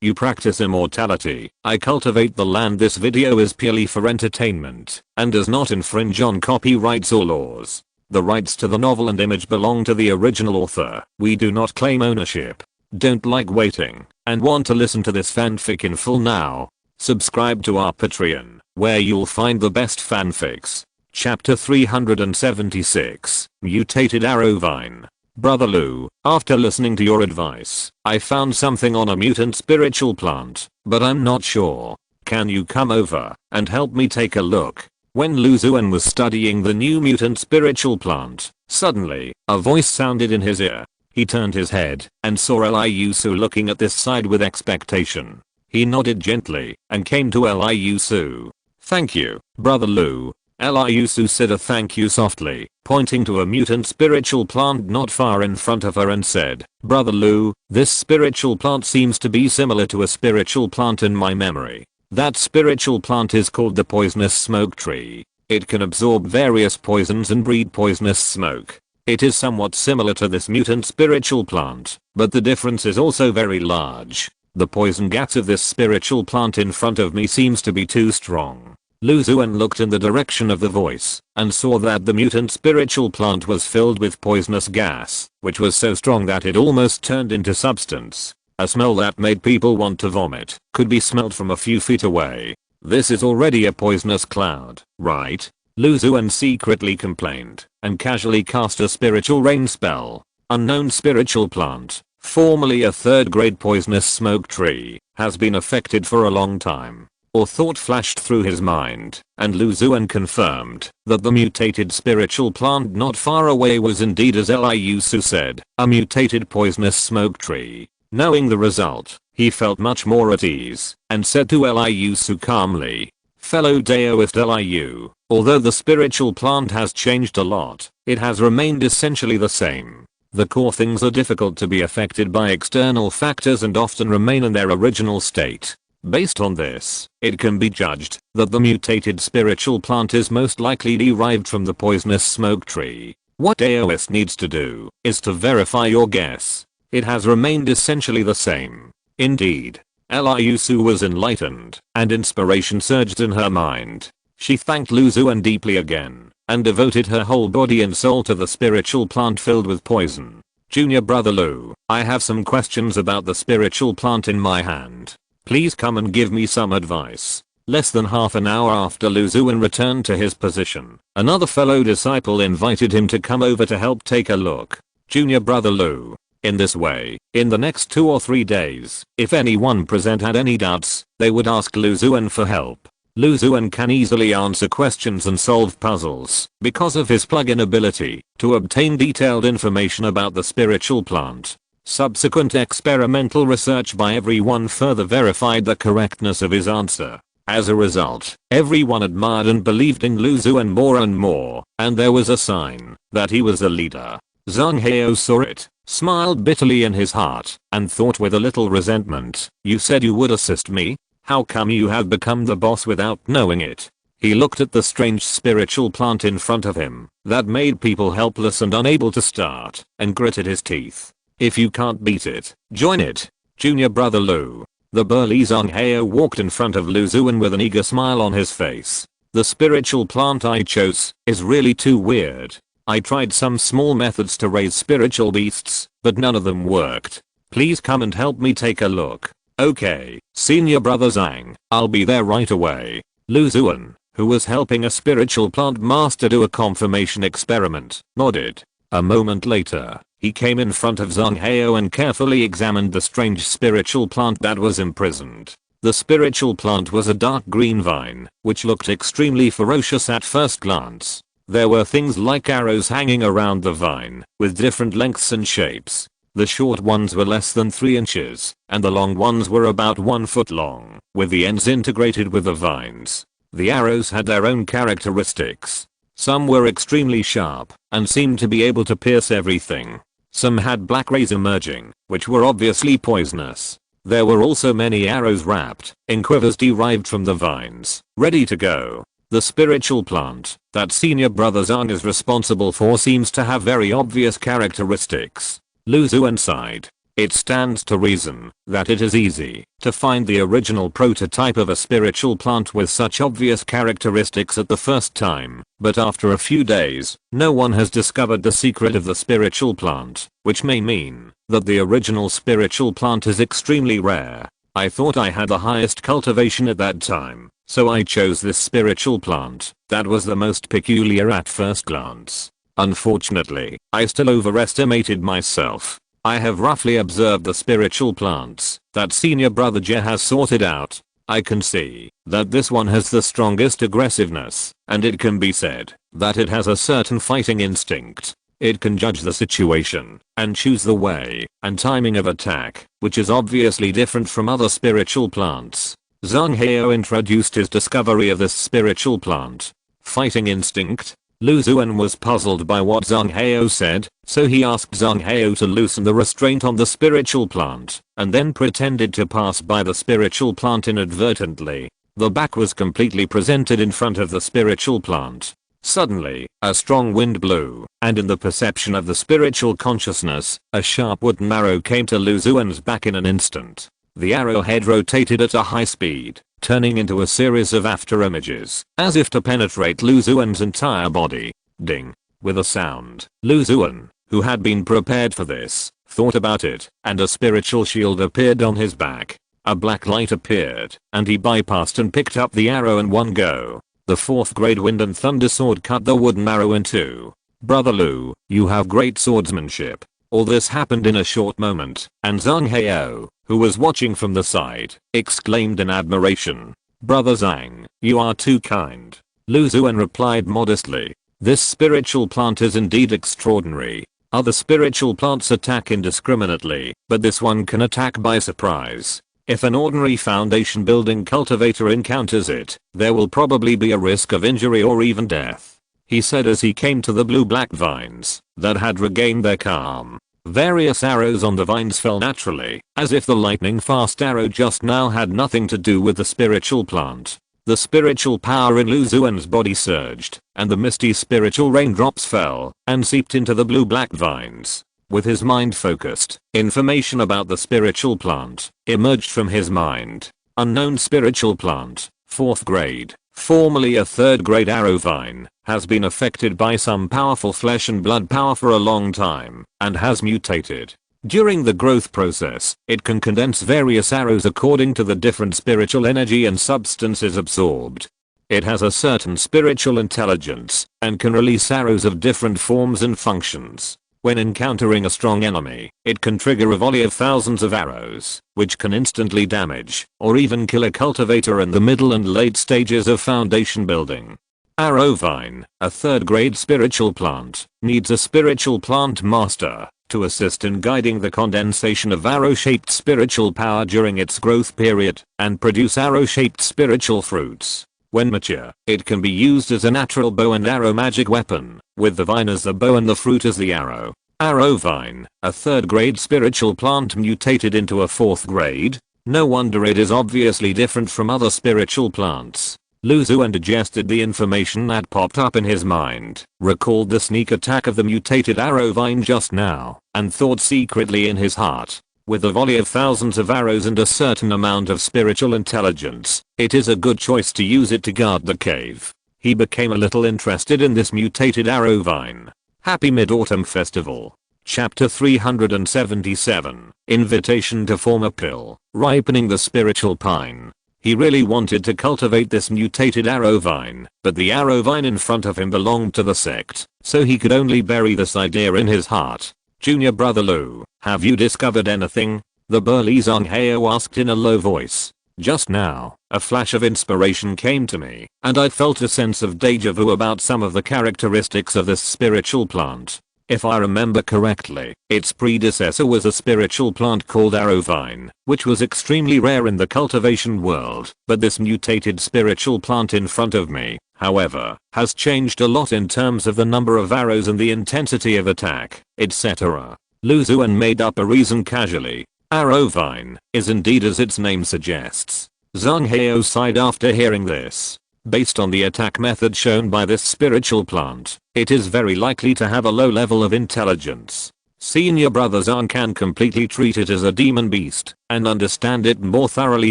You practice immortality. I cultivate the land. This video is purely for entertainment and does not infringe on copyrights or laws. The rights to the novel and image belong to the original author. We do not claim ownership. Don't like waiting and want to listen to this fanfic in full now? Subscribe to our Patreon, where you'll find the best fanfics. Chapter 376, Mutated Arrow Vine. Brother Lou, after listening to your advice, I found something on a mutant spiritual plant, but I'm not sure. Can you come over and help me take a look? When Xuan was studying the new mutant spiritual plant, suddenly, a voice sounded in his ear. He turned his head and saw Liu looking at this side with expectation. He nodded gently and came to Liu. Thank you, Brother Lou. Liu said a thank you softly, pointing to a mutant spiritual plant not far in front of her and said, Brother Lou, this spiritual plant seems to be similar to a spiritual plant in my memory. That spiritual plant is called the poisonous smoke tree. It can absorb various poisons and breed poisonous smoke. It is somewhat similar to this mutant spiritual plant, but the difference is also very large. The poison gas of this spiritual plant in front of me seems to be too strong. Xuan looked in the direction of the voice and saw that the mutant spiritual plant was filled with poisonous gas, which was so strong that it almost turned into substance. A smell that made people want to vomit could be smelled from a few feet away. This is already a poisonous cloud, right? Xuan secretly complained and casually cast a spiritual rain spell. Unknown spiritual plant, formerly a third-grade poisonous smoke tree, has been affected for a long time. Or thought flashed through his mind, and Xuan confirmed that the mutated spiritual plant not far away was indeed as Liu said, a mutated poisonous smoke tree. Knowing the result, he felt much more at ease, and said to Liu calmly, Fellow Daoist Liu, although the spiritual plant has changed a lot, it has remained essentially the same. The core things are difficult to be affected by external factors and often remain in their original state. Based on this, it can be judged that the mutated spiritual plant is most likely derived from the poisonous smoke tree. What Daoist needs to do is to verify your guess. It has remained essentially the same. Indeed. Liu was enlightened, and inspiration surged in her mind. She thanked Xuan deeply again, and devoted her whole body and soul to the spiritual plant filled with poison. Junior Brother Lou, I have some questions about the spiritual plant in my hand. Please come and give me some advice. Less than half an hour after Xuan returned to his position, another fellow disciple invited him to come over to help take a look. Junior Brother Lou. In this way, in the next 2 or 3 days, if anyone present had any doubts, they would ask Xuan for help. Xuan can easily answer questions and solve puzzles because of his plug-in ability to obtain detailed information about the spiritual plant. Subsequent experimental research by everyone further verified the correctness of his answer. As a result, everyone admired and believed in Xuan more and more, and there was a sign that he was a leader. Zhang Hao saw it, smiled bitterly in his heart, and thought with a little resentment, You said you would assist me? How come you have become the boss without knowing it? He looked at the strange spiritual plant in front of him that made people helpless and unable to start, and gritted his teeth. If you can't beat it, join it. Junior Brother Lou. The burly Zhang Hao walked in front of Xuan with an eager smile on his face. The spiritual plant I chose is really too weird. I tried some small methods to raise spiritual beasts, but none of them worked. Please come and help me take a look. Okay, Senior Brother Zhang, I'll be there right away. Xuan, who was helping a spiritual plant master do a confirmation experiment, nodded. A moment later, he came in front of Zhang Hao and carefully examined the strange spiritual plant that was imprisoned. The spiritual plant was a dark green vine, which looked extremely ferocious at first glance. There were things like arrows hanging around the vine, with different lengths and shapes. The short ones were less than 3 inches, and the long ones were about 1 foot long, with the ends integrated with the vines. The arrows had their own characteristics. Some were extremely sharp, and seemed to be able to pierce everything. Some had black rays emerging, which were obviously poisonous. There were also many arrows wrapped in quivers derived from the vines, ready to go. The spiritual plant that Senior Brother Zhang is responsible for seems to have very obvious characteristics. Xuan sighed. It stands to reason that it is easy to find the original prototype of a spiritual plant with such obvious characteristics at the first time, but after a few days, no one has discovered the secret of the spiritual plant, which may mean that the original spiritual plant is extremely rare. I thought I had the highest cultivation at that time, so I chose this spiritual plant that was the most peculiar at first glance. Unfortunately, I still overestimated myself. I have roughly observed the spiritual plants that senior brother Jay has sorted out. I can see that this one has the strongest aggressiveness, and it can be said that it has a certain fighting instinct. It can judge the situation and choose the way and timing of attack, which is obviously different from other spiritual plants. Zhang Hao introduced his discovery of this spiritual plant. Fighting instinct? Lu Xuan was puzzled by what Zhang Hao said, so he asked Zhang Hao to loosen the restraint on the spiritual plant, and then pretended to pass by the spiritual plant inadvertently. The back was completely presented in front of the spiritual plant. Suddenly, a strong wind blew, and in the perception of the spiritual consciousness, a sharp wooden arrow came to Lu Xuan's back in an instant. The arrowhead rotated at a high speed, turning into a series of after images, as if to penetrate Lu Xuan's entire body. Ding. With a sound, Lu Xuan, who had been prepared for this, thought about it, and a spiritual shield appeared on his back. A black light appeared, and he bypassed and picked up the arrow in one go. The 4th grade wind and thunder sword cut the wooden arrow in two. Brother Lu, you have great swordsmanship. All this happened in a short moment, and Zhang Hao, who was watching from the side, exclaimed in admiration. Brother Zhang, you are too kind. Lu Xuan replied modestly. This spiritual plant is indeed extraordinary. Other spiritual plants attack indiscriminately, but this one can attack by surprise. If an ordinary foundation building cultivator encounters it, there will probably be a risk of injury or even death, he said as he came to the blue-black vines that had regained their calm. Various arrows on the vines fell naturally, as if the lightning-fast arrow just now had nothing to do with the spiritual plant. The spiritual power in Lu Xuan's body surged, and the misty spiritual raindrops fell and seeped into the blue-black vines. With his mind focused, information about the spiritual plant emerged from his mind. Unknown spiritual plant, 4th grade, formerly a 3rd grade arrow vine, has been affected by some powerful flesh and blood power for a long time, and has mutated. During the growth process, it can condense various arrows according to the different spiritual energy and substances absorbed. It has a certain spiritual intelligence, and can release arrows of different forms and functions. When encountering a strong enemy, it can trigger a volley of thousands of arrows, which can instantly damage, or even kill a cultivator in the middle and late stages of foundation building. Arrow vine, a 3rd grade spiritual plant, needs a spiritual plant master to assist in guiding the condensation of arrow-shaped spiritual power during its growth period, and produce arrow-shaped spiritual fruits. When mature, it can be used as a natural bow and arrow magic weapon, with the vine as the bow and the fruit as the arrow. Arrow vine, a 3rd grade spiritual plant mutated into a 4th grade. No wonder it is obviously different from other spiritual plants. Lu Xuan digested the information that popped up in his mind, recalled the sneak attack of the mutated arrow vine just now, and thought secretly in his heart. With a volley of thousands of arrows and a certain amount of spiritual intelligence, it is a good choice to use it to guard the cave. He became a little interested in this mutated arrow vine. Happy Mid-Autumn Festival. Chapter 377. Invitation to form a pill. Ripening the spiritual pine. He really wanted to cultivate this mutated arrow vine, but the arrow vine in front of him belonged to the sect, so he could only bury this idea in his heart. Junior brother Lu, have you discovered anything? The burly Zhang Hao asked in a low voice. Just now, a flash of inspiration came to me, and I felt a sense of deja vu about some of the characteristics of this spiritual plant. If I remember correctly, its predecessor was a spiritual plant called arrow vine, which was extremely rare in the cultivation world, but this mutated spiritual plant in front of me, however, has changed a lot in terms of the number of arrows and the intensity of attack, etc. Lu Xuan made up a reason casually. Arrow vine is indeed as its name suggests. Zhang Hao sighed after hearing this. Based on the attack method shown by this spiritual plant, it is very likely to have a low level of intelligence. Senior brother Xuan can completely treat it as a demon beast and understand it more thoroughly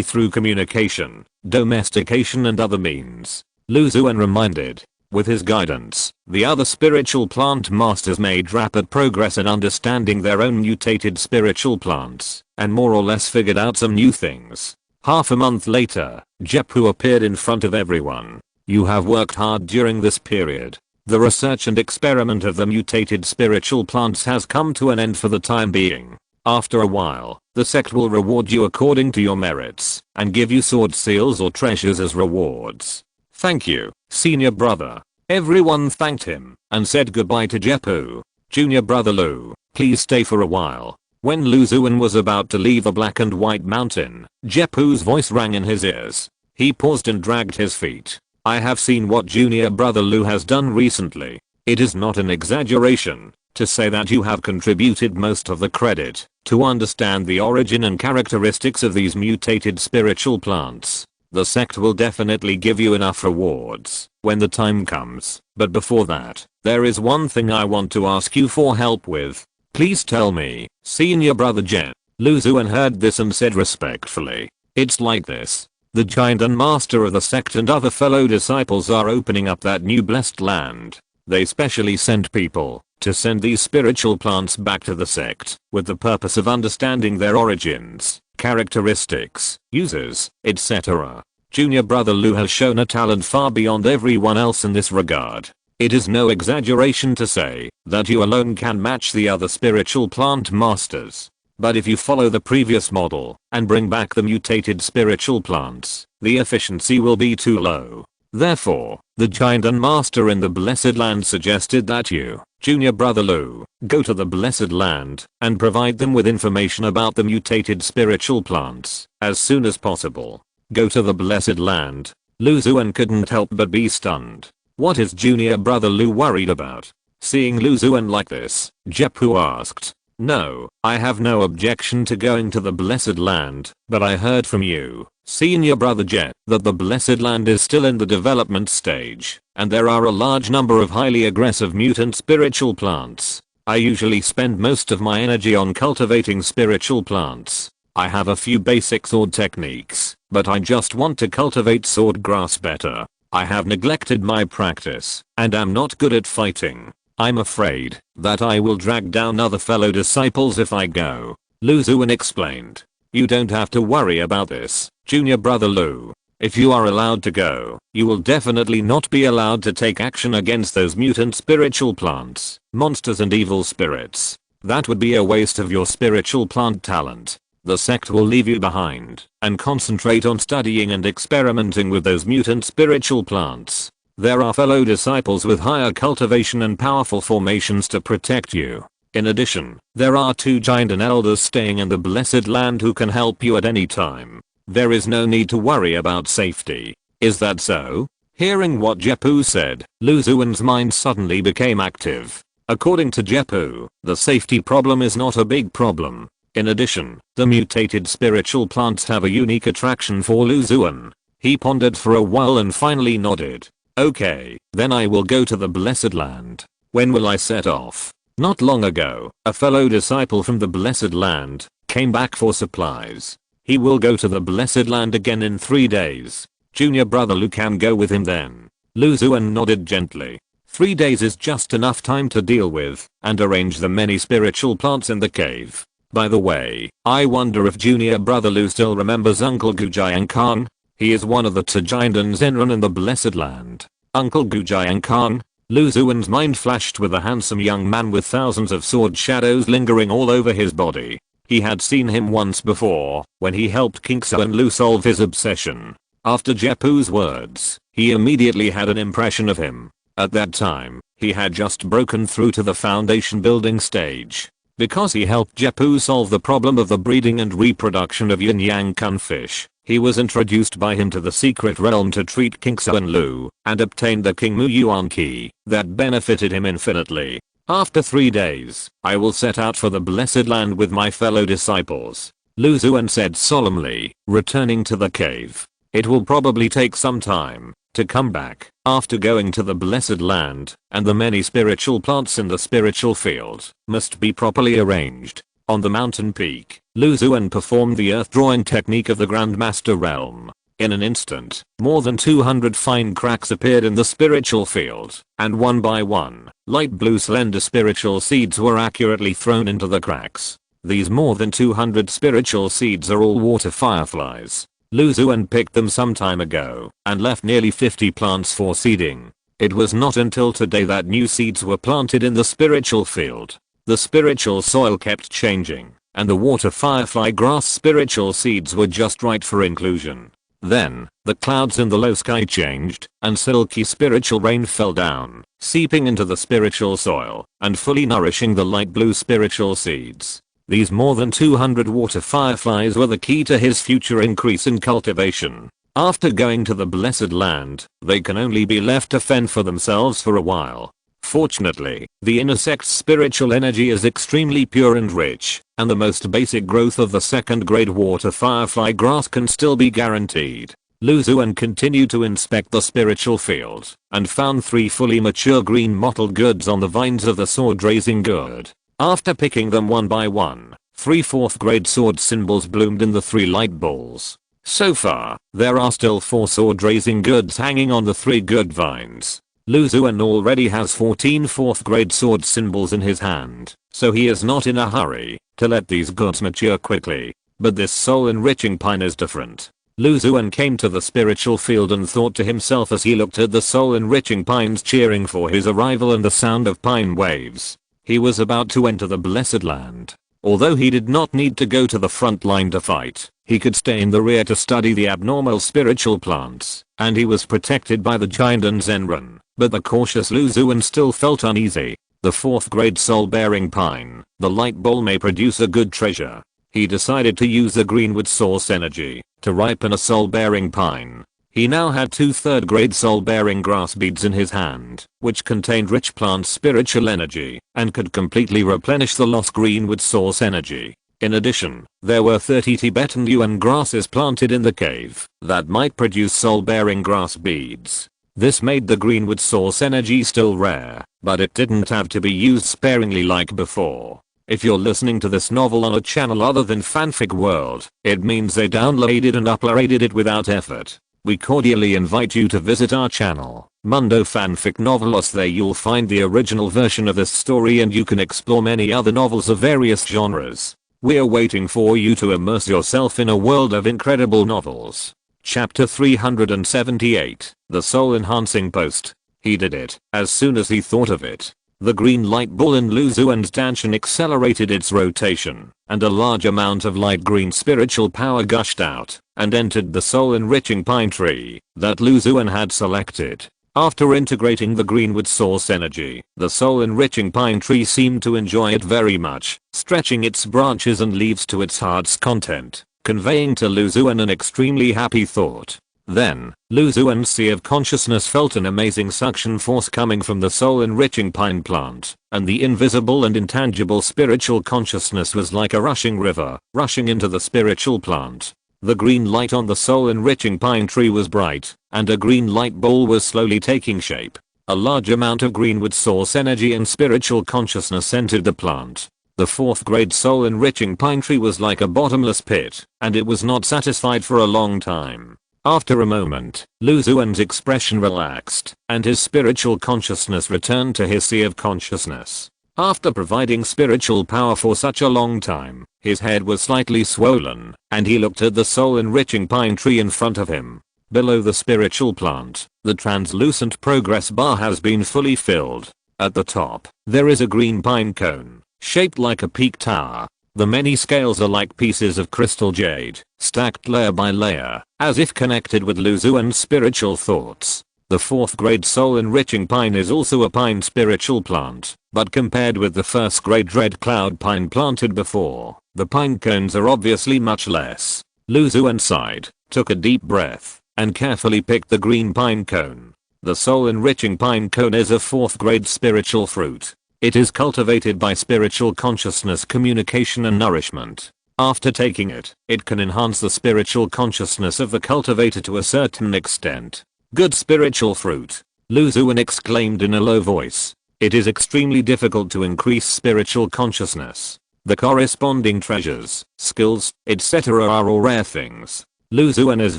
through communication, domestication and other means. Lu Xuan reminded. With his guidance, the other spiritual plant masters made rapid progress in understanding their own mutated spiritual plants and more or less figured out some new things. Half a month later, Jepu appeared in front of everyone. You have worked hard during this period. The research and experiment of the mutated spiritual plants has come to an end for the time being. After a while, the sect will reward you according to your merits and give you sword seals or treasures as rewards. Thank you, senior brother. Everyone thanked him and said goodbye to Jepu. Junior brother Lu, please stay for a while. When Lu Xuan was about to leave the black and white mountain, Jepu's voice rang in his ears. He paused and dragged his feet. I have seen what junior brother Lu has done recently. It is not an exaggeration to say that you have contributed most of the credit to understand the origin and characteristics of these mutated spiritual plants. The sect will definitely give you enough rewards when the time comes, but before that, there is one thing I want to ask you for help with. Please tell me, senior brother Jen. Lu Xuan heard this and said respectfully, it's like this. The giant and master of the sect and other fellow disciples are opening up that new blessed land. They specially sent people to send these spiritual plants back to the sect with the purpose of understanding their origins, characteristics, uses, etc. Junior brother Lu has shown a talent far beyond everyone else in this regard. It is no exaggeration to say that you alone can match the other spiritual plant masters. But if you follow the previous model and bring back the mutated spiritual plants, the efficiency will be too low. Therefore, the giant and master in the blessed land suggested that you, junior brother Lu, go to the blessed land and provide them with information about the mutated spiritual plants as soon as possible. Go to the blessed land. Lu Xuan couldn't help but be stunned. What is junior brother Lu worried about? Seeing Lu Xuan like this, Jepu asked. No, I have no objection to going to the blessed land, but I heard from you, senior brother Jet, that the blessed land is still in the development stage, and there are a large number of highly aggressive mutant spiritual plants. I usually spend most of my energy on cultivating spiritual plants. I have a few basic sword techniques, but I just want to cultivate sword grass better. I have neglected my practice, and am not good at fighting. I'm afraid that I will drag down other fellow disciples if I go. Lu Xuan explained. You don't have to worry about this, junior brother Lu. If you are allowed to go, you will definitely not be allowed to take action against those mutant spiritual plants, monsters and evil spirits. That would be a waste of your spiritual plant talent. The sect will leave you behind and concentrate on studying and experimenting with those mutant spiritual plants. There are fellow disciples with higher cultivation and powerful formations to protect you. In addition, there are 2 giant and elders staying in the blessed land who can help you at any time. There is no need to worry about safety. Is that so? Hearing what Jepu said, Lu Xuan's mind suddenly became active. According to Jepu, the safety problem is not a big problem. In addition, the mutated spiritual plants have a unique attraction for Lu Xuan. He pondered for a while and finally nodded. Okay, then I will go to the blessed land. When will I set off? Not long ago, a fellow disciple from the blessed land came back for supplies. He will go to the blessed land again in 3 days. Junior brother Lu can go with him then. Lu Xuan nodded gently. 3 days is just enough time to deal with and arrange the many spiritual plants in the cave. By the way, I wonder if junior brother Lu still remembers Uncle Gujiang Khan? He is one of the Giant and Zenran in the blessed land. Uncle Gujiang Khan? Lu Xuan's mind flashed with a handsome young man with thousands of sword shadows lingering all over his body. He had seen him once before, when he helped King Xuan Lu solve his obsession. After Jepu's words, he immediately had an impression of him. At that time, he had just broken through to the foundation building stage. Because he helped Jepu solve the problem of the breeding and reproduction of yin-yang cunfish, he was introduced by him to the secret realm to treat King Xuan Lu and obtained the King Mu Yuan key that benefited him infinitely. After 3 days, I will set out for the blessed land with my fellow disciples. Lu Xuan said solemnly, returning to the cave. It will probably take some time to come back after going to the blessed land, and the many spiritual plants in the spiritual field must be properly arranged. On the mountain peak, Xuan performed the earth drawing technique of the Grandmaster realm. In an instant, more than 200 fine cracks appeared in the spiritual field, and one by one, light blue slender spiritual seeds were accurately thrown into the cracks. These more than 200 spiritual seeds are all water fireflies. Xuan picked them some time ago, and left nearly 50 plants for seeding. It was not until today that new seeds were planted in the spiritual field. The spiritual soil kept changing, and the water firefly grass spiritual seeds were just right for inclusion. Then, the clouds in the low sky changed, and silky spiritual rain fell down, seeping into the spiritual soil, and fully nourishing the light blue spiritual seeds. These more than 200 water fireflies were the key to his future increase in cultivation. After going to the blessed land, they can only be left to fend for themselves for a while. Fortunately, the inner sect's spiritual energy is extremely pure and rich, and the most basic growth of the second grade water firefly grass can still be guaranteed. Xuan continued to inspect the spiritual field, and found 3 fully mature green mottled goods on the vines of the sword raising gourd. After picking them one by one, 3 4th grade sword symbols bloomed in the 3 light balls. So far, there are still 4 sword raising goods hanging on the 3 good vines. Xuan already has 14 4th grade sword symbols in his hand, so he is not in a hurry to let these goods mature quickly. But this soul enriching pine is different. Xuan came to the spiritual field and thought to himself as he looked at the soul enriching pines cheering for his arrival and the sound of pine waves. He was about to enter the blessed land. Although he did not need to go to the front line to fight, he could stay in the rear to study the abnormal spiritual plants, and he was protected by the giant and Zenran. But the cautious Xuan still felt uneasy. The 4th grade soul-bearing pine, the light bowl may produce a good treasure. He decided to use the greenwood source energy to ripen a soul-bearing pine. He now had 2 3rd grade soul-bearing grass beads in his hand, which contained rich plant spiritual energy, and could completely replenish the lost greenwood source energy. In addition, there were 30 Tibetan yuan grasses planted in the cave that might produce soul-bearing grass beads. This made the greenwood source energy still rare, but it didn't have to be used sparingly like before. If you're listening to this novel on a channel other than Fanfic World, it means they downloaded and uploaded it without effort. We cordially invite you to visit our channel, Mundo Fanfic Novelos. There you'll find the original version of this story and you can explore many other novels of various genres. We're waiting for you to immerse yourself in a world of incredible novels. Chapter 378, The Soul Enhancing Post. He did it as soon as he thought of it. The green light ball in Xuan's Danshan accelerated its rotation, and a large amount of light green spiritual power gushed out and entered the soul enriching pine tree that Xuan had selected. After integrating the greenwood source energy, the soul enriching pine tree seemed to enjoy it very much, stretching its branches and leaves to its heart's content, conveying to Xuan an extremely happy thought. Then, Xuan's sea of consciousness felt an amazing suction force coming from the soul enriching pine plant, and the invisible and intangible spiritual consciousness was like a rushing river, rushing into the spiritual plant. The green light on the soul enriching pine tree was bright, and a green light ball was slowly taking shape. A large amount of greenwood source energy and spiritual consciousness entered the plant. The 4th grade soul enriching pine tree was like a bottomless pit, and it was not satisfied for a long time. After a moment, Xuan's expression relaxed, and his spiritual consciousness returned to his sea of consciousness. After providing spiritual power for such a long time, his head was slightly swollen, and he looked at the soul enriching pine tree in front of him. Below the spiritual plant, the translucent progress bar has been fully filled. At the top, there is a green pine cone, shaped like a peak tower. The many scales are like pieces of crystal jade, stacked layer by layer, as if connected with Xuan's spiritual thoughts. The 4th grade soul enriching pine is also a pine spiritual plant, but compared with the 1st grade red cloud pine planted before, the pine cones are obviously much less. Xuan sighed, took a deep breath, and carefully picked the green pine cone. The soul enriching pine cone is a 4th grade spiritual fruit. It is cultivated by spiritual consciousness, communication and nourishment. After taking it, it can enhance the spiritual consciousness of the cultivator to a certain extent. Good spiritual fruit. Lu Xuan exclaimed in a low voice. It is extremely difficult to increase spiritual consciousness. The corresponding treasures, skills, etc. are all rare things. Lu Xuan is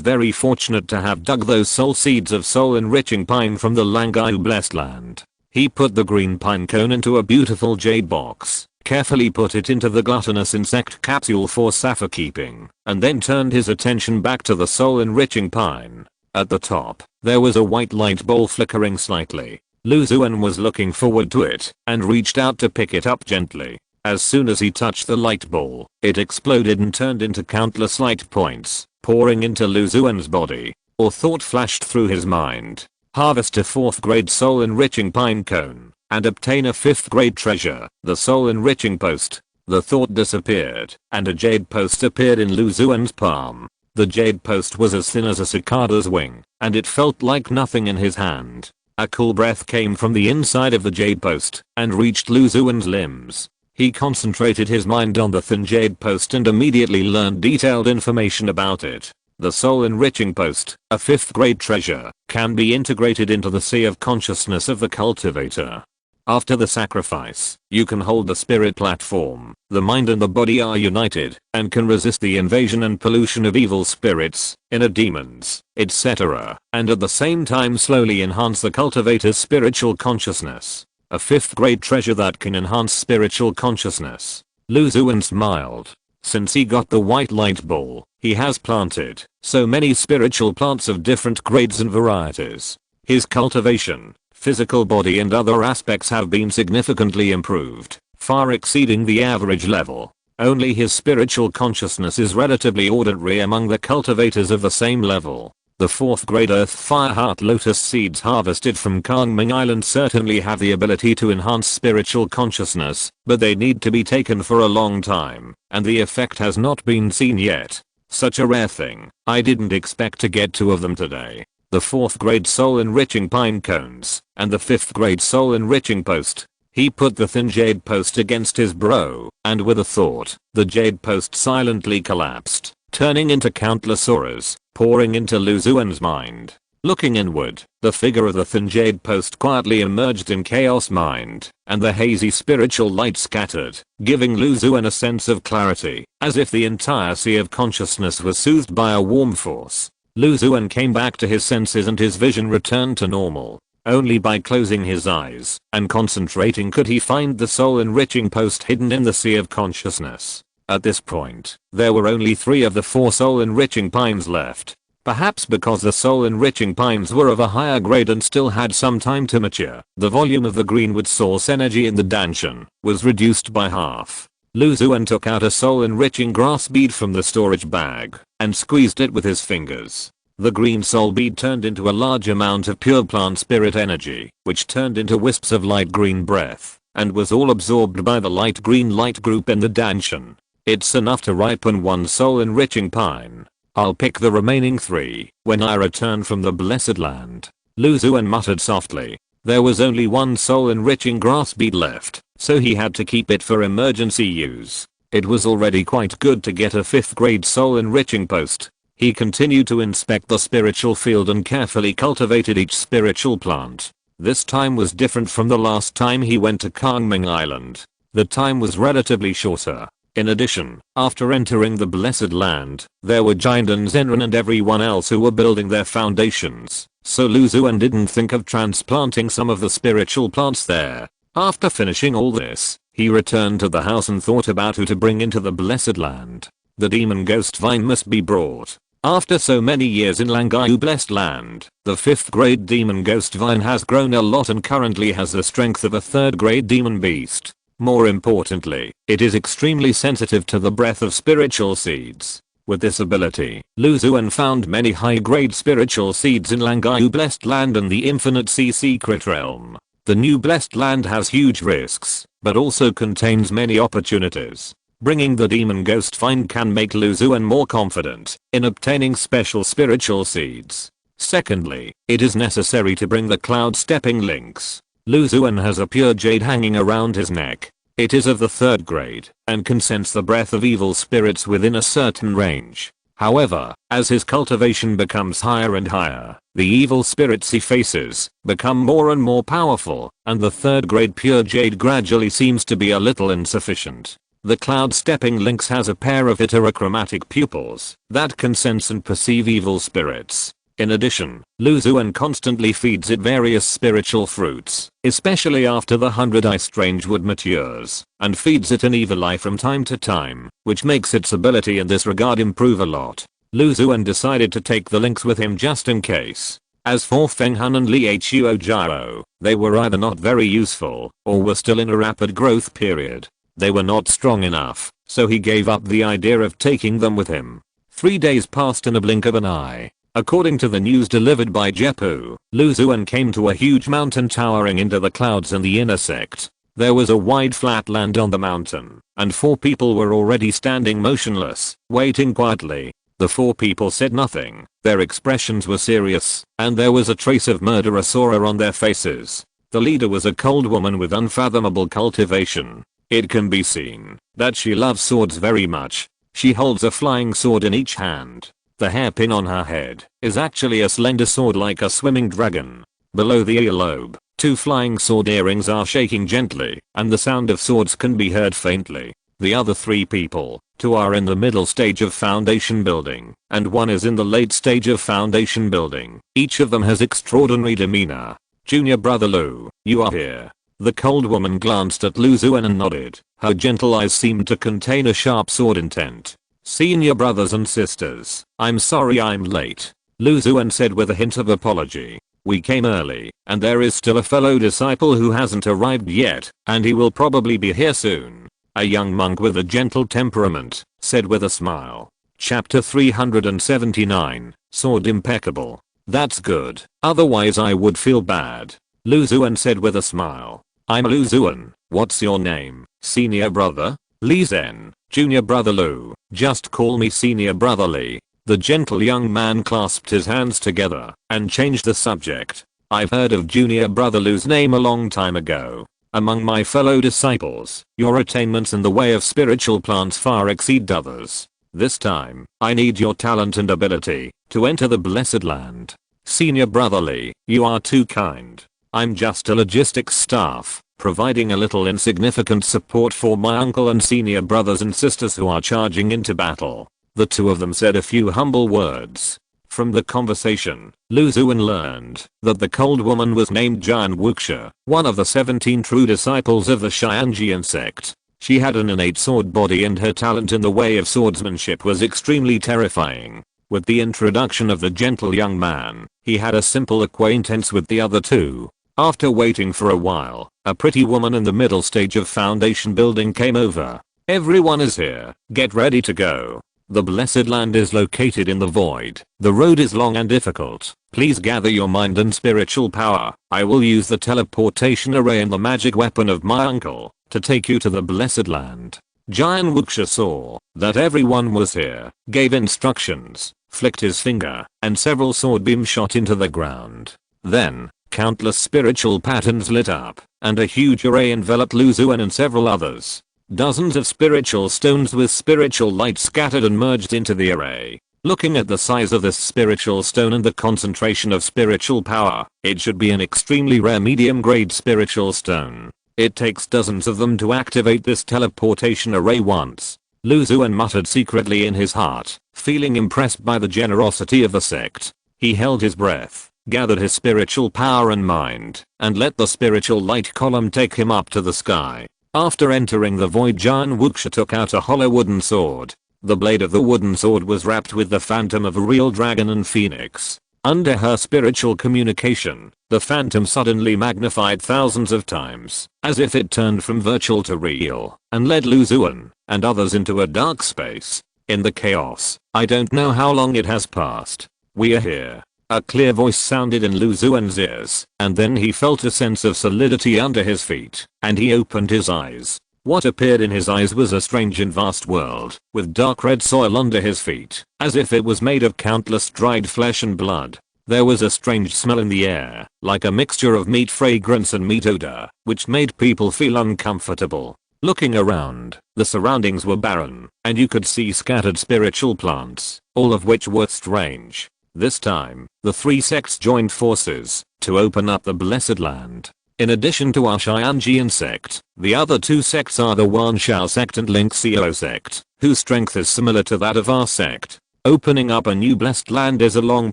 very fortunate to have dug those soul seeds of soul enriching pine from the Langayu blessed land. He put the green pine cone into a beautiful jade box, carefully put it into the gluttonous insect capsule for sapphire keeping, and then turned his attention back to the soul enriching pine. At the top, there was a white light bowl flickering slightly. Lu Xuan was looking forward to it and reached out to pick it up gently. As soon as he touched the light bowl, it exploded and turned into countless light points, pouring into Lu Xuan's body. A thought flashed through his mind. Harvest a 4th grade soul enriching pine cone and obtain a 5th grade treasure, the soul enriching post. The thought disappeared and a jade post appeared in Lu Xuan's palm. The jade post was as thin as a cicada's wing, and it felt like nothing in his hand. A cool breath came from the inside of the jade post and reached Lu Xuan's limbs. He concentrated his mind on the thin jade post and immediately learned detailed information about it. The soul enriching post, a 5th grade treasure, can be integrated into the sea of consciousness of the cultivator. After the sacrifice, you can hold the spirit platform. The mind and the body are united and can resist the invasion and pollution of evil spirits, inner demons, etc., and at the same time slowly enhance the cultivator's spiritual consciousness. A 5th grade treasure that can enhance spiritual consciousness. Lu Xuan smiled. Since he got the white light bowl, he has planted so many spiritual plants of different grades and varieties. His cultivation, physical body and other aspects have been significantly improved, far exceeding the average level. Only his spiritual consciousness is relatively ordinary among the cultivators of the same level. The 4th grade Earth Fire Heart Lotus seeds harvested from Kangming Island certainly have the ability to enhance spiritual consciousness, but they need to be taken for a long time, and the effect has not been seen yet. Such a rare thing, I didn't expect to get 2 of them today. The 4th grade soul enriching pine cones, and the 5th grade soul enriching post. He put the thin jade post against his brow, and with a thought, the jade post silently collapsed, turning into countless auras, pouring into Lu Xuan's mind. Looking inward, the figure of the thin jade post quietly emerged in chaos mind, and the hazy spiritual light scattered, giving Lu Xuan a sense of clarity, as if the entire sea of consciousness was soothed by a warm force. Lu Xuan came back to his senses and his vision returned to normal. Only by closing his eyes and concentrating could he find the soul enriching post hidden in the sea of consciousness. At this point, there were only 3 of the 4 soul enriching pines left. Perhaps because the soul enriching pines were of a higher grade and still had some time to mature, the volume of the greenwood source energy in the Danshan was reduced by half. Lu Xuan took out a soul enriching grass bead from the storage bag and squeezed it with his fingers. The green soul bead turned into a large amount of pure plant spirit energy, which turned into wisps of light green breath, and was all absorbed by the light green light group in the Danshan. It's enough to ripen 1 soul enriching pine. I'll pick the remaining 3 when I return from the blessed land. Lu Xuan muttered softly. There was only 1 soul enriching grass bead left, so he had to keep it for emergency use. It was already quite good to get a 5th grade soul enriching post. He continued to inspect the spiritual field and carefully cultivated each spiritual plant. This time was different from the last time he went to Kangming Island. The time was relatively shorter. In addition, after entering the blessed land, there were Jinden Zenran and everyone else who were building their foundations, so Lu Xuan didn't think of transplanting some of the spiritual plants there. After finishing all this, he returned to the house and thought about who to bring into the blessed land. The demon ghost vine must be brought. After so many years in Langayu blessed land, the 5th grade demon ghost vine has grown a lot and currently has the strength of a 3rd grade demon beast. More importantly, it is extremely sensitive to the breath of spiritual seeds. With this ability, Lu Xuan found many high-grade spiritual seeds in Langayu blessed land and the Infinite Sea secret realm. The new blessed land has huge risks, but also contains many opportunities. Bringing the demon ghost vine can make Lu Xuan more confident in obtaining special spiritual seeds. Secondly, it is necessary to bring the cloud stepping links. Lu Xuan has a pure jade hanging around his neck. It is of the 3rd grade and can sense the breath of evil spirits within a certain range. However, as his cultivation becomes higher and higher, the evil spirits he faces become more and more powerful, and the third grade pure jade gradually seems to be a little insufficient. The cloud stepping lynx has a pair of heterochromatic pupils that can sense and perceive evil spirits. In addition, Xuan constantly feeds it various spiritual fruits, especially after the 100 eye strangewood matures, and feeds it an evil eye from time to time, which makes its ability in this regard improve a lot. Xuan decided to take the lynx with him just in case. As for Feng Han and Li Huo Jiao, they were either not very useful, or were still in a rapid growth period. They were not strong enough, so he gave up the idea of taking them with him. 3 days passed in a blink of an eye. According to the news delivered by Jepu, Xuan came to a huge mountain towering into the clouds in the inner sect. There was a wide flat land on the mountain, and 4 people were already standing motionless, waiting quietly. The 4 people said nothing, their expressions were serious, and there was a trace of murderous aura on their faces. The leader was a cold woman with unfathomable cultivation. It can be seen that she loves swords very much. She holds a flying sword in each hand. The hairpin on her head is actually a slender sword like a swimming dragon. Below the earlobe, 2 flying sword earrings are shaking gently, and the sound of swords can be heard faintly. The other 3 people, 2 are in the middle stage of foundation building, and 1 is in the late stage of foundation building. Each of them has extraordinary demeanor. Junior brother Lu, you are here. The cold woman glanced at Xuan and nodded. Her gentle eyes seemed to contain a sharp sword intent. Senior brothers and sisters, I'm sorry I'm late, Xuan said with a hint of apology. We came early, and there is still a fellow disciple who hasn't arrived yet, and he will probably be here soon. A young monk with a gentle temperament said with a smile. Chapter 379, Sword Impeccable. That's good, otherwise I would feel bad, Xuan said with a smile. I'm Xuan, what's your name, senior brother? Li Zhen, junior brother Lu, just call me senior brother Li. The gentle young man clasped his hands together and changed the subject. I've heard of junior brother Lu's name a long time ago. Among my fellow disciples, your attainments in the way of spiritual plants far exceed others. This time, I need your talent and ability to enter the blessed land. Senior brother Li, you are too kind. I'm just a logistics staff, providing a little insignificant support for my uncle and senior brothers and sisters who are charging into battle. The 2 of them said a few humble words. From the conversation, Xuan learned that the cold woman was named Jian Wuxia, one of the 17 true disciples of the Xianjian sect. She had an innate sword body and her talent in the way of swordsmanship was extremely terrifying. With the introduction of the gentle young man, he had a simple acquaintance with the other 2. After waiting for a while, a pretty woman in the middle stage of foundation building came over. Everyone is here, get ready to go. The blessed land is located in the void. The road is long and difficult. Please gather your mind and spiritual power. I will use the teleportation array and the magic weapon of my uncle to take you to the blessed land. Jian Wuxia saw that everyone was here, gave instructions, flicked his finger, and several sword beams shot into the ground. Then, countless spiritual patterns lit up, and a huge array enveloped Xuan and several others. Dozens of spiritual stones with spiritual light scattered and merged into the array. Looking at the size of this spiritual stone and the concentration of spiritual power, it should be an extremely rare medium grade spiritual stone. It takes dozens of them to activate this teleportation array once. Xuan muttered secretly in his heart, feeling impressed by the generosity of the sect. He held his breath, gathered his spiritual power and mind, and let the spiritual light column take him up to the sky. After entering the void, Jian Wuxia took out a hollow wooden sword. The blade of the wooden sword was wrapped with the phantom of a real dragon and phoenix. Under her spiritual communication, the phantom suddenly magnified thousands of times, as if it turned from virtual to real, and led Xuan and others into a dark space. In the chaos, I don't know how long it has passed. We are here. A clear voice sounded in Xuan's ears, and then he felt a sense of solidity under his feet, and he opened his eyes. What appeared in his eyes was a strange and vast world, with dark red soil under his feet, as if it was made of countless dried flesh and blood. There was a strange smell in the air, like a mixture of meat fragrance and meat odor, which made people feel uncomfortable. Looking around, the surroundings were barren, and you could see scattered spiritual plants, all of which were strange. This time, the three sects joined forces to open up the blessed land. In addition to our Xianjian sect, the other two sects are the Wanshao sect and Linxio sect, whose strength is similar to that of our sect. Opening up a new blessed land is a long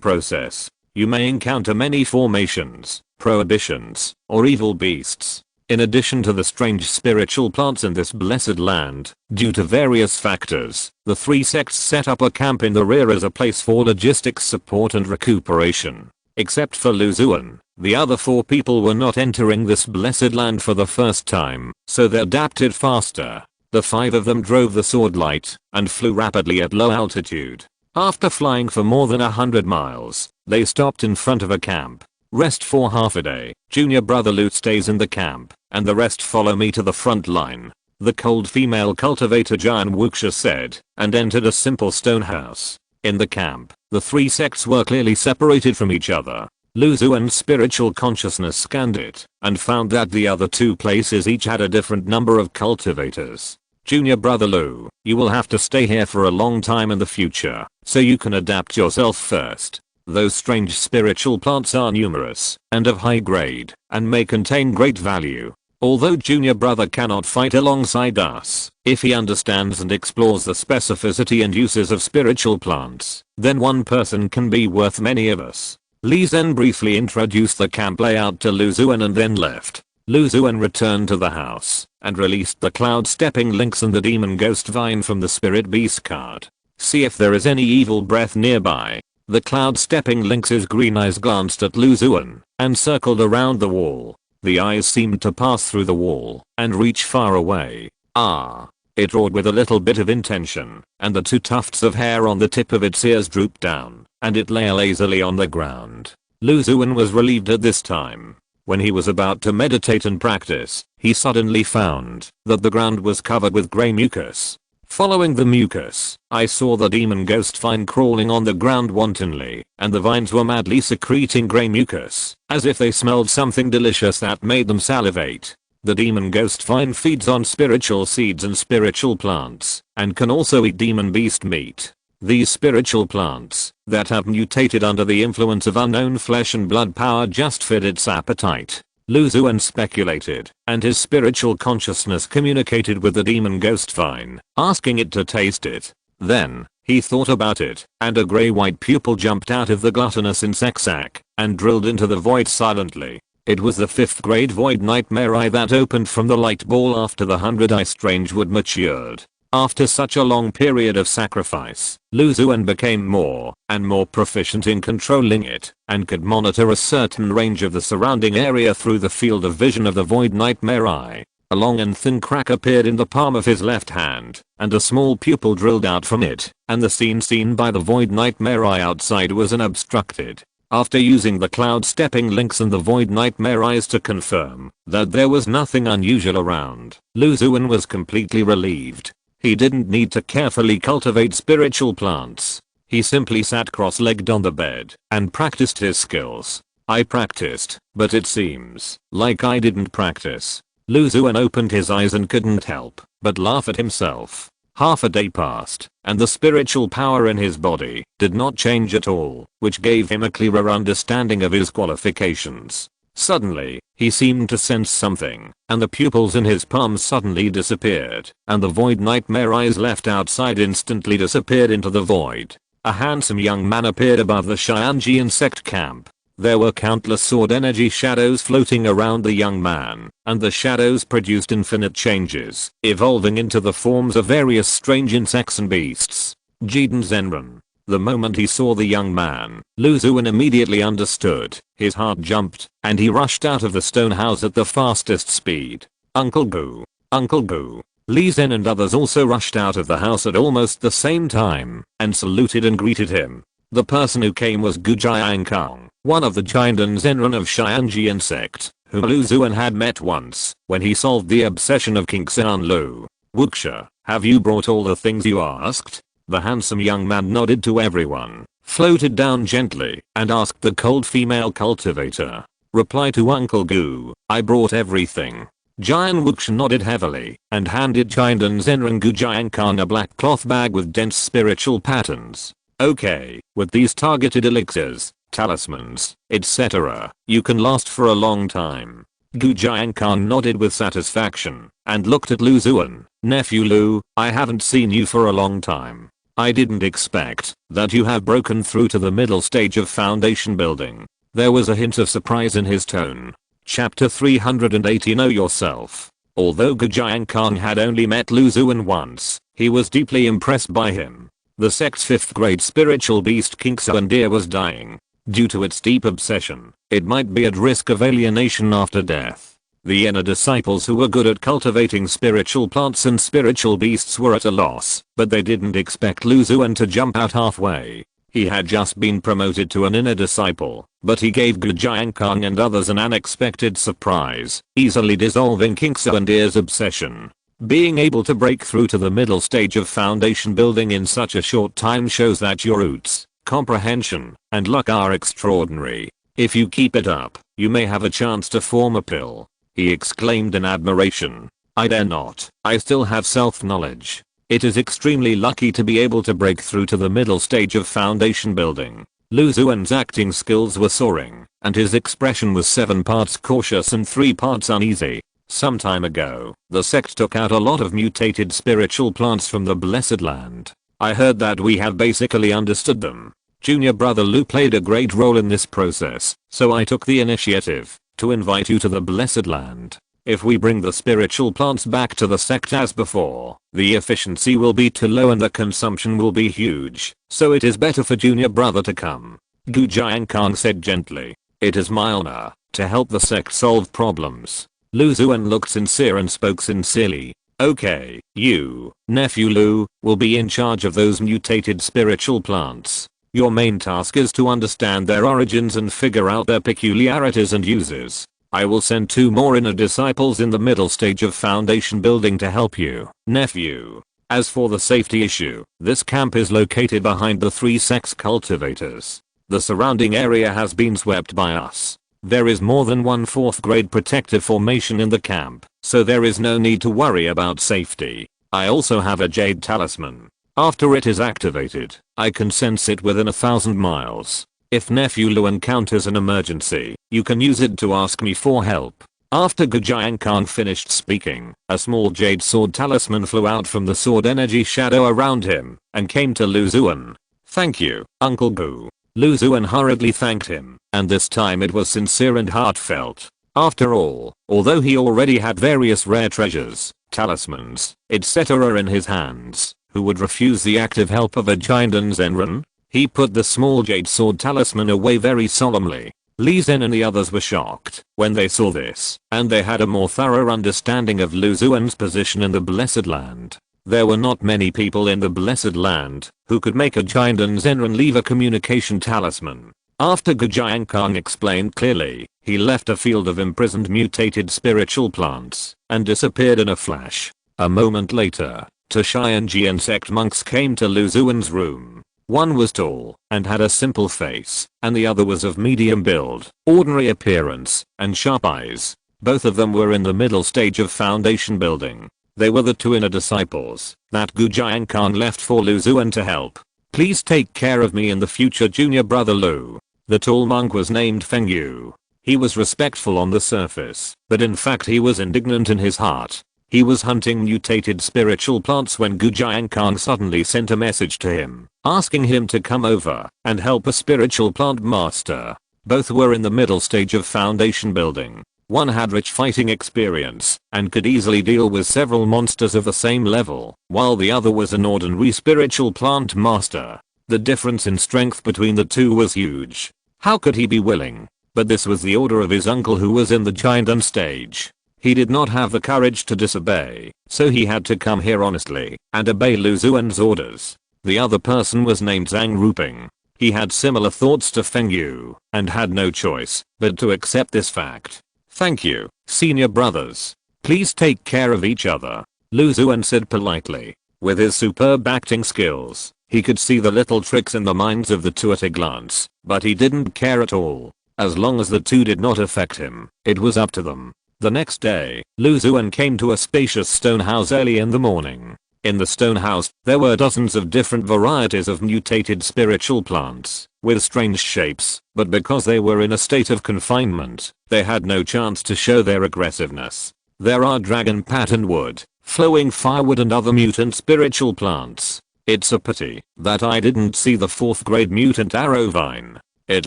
process. You may encounter many formations, prohibitions, or evil beasts. In addition to the strange spiritual plants in this blessed land, due to various factors, the three sects set up a camp in the rear as a place for logistics support and recuperation. Except for Xuan, the other four people were not entering this blessed land for the first time, so they adapted faster. The five of them drove the sword light and flew rapidly at low altitude. After flying for more than 100 miles, they stopped in front of a camp. Rest for half a day. Junior brother Lu stays in the camp, and the rest follow me to the front line. The cold female cultivator Xuan Wuxia said, and entered a simple stone house. In the camp, the three sects were clearly separated from each other. Lu Xuan's spiritual consciousness scanned it, and found that the other two places each had a different number of cultivators. Junior brother Lu, you will have to stay here for a long time in the future, so you can adapt yourself first. Those strange spiritual plants are numerous and of high grade and may contain great value. Although junior brother cannot fight alongside us, if he understands and explores the specificity and uses of spiritual plants, then one person can be worth many of us. Li Zhen briefly introduced the camp layout to Lu Xuan and then left. Lu Xuan returned to the house and released the cloud stepping lynx and the demon ghost vine from the spirit beast card. See if there is any evil breath nearby. The cloud stepping lynx's green eyes glanced at Lu Xuan and circled around the wall. The eyes seemed to pass through the wall and reach far away. Ah! It roared with a little bit of intention, and the two tufts of hair on the tip of its ears drooped down, and it lay lazily on the ground. Lu Xuan was relieved at this time. When he was about to meditate and practice, he suddenly found that the ground was covered with grey mucus. Following the mucus, I saw the demon ghost vine crawling on the ground wantonly, and the vines were madly secreting grey mucus, as if they smelled something delicious that made them salivate. The demon ghost vine feeds on spiritual seeds and spiritual plants, and can also eat demon beast meat. These spiritual plants, that have mutated under the influence of unknown flesh and blood power, just fit its appetite. Lu Xuan speculated, and his spiritual consciousness communicated with the demon ghost vine, asking it to taste it. Then, he thought about it, and a grey-white pupil jumped out of the gluttonous insect sac, and drilled into the void silently. It was the 5th grade void nightmare eye that opened from the light ball after the 100 eye strange wood matured. After such a long period of sacrifice, Lu Xuan became more and more proficient in controlling it, and could monitor a certain range of the surrounding area through the field of vision of the void nightmare eye. A long and thin crack appeared in the palm of his left hand, and a small pupil drilled out from it, and the scene seen by the void nightmare eye outside was unobstructed. After using the cloud stepping links and the void nightmare eyes to confirm that there was nothing unusual around, Lu Xuan was completely relieved. He didn't need to carefully cultivate spiritual plants. He simply sat cross-legged on the bed and practiced his skills. I practiced, but it seems like I didn't practice. Lu Xuan opened his eyes and couldn't help but laugh at himself. Half a day passed, and the spiritual power in his body did not change at all, which gave him a clearer understanding of his qualifications. Suddenly, he seemed to sense something, and the pupils in his palms suddenly disappeared, and the void nightmare eyes left outside instantly disappeared into the void. A handsome young man appeared above the Xianjian sect camp. There were countless sword energy shadows floating around the young man, and the shadows produced infinite changes, evolving into the forms of various strange insects and beasts. Jiden Zenran. The moment he saw the young man, Lu Xuan immediately understood. His heart jumped, and he rushed out of the stone house at the fastest speed. Uncle Gu. Uncle Gu. Li Zhen and others also rushed out of the house at almost the same time, and saluted and greeted him. The person who came was Gu Jiankang, one of the Jiden Zenran of Xianjian sect, whom Lu Xuan had met once, when he solved the obsession of King Xuan Lu. Wuxia, have you brought all the things you asked? The handsome young man nodded to everyone, floated down gently, and asked the cold female cultivator. Reply to Uncle Gu, I brought everything. Jian Wuxian nodded heavily and handed Chindan Zenran Gujiankang a black cloth bag with dense spiritual patterns. Okay, with these targeted elixirs, talismans, etc., you can last for a long time. Gu Jiankang nodded with satisfaction and looked at Lu Xuan. Nephew Lu, I haven't seen you for a long time. I didn't expect that you have broken through to the middle stage of foundation building. There was a hint of surprise in his tone. Chapter 380 Know Yourself. Although Gu Jiankang had only met Lu Xuan once, he was deeply impressed by him. The sect's 5th grade spiritual beast King Xuan Deer was dying. Due to its deep obsession, it might be at risk of alienation after death. The inner disciples who were good at cultivating spiritual plants and spiritual beasts were at a loss, but they didn't expect Lu Xuan to jump out halfway. He had just been promoted to an inner disciple, but he gave Gu Jiankang and others an unexpected surprise, easily dissolving King Xuan Deer's obsession. Being able to break through to the middle stage of foundation building in such a short time shows that your roots, comprehension, and luck are extraordinary. If you keep it up, you may have a chance to form a pill. He exclaimed in admiration. I dare not. I still have self-knowledge. It is extremely lucky to be able to break through to the middle stage of foundation building. Lu Xuan's acting skills were soaring, and his expression was 7 parts cautious and 3 parts uneasy. Some time ago, the sect took out a lot of mutated spiritual plants from the Blessed Land. I heard that we have basically understood them. Junior brother Lu played a great role in this process, so I took the initiative to invite you to the Blessed Land. If we bring the spiritual plants back to the sect as before, the efficiency will be too low and the consumption will be huge, so it is better for junior brother to come. Gu Jiankang said gently. It is my honor to help the sect solve problems. Lu Xuan looked sincere and spoke sincerely. Okay, you, nephew Lu, will be in charge of those mutated spiritual plants. Your main task is to understand their origins and figure out their peculiarities and uses. I will send 2 more inner disciples in the middle stage of foundation building to help you, nephew. As for the safety issue, this camp is located behind the 3 sects cultivators. The surrounding area has been swept by us. There is more than 1 4th grade protective formation in the camp, so there is no need to worry about safety. I also have a jade talisman. After it is activated, I can sense it within 1,000 miles. If nephew Lu encounters an emergency, you can use it to ask me for help. After Gu Jiankang finished speaking, a small jade sword talisman flew out from the sword energy shadow around him and came to Lu Xuan. Thank you, Uncle Gu. Lu Xuan hurriedly thanked him, and this time it was sincere and heartfelt. After all, although he already had various rare treasures, talismans, etc. in his hands, who would refuse the active help of a Chindan Zenran? He put the small jade sword talisman away very solemnly. Li Zhen and the others were shocked when they saw this, and they had a more thorough understanding of Lu Xuan's position in the Blessed Land. There were not many people in the Blessed Land who could make a Chindan Zenran leave a communication talisman. After Gu Jiankang explained clearly, he left a field of imprisoned mutated spiritual plants and disappeared in a flash. A moment later, Tashianji and sect monks came to Lu Xuan's room. One was tall and had a simple face, and the other was of medium build, ordinary appearance, and sharp eyes. Both of them were in the middle stage of foundation building. They were the 2 inner disciples that Gu Jiankang left for Lu Xuan to help. Please take care of me in the future, junior brother Lu. The tall monk was named Feng Yu. He was respectful on the surface, but in fact he was indignant in his heart. He was hunting mutated spiritual plants when Gu Jiankang suddenly sent a message to him, asking him to come over and help a spiritual plant master. Both were in the middle stage of foundation building. One had rich fighting experience and could easily deal with several monsters of the same level, while the other was an ordinary spiritual plant master. The difference in strength between the 2 was huge. How could he be willing? But this was the order of his uncle, who was in the Chindan stage. He did not have the courage to disobey, so he had to come here honestly and obey Lu Xuan's orders. The other person was named Zhang Ruping. He had similar thoughts to Feng Yu and had no choice but to accept this fact. Thank you, senior brothers. Please take care of each other, Lu Xuan said politely. With his superb acting skills, he could see the little tricks in the minds of the 2 at a glance, but he didn't care at all. As long as the 2 did not affect him, it was up to them. The next day, Lu Xuan came to a spacious stone house early in the morning. In the stone house, there were dozens of different varieties of mutated spiritual plants, with strange shapes, but because they were in a state of confinement, they had no chance to show their aggressiveness. There are dragon pattern wood, flowing firewood and other mutant spiritual plants. It's a pity that I didn't see the 4th grade mutant arrow vine. It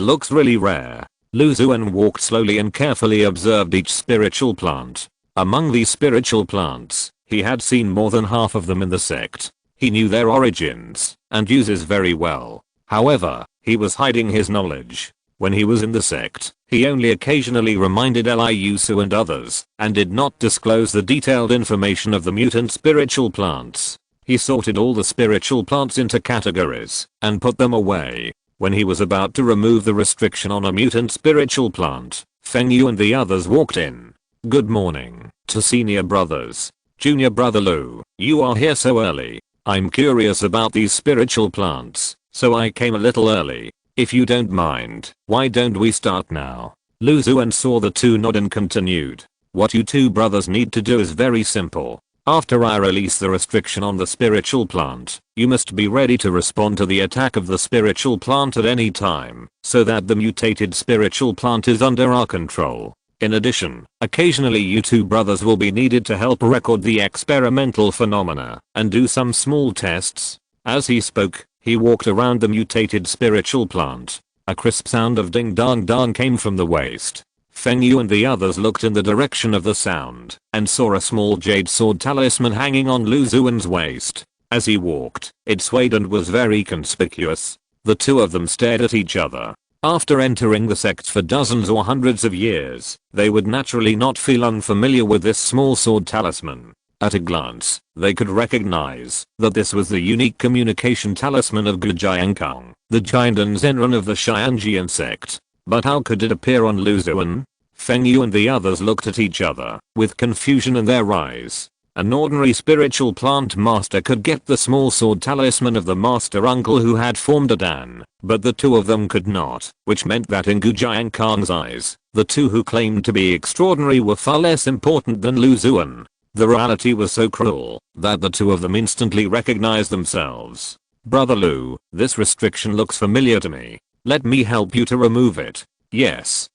looks really rare. Lu Xuan walked slowly and carefully observed each spiritual plant. Among these spiritual plants, he had seen more than half of them in the sect. He knew their origins and uses very well. However, he was hiding his knowledge. When he was in the sect, he only occasionally reminded Liusu and others, and did not disclose the detailed information of the mutant spiritual plants. He sorted all the spiritual plants into categories, and put them away. When he was about to remove the restriction on a mutant spiritual plant, Feng Yu and the others walked in. Good morning, to senior brothers. Junior brother Lu, you are here so early. I'm curious about these spiritual plants, so I came a little early. If you don't mind, why don't we start now? Lu Xuan saw the two nod and continued. What you two brothers need to do is very simple. After I release the restriction on the spiritual plant, you must be ready to respond to the attack of the spiritual plant at any time, so that the mutated spiritual plant is under our control. In addition, occasionally you two brothers will be needed to help record the experimental phenomena and do some small tests. As he spoke, he walked around the mutated spiritual plant. A crisp sound of ding dong dong came from the waist. Feng Yu and the others looked in the direction of the sound and saw a small jade sword talisman hanging on Lu Xuan's waist. As he walked, it swayed and was very conspicuous. The two of them stared at each other. After entering the sect for dozens or hundreds of years, they would naturally not feel unfamiliar with this small sword talisman. At a glance, they could recognize that this was the unique communication talisman of Gujiankang, the Jiandan Zenran of the Xianjian sect. But how could it appear on Lu Xuan? Feng Yu and the others looked at each other, with confusion in their eyes. An ordinary spiritual plant master could get the small sword talisman of the master uncle who had formed a Dan, but the two of them could not, which meant that in Gujiankang's eyes, the two who claimed to be extraordinary were far less important than Lu Xuan. The reality was so cruel that the two of them instantly recognized themselves. Brother Lu, this restriction looks familiar to me. Let me help you to remove it. Yes,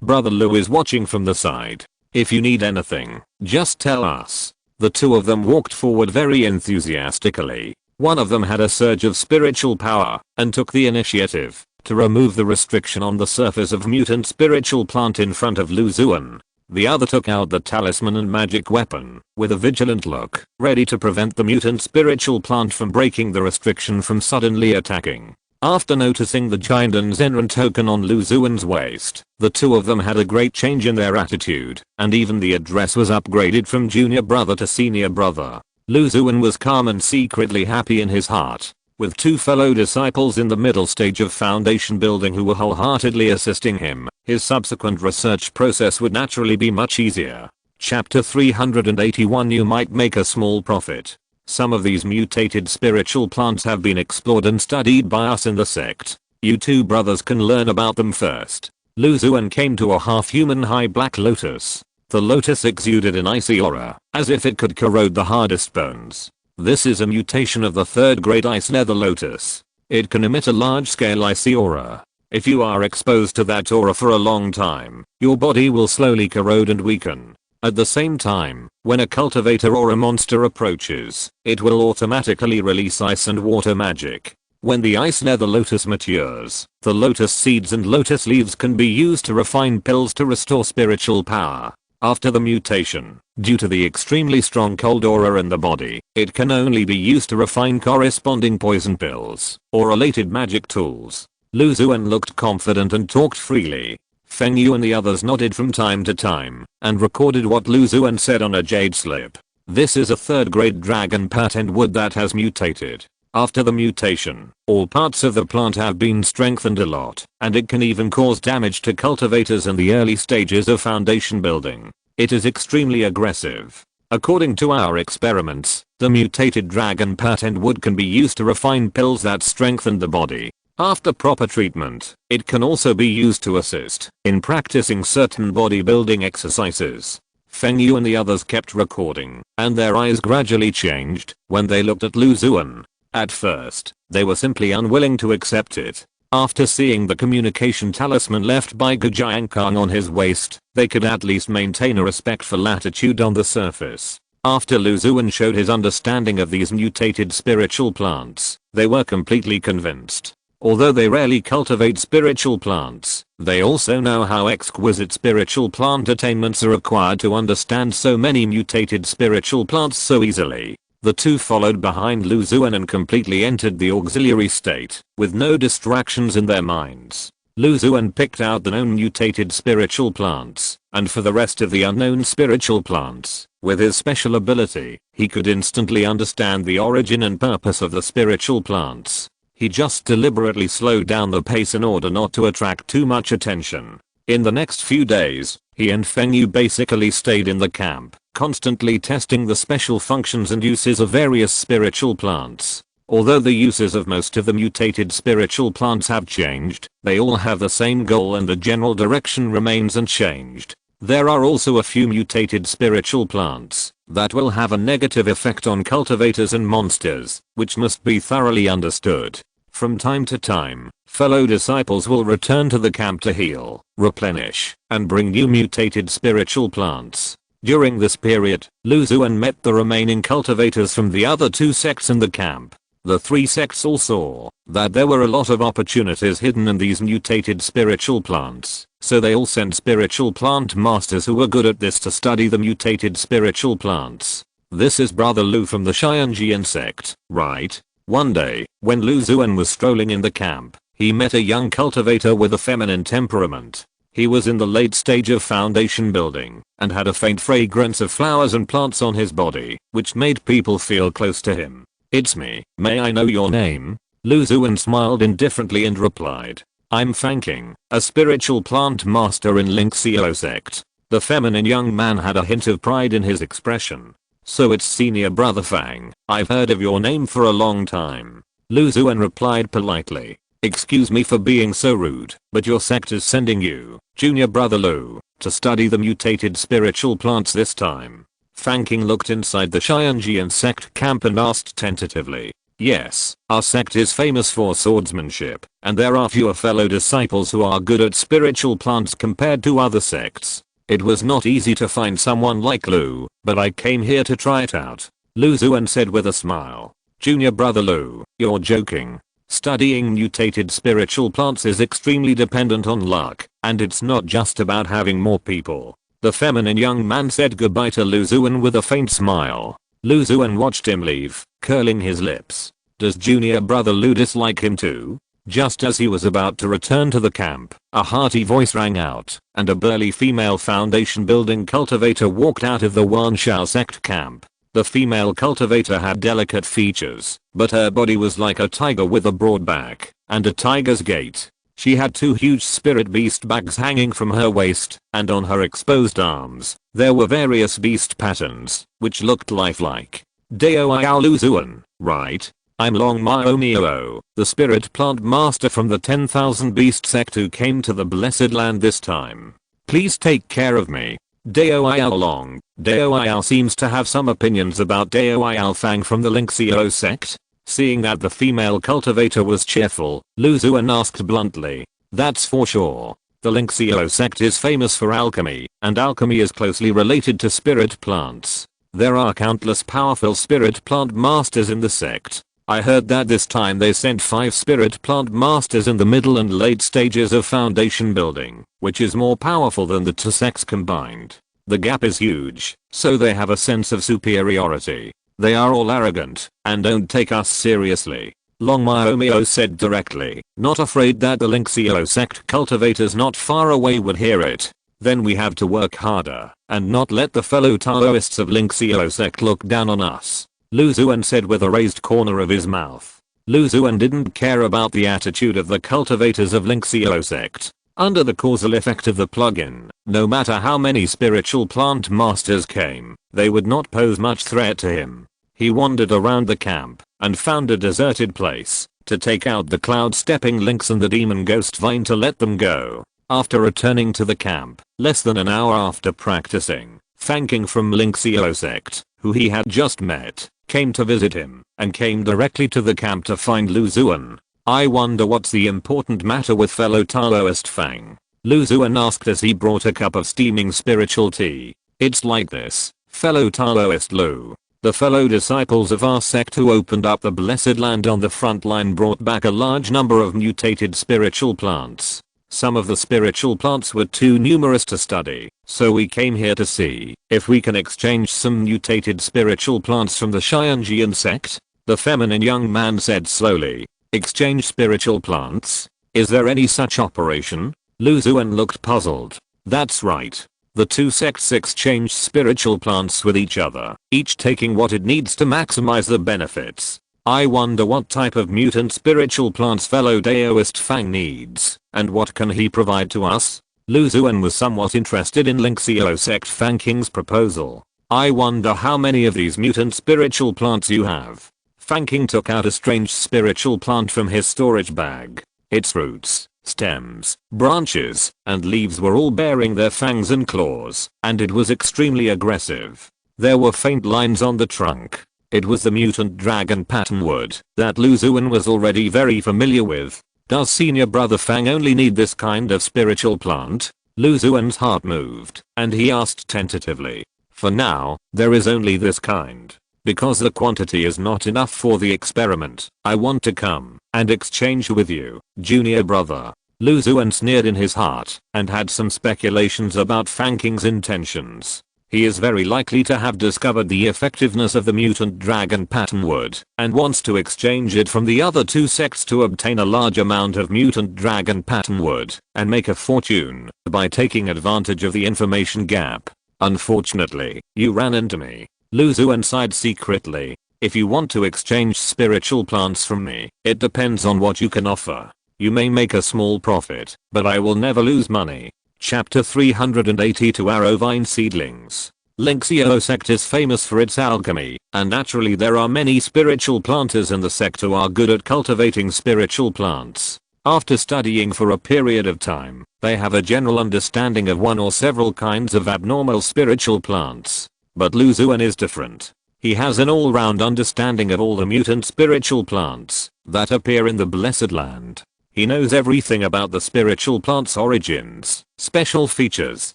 Brother Lu is watching from the side. If you need anything, just tell us. The two of them walked forward very enthusiastically. One of them had a surge of spiritual power and took the initiative to remove the restriction on the surface of mutant spiritual plant in front of Lu Xuan. The other took out the talisman and magic weapon with a vigilant look, ready to prevent the mutant spiritual plant from breaking the restriction from suddenly attacking. After noticing the Jiandan Zenran token on Lu Xuan's waist, the two of them had a great change in their attitude, and even the address was upgraded from junior brother to senior brother. Lu Xuan was calm and secretly happy in his heart. With two fellow disciples in the middle stage of foundation building who were wholeheartedly assisting him, his subsequent research process would naturally be much easier. Chapter 381. You might make a small profit. Some of these mutated spiritual plants have been explored and studied by us in the sect. You two brothers can learn about them first. Lu Xuan came to a half-human high black lotus. The lotus exuded an icy aura, as if it could corrode the hardest bones. This is a mutation of the 3rd grade ice nether lotus. It can emit a large-scale icy aura. If you are exposed to that aura for a long time, your body will slowly corrode and weaken. At the same time, when a cultivator or a monster approaches, it will automatically release ice and water magic. When the ice nether lotus matures, the lotus seeds and lotus leaves can be used to refine pills to restore spiritual power. After the mutation, due to the extremely strong cold aura in the body, it can only be used to refine corresponding poison pills or related magic tools. Lu Xuan looked confident and talked freely. Feng Yu and the others nodded from time to time and recorded what Lu Xuan said on a jade slip. This is a 3rd grade dragon patterned wood that has mutated. After the mutation, all parts of the plant have been strengthened a lot, and it can even cause damage to cultivators in the early stages of foundation building. It is extremely aggressive. According to our experiments, the mutated dragon patterned wood can be used to refine pills that strengthen the body. After proper treatment, it can also be used to assist in practicing certain bodybuilding exercises. Feng Yu and the others kept recording, and their eyes gradually changed when they looked at Lu Xuan. At first, they were simply unwilling to accept it. After seeing the communication talisman left by Gujiankang on his waist, they could at least maintain a respectful attitude on the surface. After Lu Xuan showed his understanding of these mutated spiritual plants, they were completely convinced. Although they rarely cultivate spiritual plants, they also know how exquisite spiritual plant attainments are required to understand so many mutated spiritual plants so easily. The two followed behind Lu Xuan and completely entered the auxiliary state, with no distractions in their minds. Lu Xuan picked out the known mutated spiritual plants, and for the rest of the unknown spiritual plants, with his special ability, he could instantly understand the origin and purpose of the spiritual plants. He just deliberately slowed down the pace in order not to attract too much attention. In the next few days, he and Feng Yu basically stayed in the camp, constantly testing the special functions and uses of various spiritual plants. Although the uses of most of the mutated spiritual plants have changed, they all have the same goal and the general direction remains unchanged. There are also a few mutated spiritual plants that will have a negative effect on cultivators and monsters, which must be thoroughly understood. From time to time, fellow disciples will return to the camp to heal, replenish, and bring new mutated spiritual plants. During this period, Lu Xuan met the remaining cultivators from the other two sects in the camp. The three sects all saw that there were a lot of opportunities hidden in these mutated spiritual plants, so they all sent spiritual plant masters who were good at this to study the mutated spiritual plants. This is Brother Lu from the Xianjian sect, right? One day, when Lu Xuan was strolling in the camp, he met a young cultivator with a feminine temperament. He was in the late stage of foundation building, and had a faint fragrance of flowers and plants on his body, which made people feel close to him. "It's me, may I know your name?" Lu Xuan smiled indifferently and replied, "I'm Fangking, a spiritual plant master in Linxiao sect." The feminine young man had a hint of pride in his expression. "So it's senior brother Fang, I've heard of your name for a long time." Lu Xuan replied politely, "Excuse me for being so rude, but your sect is sending you, junior brother Lu, to study the mutated spiritual plants this time." Fangking looked inside the Xianjian sect camp and asked tentatively, "Yes, our sect is famous for swordsmanship, and there are fewer fellow disciples who are good at spiritual plants compared to other sects. It was not easy to find someone like Lu, but I came here to try it out." Lu Xuan said with a smile, "Junior brother Lu, you're joking. Studying mutated spiritual plants is extremely dependent on luck, and it's not just about having more people." The feminine young man said goodbye to Lu Xuan with a faint smile. Lu Xuan watched him leave, curling his lips. Does junior brother Lu dislike him too? Just as he was about to return to the camp, a hearty voice rang out, and a burly female foundation building cultivator walked out of the Wanshao sect camp. The female cultivator had delicate features, but her body was like a tiger with a broad back and a tiger's gait. She had two huge spirit beast bags hanging from her waist, and on her exposed arms, there were various beast patterns, which looked lifelike. "Dao Iao Lu Xuan, right? I'm Long Mao Miao, the spirit plant master from the 10,000 beast sect who came to the blessed land this time. Please take care of me." Dao Iao Long. Dao Iao seems to have some opinions about Dao Iao Fang from the Linxiao sect. Seeing that the female cultivator was cheerful, Lu Xuan asked bluntly, "That's for sure. The Linxiao sect is famous for alchemy, and alchemy is closely related to spirit plants. There are countless powerful spirit plant masters in the sect. I heard that this time they sent 5 spirit plant masters in the middle and late stages of foundation building, which is more powerful than the two sects combined. The gap is huge, so they have a sense of superiority. They are all arrogant, and don't take us seriously." Long Mao said directly, not afraid that the Linxiao sect cultivators not far away would hear it. "Then we have to work harder, and not let the fellow Taoists of Linxiao sect look down on us," Lu Xuan said with a raised corner of his mouth. Lu Xuan didn't care about the attitude of the cultivators of Linxiao sect. Under the causal effect of the plugin, no matter how many spiritual plant masters came, they would not pose much threat to him. He wandered around the camp and found a deserted place. to take out the cloud-stepping lynx and the demon ghost vine to let them go. After returning to the camp, less than an hour after practicing, Fang King from Lynxio sect, who he had just met, came to visit him and came directly to the camp to find Lu Xuan. I wonder what's the important matter with fellow Taoist Fang? Lu Xuan asked as he brought a cup of steaming spiritual tea. It's like this, fellow Taoist Lu. The fellow disciples of our sect who opened up the blessed land on the front line brought back a large number of mutated spiritual plants. Some of the spiritual plants were too numerous to study, so we came here to see if we can exchange some mutated spiritual plants from the Xianjian sect. The feminine young man said slowly. Exchange spiritual plants? Is there any such operation? Lu Xuan looked puzzled. That's right. The two sects exchange spiritual plants with each other, each taking what it needs to maximize the benefits. I wonder what type of mutant spiritual plants fellow Daoist Fang needs, and what can he provide to us? Lu Xuan was somewhat interested in Lynxio sect Fang King's proposal. I wonder how many of these mutant spiritual plants you have. Fang King took out a strange spiritual plant from his storage bag. Its roots, stems, branches, and leaves were all bearing their fangs and claws, and it was extremely aggressive. There were faint lines on the trunk. It was the mutant dragon patternwood that Lu Xuan was already very familiar with. Does senior brother Fang only need this kind of spiritual plant? Lu Xuan's heart moved, and he asked tentatively. For now, there is only this kind. Because the quantity is not enough for the experiment, I want to come and exchange with you, junior brother. Lu Xuan sneered in his heart and had some speculations about Fang King's intentions. He is very likely to have discovered the effectiveness of the mutant dragon patternwood and wants to exchange it from the other two sects to obtain a large amount of mutant dragon patternwood and make a fortune by taking advantage of the information gap. Unfortunately, you ran into me. Lu Xuan sighed secretly. If you want to exchange spiritual plants from me, it depends on what you can offer. You may make a small profit, but I will never lose money. Chapter 382 Arrowvine Seedlings. Lynxio sect is famous for its alchemy, and naturally there are many spiritual planters in the sect who are good at cultivating spiritual plants. After studying for a period of time, they have a general understanding of one or several kinds of abnormal spiritual plants. But Lu Xuan is different. He has an all-round understanding of all the mutant spiritual plants that appear in the Blessed Land. He knows everything about the spiritual plant's origins, special features,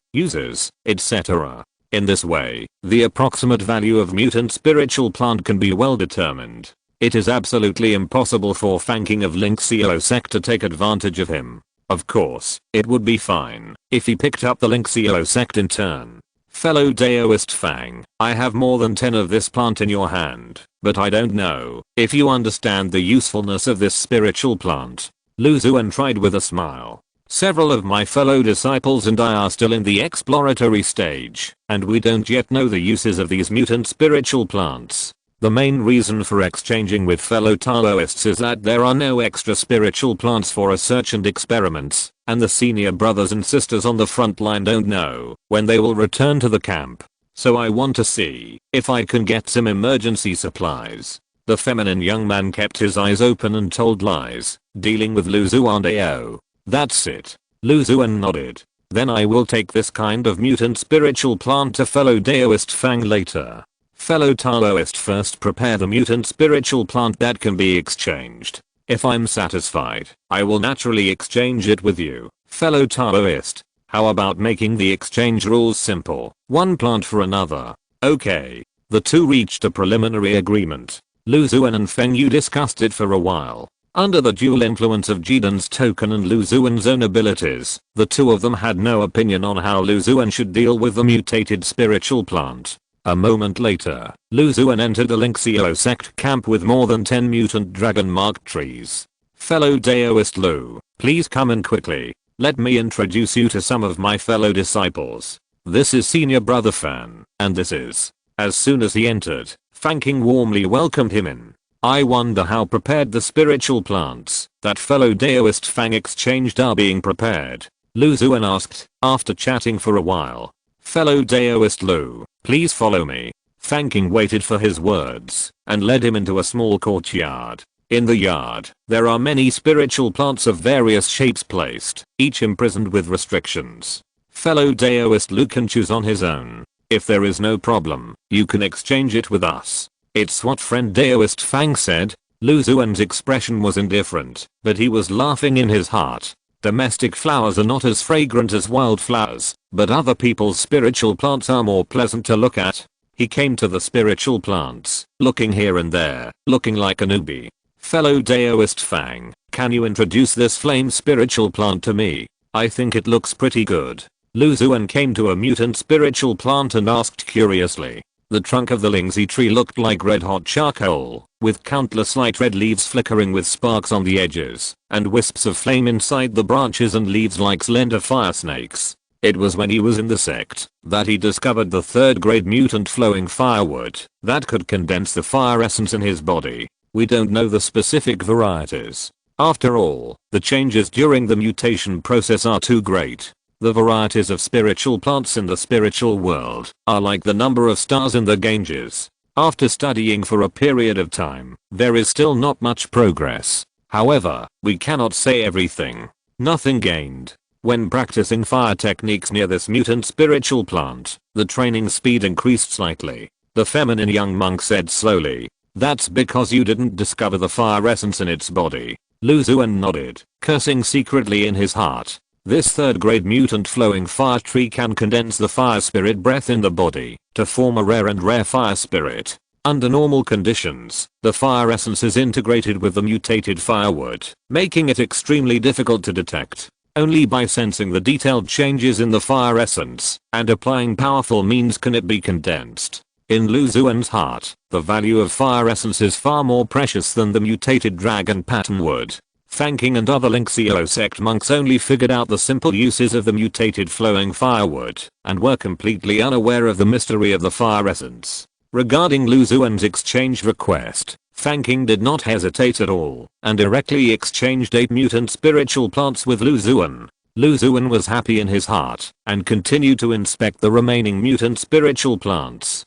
uses, etc. In this way, the approximate value of mutant spiritual plant can be well determined. It is absolutely impossible for Fang King of Lynxio sect to take advantage of him. Of course, it would be fine if he picked up the Lynxio sect in turn. Fellow Daoist Fang, I have more than 10 of this plant in your hand, but I don't know if you understand the usefulness of this spiritual plant. Lu Xuan tried with a smile. Several of my fellow disciples and I are still in the exploratory stage, and we don't yet know the uses of these mutant spiritual plants. The main reason for exchanging with fellow Taoists is that there are no extra spiritual plants for research and experiments, and the senior brothers and sisters on the front line don't know when they will return to the camp. So I want to see if I can get some emergency supplies. The feminine young man kept his eyes open and told lies, dealing with Lu Xuan Dao. That's it. Lu Xuan nodded. Then I will take this kind of mutant spiritual plant to fellow Daoist Fang later. Fellow Taoist first prepare the mutant spiritual plant that can be exchanged. If I'm satisfied, I will naturally exchange it with you, fellow Taoist. How about making the exchange rules simple, one plant for another? Okay. The two reached a preliminary agreement. Lu Xuan and Feng Yu discussed it for a while. Under the dual influence of Jidan's token and Lu Xuan's own abilities, the two of them had no opinion on how Lu Xuan should deal with the mutated spiritual plant. A moment later, Lu Xuan entered the Lynxio sect camp with more than 10 mutant dragon-marked trees. Fellow Daoist Lu, please come in quickly. Let me introduce you to some of my fellow disciples. This is senior brother Fan, and this is. As soon as he entered, Fang King warmly welcomed him in. I wonder how prepared the spiritual plants that fellow Daoist Fang exchanged are being prepared. Lu Xuan asked, after chatting for a while. Fellow Daoist Lu, please follow me. Fang King waited for his words and led him into a small courtyard. In the yard, there are many spiritual plants of various shapes placed, each imprisoned with restrictions. Fellow Daoist Lu can choose on his own. If there is no problem, you can exchange it with us. It's what friend Daoist Fang said. Lu Xuan's expression was indifferent, but he was laughing in his heart. Domestic flowers are not as fragrant as wildflowers, but other people's spiritual plants are more pleasant to look at. He came to the spiritual plants, looking here and there, looking like a newbie. Fellow Daoist Fang, can you introduce this flame spiritual plant to me? I think it looks pretty good. Lu Xuan came to a mutant spiritual plant and asked curiously. The trunk of the Lingzi tree looked like red hot charcoal, with countless light red leaves flickering with sparks on the edges, and wisps of flame inside the branches and leaves like slender fire snakes. It was when he was in the sect that he discovered the third grade mutant flowing firewood that could condense the fire essence in his body. We don't know the specific varieties. After all, the changes during the mutation process are too great. The varieties of spiritual plants in the spiritual world are like the number of stars in the Ganges. After studying for a period of time, there is still not much progress. However, we cannot say everything. Nothing gained. When practicing fire techniques near this mutant spiritual plant, the training speed increased slightly. The feminine young monk said slowly. That's because you didn't discover the fire essence in its body. Lu Xuan nodded, cursing secretly in his heart. This third grade mutant flowing fire tree can condense the fire spirit breath in the body to form a rare fire spirit. Under normal conditions, the fire essence is integrated with the mutated firewood, making it extremely difficult to detect. Only by sensing the detailed changes in the fire essence and applying powerful means can it be condensed. In Lu Xuan's heart, the value of fire essence is far more precious than the mutated dragon pattern wood. Fangking and other Lingxiao sect monks only figured out the simple uses of the mutated flowing firewood and were completely unaware of the mystery of the fire essence. Regarding Lu Xuan's exchange request, Fangking did not hesitate at all and directly exchanged 8 mutant spiritual plants with Lu Xuan. Lu Xuan was happy in his heart and continued to inspect the remaining mutant spiritual plants.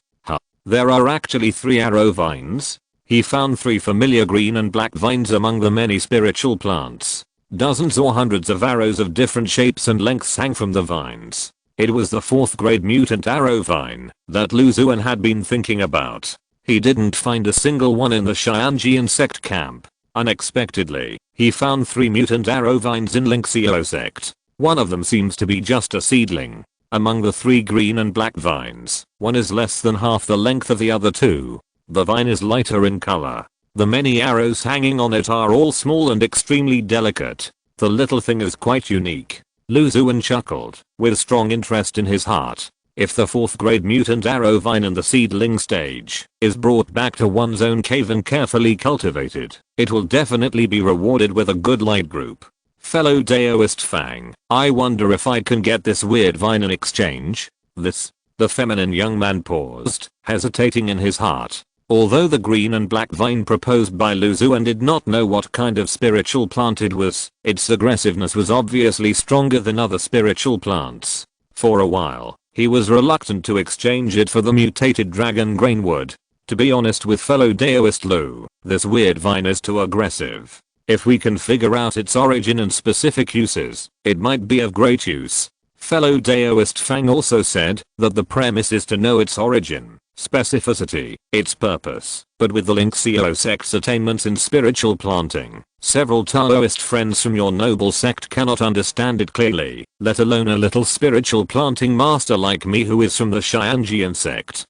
There are actually 3 arrow vines. He found 3 familiar green and black vines among the many spiritual plants. Dozens or hundreds of arrows of different shapes and lengths hang from the vines. It was the 4th grade mutant arrow vine that Lu Xuan had been thinking about. He didn't find a single one in the Xianjian sect camp. Unexpectedly, he found 3 mutant arrow vines in Lingxiao sect. One of them seems to be just a seedling. Among the 3 green and black vines, one is less than half the length of the other 2. The vine is lighter in color. The many arrows hanging on it are all small and extremely delicate. The little thing is quite unique. Lu Xuan chuckled, with strong interest in his heart. If the 4th grade mutant arrow vine in the seedling stage is brought back to one's own cave and carefully cultivated, it will definitely be rewarded with a good light group. Fellow Daoist Fang, I wonder if I can get this weird vine in exchange? The feminine young man paused, hesitating in his heart. Although the green and black vine proposed by Lu Xuan did not know what kind of spiritual plant it was, its aggressiveness was obviously stronger than other spiritual plants. For a while, he was reluctant to exchange it for the mutated dragon grainwood. To be honest with fellow Daoist Lu, this weird vine is too aggressive. If we can figure out its origin and specific uses, it might be of great use. Fellow Daoist Fang also said that the premise is to know its origin, specificity, its purpose, but with the Lingxiao sect's attainments in spiritual planting, several Taoist friends from your noble sect cannot understand it clearly, let alone a little spiritual planting master like me who is from the Xianjian sect.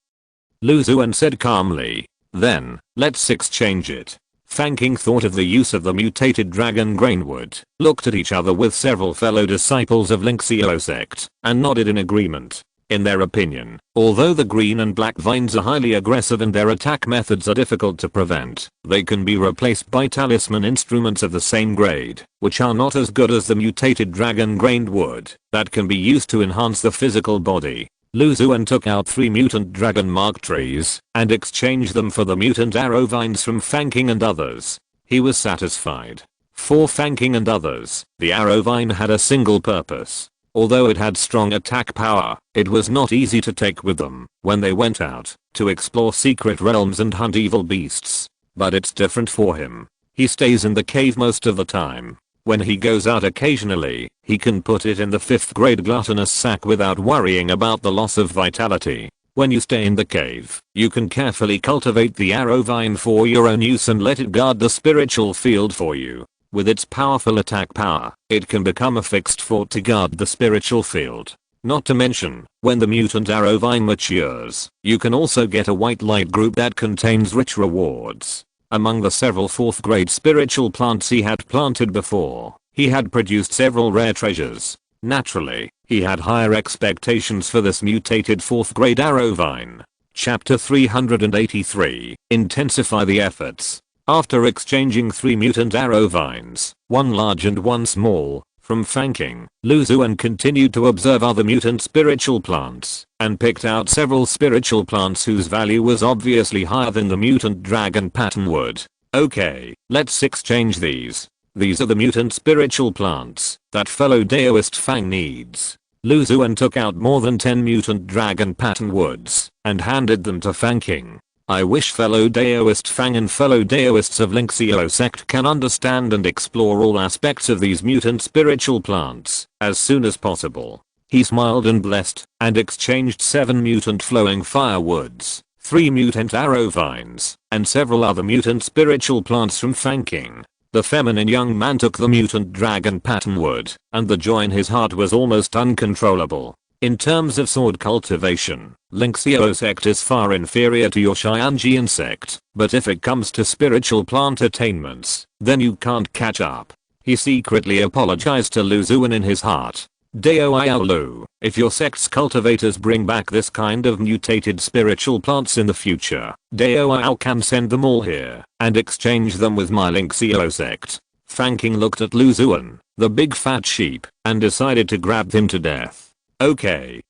Lu Xuan said calmly. Then, let's exchange it. Fangking thought of the use of the mutated dragon grainwood, looked at each other with several fellow disciples of Lingxiao sect, and nodded in agreement. In their opinion, although the green and black vines are highly aggressive and their attack methods are difficult to prevent, they can be replaced by talisman instruments of the same grade, which are not as good as the mutated dragon grained wood, that can be used to enhance the physical body. Lu Xuan took out 3 mutant dragon mark trees and exchanged them for the mutant arrow vines from Fangking and others. He was satisfied. For Fangking and others, the arrow vine had a single purpose. Although it had strong attack power, it was not easy to take with them when they went out to explore secret realms and hunt evil beasts. But it's different for him. He stays in the cave most of the time. When he goes out occasionally, he can put it in the 5th grade gluttonous sack without worrying about the loss of vitality. When you stay in the cave, you can carefully cultivate the arrow vine for your own use and let it guard the spiritual field for you. With its powerful attack power, it can become a fixed fort to guard the spiritual field. Not to mention, when the mutant arrow vine matures, you can also get a white light group that contains rich rewards. Among the several 4th grade spiritual plants he had planted before, he had produced several rare treasures. Naturally, he had higher expectations for this mutated 4th grade arrow vine. Chapter 383, Intensify the efforts. After exchanging 3 mutant arrow vines, one large and one small, from Fang King, Xuan continued to observe other mutant spiritual plants, and picked out several spiritual plants whose value was obviously higher than the mutant dragon patternwood. Okay, let's exchange these. These are the mutant spiritual plants that fellow Daoist Fang needs. Xuan took out more than 10 mutant dragon patternwoods and handed them to Fang King. I wish fellow Daoist Fang and fellow Daoists of Linxio sect can understand and explore all aspects of these mutant spiritual plants as soon as possible. He smiled and blessed and exchanged 7 mutant flowing firewoods, 3 mutant arrow vines, and several other mutant spiritual plants from Fang King. The feminine young man took the mutant dragon patternwood, and the joy in his heart was almost uncontrollable. In terms of sword cultivation, Linxio sect is far inferior to your Xianjian sect, but if it comes to spiritual plant attainments, then you can't catch up. He secretly apologized to Xuan in his heart. Dao Lu, if your sect's cultivators bring back this kind of mutated spiritual plants in the future, Dao can send them all here and exchange them with my Linxio sect. Fang King looked at Xuan, the big fat sheep, and decided to grab him to death. Okay,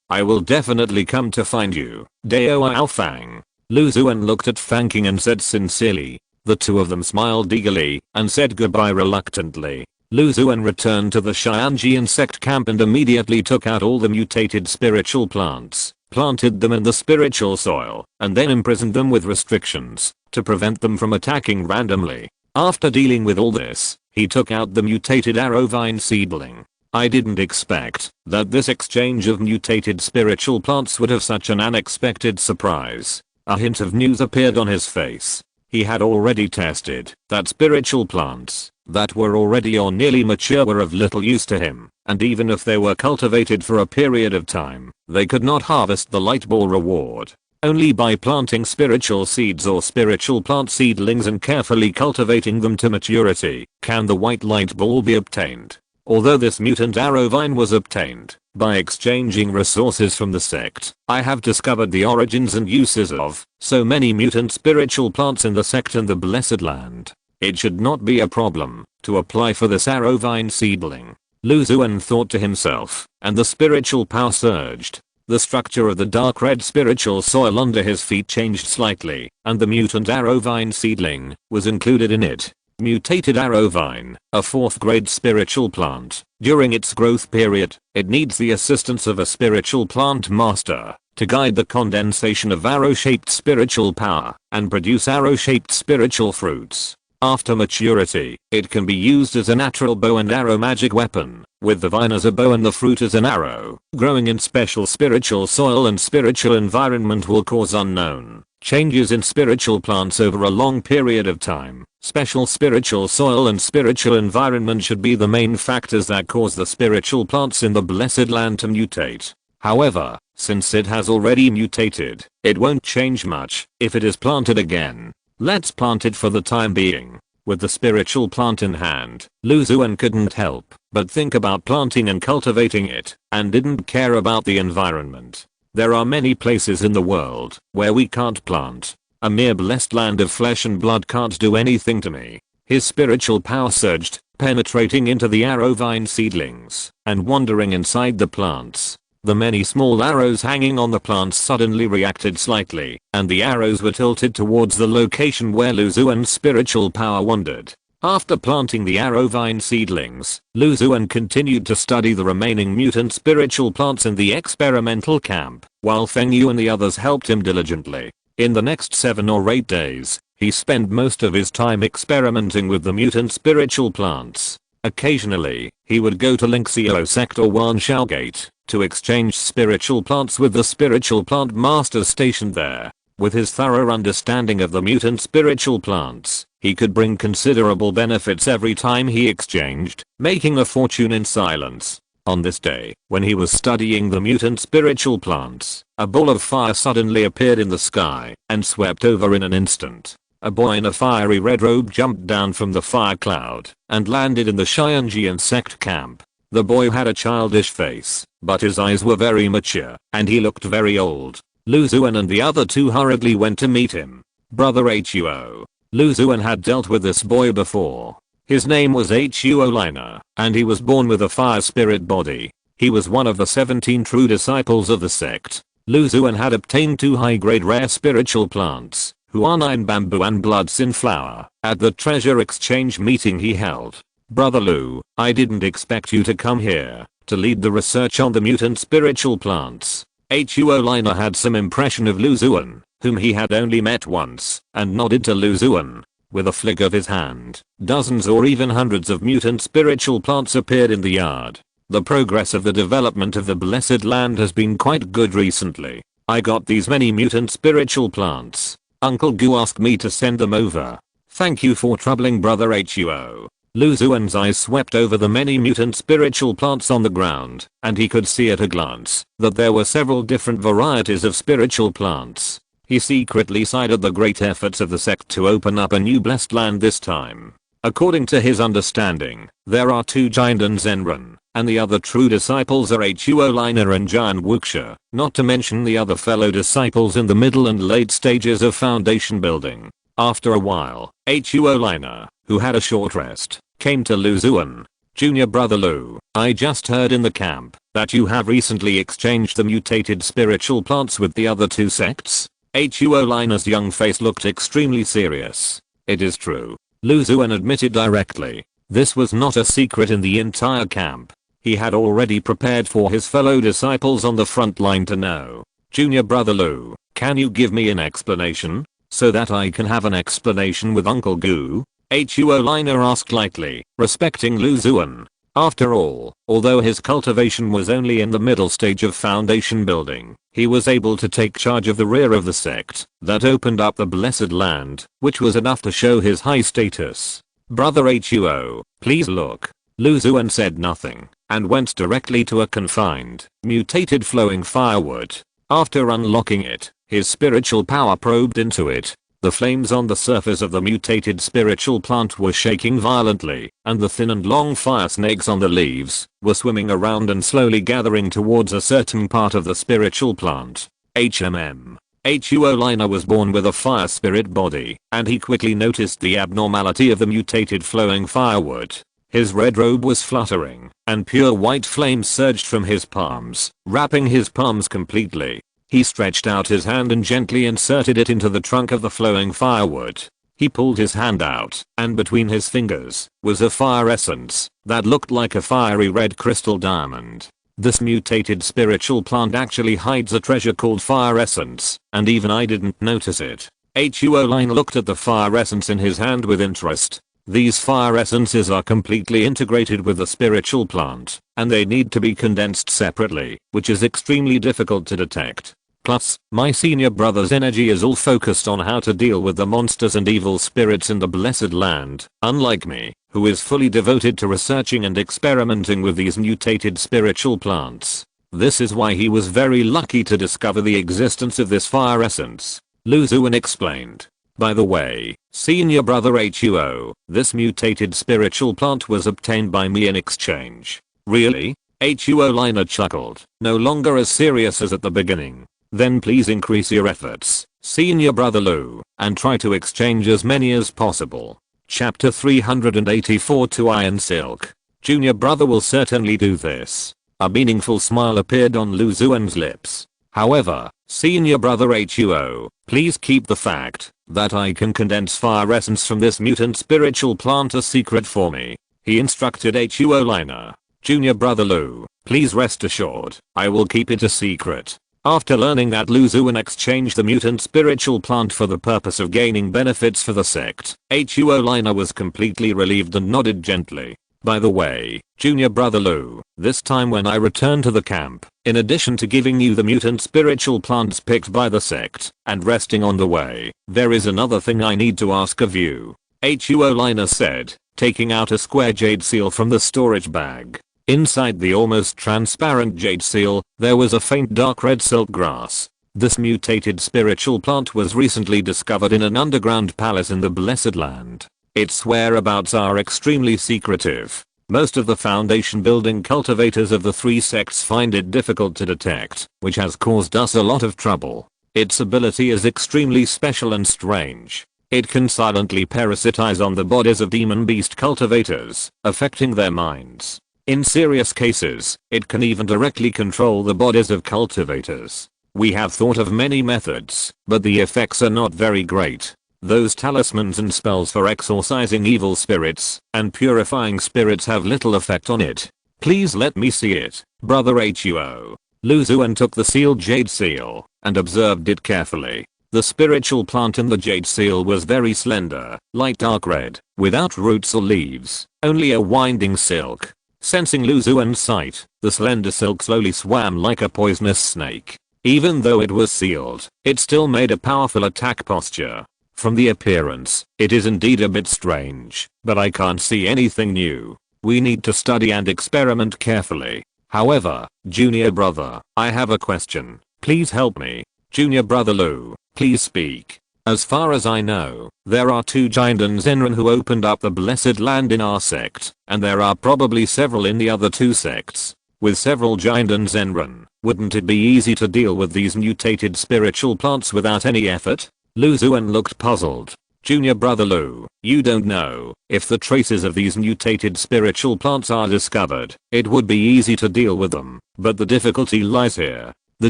I will definitely come to find you, Dao Fang. Xuan looked at Fang King and said sincerely. The two of them smiled eagerly and said goodbye reluctantly. Xuan returned to the Xianjian sect camp and immediately took out all the mutated spiritual plants, planted them in the spiritual soil, and then imprisoned them with restrictions to prevent them from attacking randomly. After dealing with all this, he took out the mutated arrow vine seedling. I didn't expect that this exchange of mutated spiritual plants would have such an unexpected surprise. A hint of news appeared on his face. He had already tested that spiritual plants that were already or nearly mature were of little use to him, and even if they were cultivated for a period of time, they could not harvest the light ball reward. Only by planting spiritual seeds or spiritual plant seedlings and carefully cultivating them to maturity can the white light ball be obtained. Although this mutant arrow vine was obtained by exchanging resources from the sect, I have discovered the origins and uses of so many mutant spiritual plants in the sect and the Blessed Land. It should not be a problem to apply for this arrow vine seedling. Xuan thought to himself, and the spiritual power surged. The structure of the dark red spiritual soil under his feet changed slightly, and the mutant arrow vine seedling was included in it. Mutated arrow vine, a 4th grade spiritual plant. During its growth period, it needs the assistance of a spiritual plant master to guide the condensation of arrow-shaped spiritual power and produce arrow-shaped spiritual fruits. After maturity, it can be used as a natural bow and arrow magic weapon, with the vine as a bow and the fruit as an arrow. Growing in special spiritual soil and spiritual environment will cause unknown changes in spiritual plants over a long period of time. Special spiritual soil and spiritual environment should be the main factors that cause the spiritual plants in the Blessed Land to mutate. However, since it has already mutated, it won't change much if it is planted again. Let's plant it for the time being. With the spiritual plant in hand, Xuan couldn't help but think about planting and cultivating it, and didn't care about the environment. There are many places in the world where we can't plant. A mere blessed land of flesh and blood can't do anything to me. His spiritual power surged, penetrating into the arrow vine seedlings and wandering inside the plants. The many small arrows hanging on the plants suddenly reacted slightly, and the arrows were tilted towards the location where Xuan's spiritual power wandered. After planting the arrow vine seedlings, Xuan continued to study the remaining mutant spiritual plants in the experimental camp, while Feng Yu and the others helped him diligently. In the next 7 or 8 days, He spent most of his time experimenting with the mutant spiritual plants. Occasionally, he would go to Linkseo sect or Wanshaogate to exchange spiritual plants with the spiritual plant masters stationed there. With his thorough understanding of the mutant spiritual plants, he could bring considerable benefits every time he exchanged, making a fortune in silence. On this day, when he was studying the mutant spiritual plants, a ball of fire suddenly appeared in the sky and swept over in an instant. A boy in a fiery red robe jumped down from the fire cloud and landed in the Xianjian sect camp. The boy had a childish face, but his eyes were very mature, and he looked very old. Lu Xuan and the other two hurriedly went to meet him. Brother Huo. Lu Xuan had dealt with this boy before. His name was Huo Liner, and he was born with a fire spirit body. He was one of the 17 true disciples of the sect. Lu Xuan had obtained 2 high-grade rare spiritual plants, Huanine bamboo and bloodsin flower, at the treasure exchange meeting he held. Brother Lu, I didn't expect you to come here to lead the research on the mutant spiritual plants. Huo Liner had some impression of Lu Xuan, whom he had only met once, and nodded to Lu Xuan. With a flick of his hand, dozens or even hundreds of mutant spiritual plants appeared in the yard. The progress of the development of the Blessed Land has been quite good recently. I got these many mutant spiritual plants. Uncle Gu asked me to send them over. Thank you for troubling Brother Huo. Lu Xuan's eyes swept over the many mutant spiritual plants on the ground, and he could see at a glance that there were several different varieties of spiritual plants. He secretly sighed at the great efforts of the sect to open up a new blessed land this time. According to his understanding, there are 2 Jinden Zenren, and the other true disciples are Huo Liner and Jian Wuxia, not to mention the other fellow disciples in the middle and late stages of foundation building. After a while, Huo Liner, who had a short rest, came to Lu Xuan. Junior Brother Lu, I just heard in the camp that you have recently exchanged the mutated spiritual plants with the other 2 sects. Huo Liner's young face looked extremely serious. It is true. Lu Xuan admitted directly. This was not a secret in the entire camp. He had already prepared for his fellow disciples on the front line to know. Junior Brother Lu, can you give me an explanation? So that I can have an explanation with Uncle Gu? Huo Liner asked lightly, respecting Lu Xuan. After all, although his cultivation was only in the middle stage of foundation building, he was able to take charge of the rear of the sect that opened up the Blessed Land, which was enough to show his high status. Brother Huo, please look. Lu Xuan said nothing, and went directly to a confined, mutated flowing firewood. After unlocking it, his spiritual power probed into it. The flames on the surface of the mutated spiritual plant were shaking violently, and the thin and long fire snakes on the leaves were swimming around and slowly gathering towards a certain part of the spiritual plant. Huo Liner was born with a fire spirit body, and he quickly noticed the abnormality of the mutated flowing firewood. His red robe was fluttering, and pure white flames surged from his palms, wrapping his palms completely. He stretched out his hand and gently inserted it into the trunk of the flowing firewood. He pulled his hand out, and between his fingers was a fire essence that looked like a fiery red crystal diamond. This mutated spiritual plant actually hides a treasure called fire essence, and even I didn't notice it. Huo Liner looked at the fire essence in his hand with interest. These fire essences are completely integrated with the spiritual plant, and they need to be condensed separately, which is extremely difficult to detect. Plus, my senior brother's energy is all focused on how to deal with the monsters and evil spirits in the Blessed Land, unlike me, who is fully devoted to researching and experimenting with these mutated spiritual plants. This is why he was very lucky to discover the existence of this fire essence. Lu Xuan explained. By the way, senior brother Huo, this mutated spiritual plant was obtained by me in exchange. Really? Huo Liner chuckled, no longer as serious as at the beginning. Then please increase your efforts, senior brother Lu, and try to exchange as many as possible. Chapter 384 to Iron Silk. Junior brother will certainly do this. A meaningful smile appeared on Lu Xuan's lips. However, senior brother Huo, please keep the fact that I can condense fire essence from this mutant spiritual plant a secret for me. He instructed Huo Liner. Junior brother Lu, please rest assured, I will keep it a secret. After learning that Lu Xuan exchanged the mutant spiritual plant for the purpose of gaining benefits for the sect, Huo Liner was completely relieved and nodded gently. By the way, junior brother Lu, this time when I return to the camp, in addition to giving you the mutant spiritual plants picked by the sect and resting on the way, there is another thing I need to ask of you. Huo Liner said, taking out a square jade seal from the storage bag. Inside the almost transparent jade seal, there was a faint dark red silk grass. This mutated spiritual plant was recently discovered in an underground palace in the Blessed Land. Its whereabouts are extremely secretive. Most of the foundation building cultivators of the three sects find it difficult to detect, which has caused us a lot of trouble. Its ability is extremely special and strange. It can silently parasitize on the bodies of demon beast cultivators, affecting their minds. In serious cases, it can even directly control the bodies of cultivators. We have thought of many methods, but the effects are not very great. Those talismans and spells for exorcising evil spirits and purifying spirits have little effect on it. Please let me see it, brother Huo. Lu Xuan took the sealed jade seal and observed it carefully. The spiritual plant in the jade seal was very slender, light dark red, without roots or leaves, only a winding silk. Sensing Lu Xuan's sight, the slender silk slowly swam like a poisonous snake. Even though it was sealed, it still made a powerful attack posture. From the appearance, it is indeed a bit strange, but I can't see anything new. We need to study and experiment carefully. However, junior brother, I have a question. Please help me. Junior brother Lu, please speak. As far as I know, there are 2 Jinden Zenran who opened up the Blessed Land in our sect, and there are probably several in the other 2 sects. With several Jinden Zenran, wouldn't it be easy to deal with these mutated spiritual plants without any effort? Lu Xuan looked puzzled. Junior brother Lu, you don't know, if the traces of these mutated spiritual plants are discovered, it would be easy to deal with them, but the difficulty lies here. The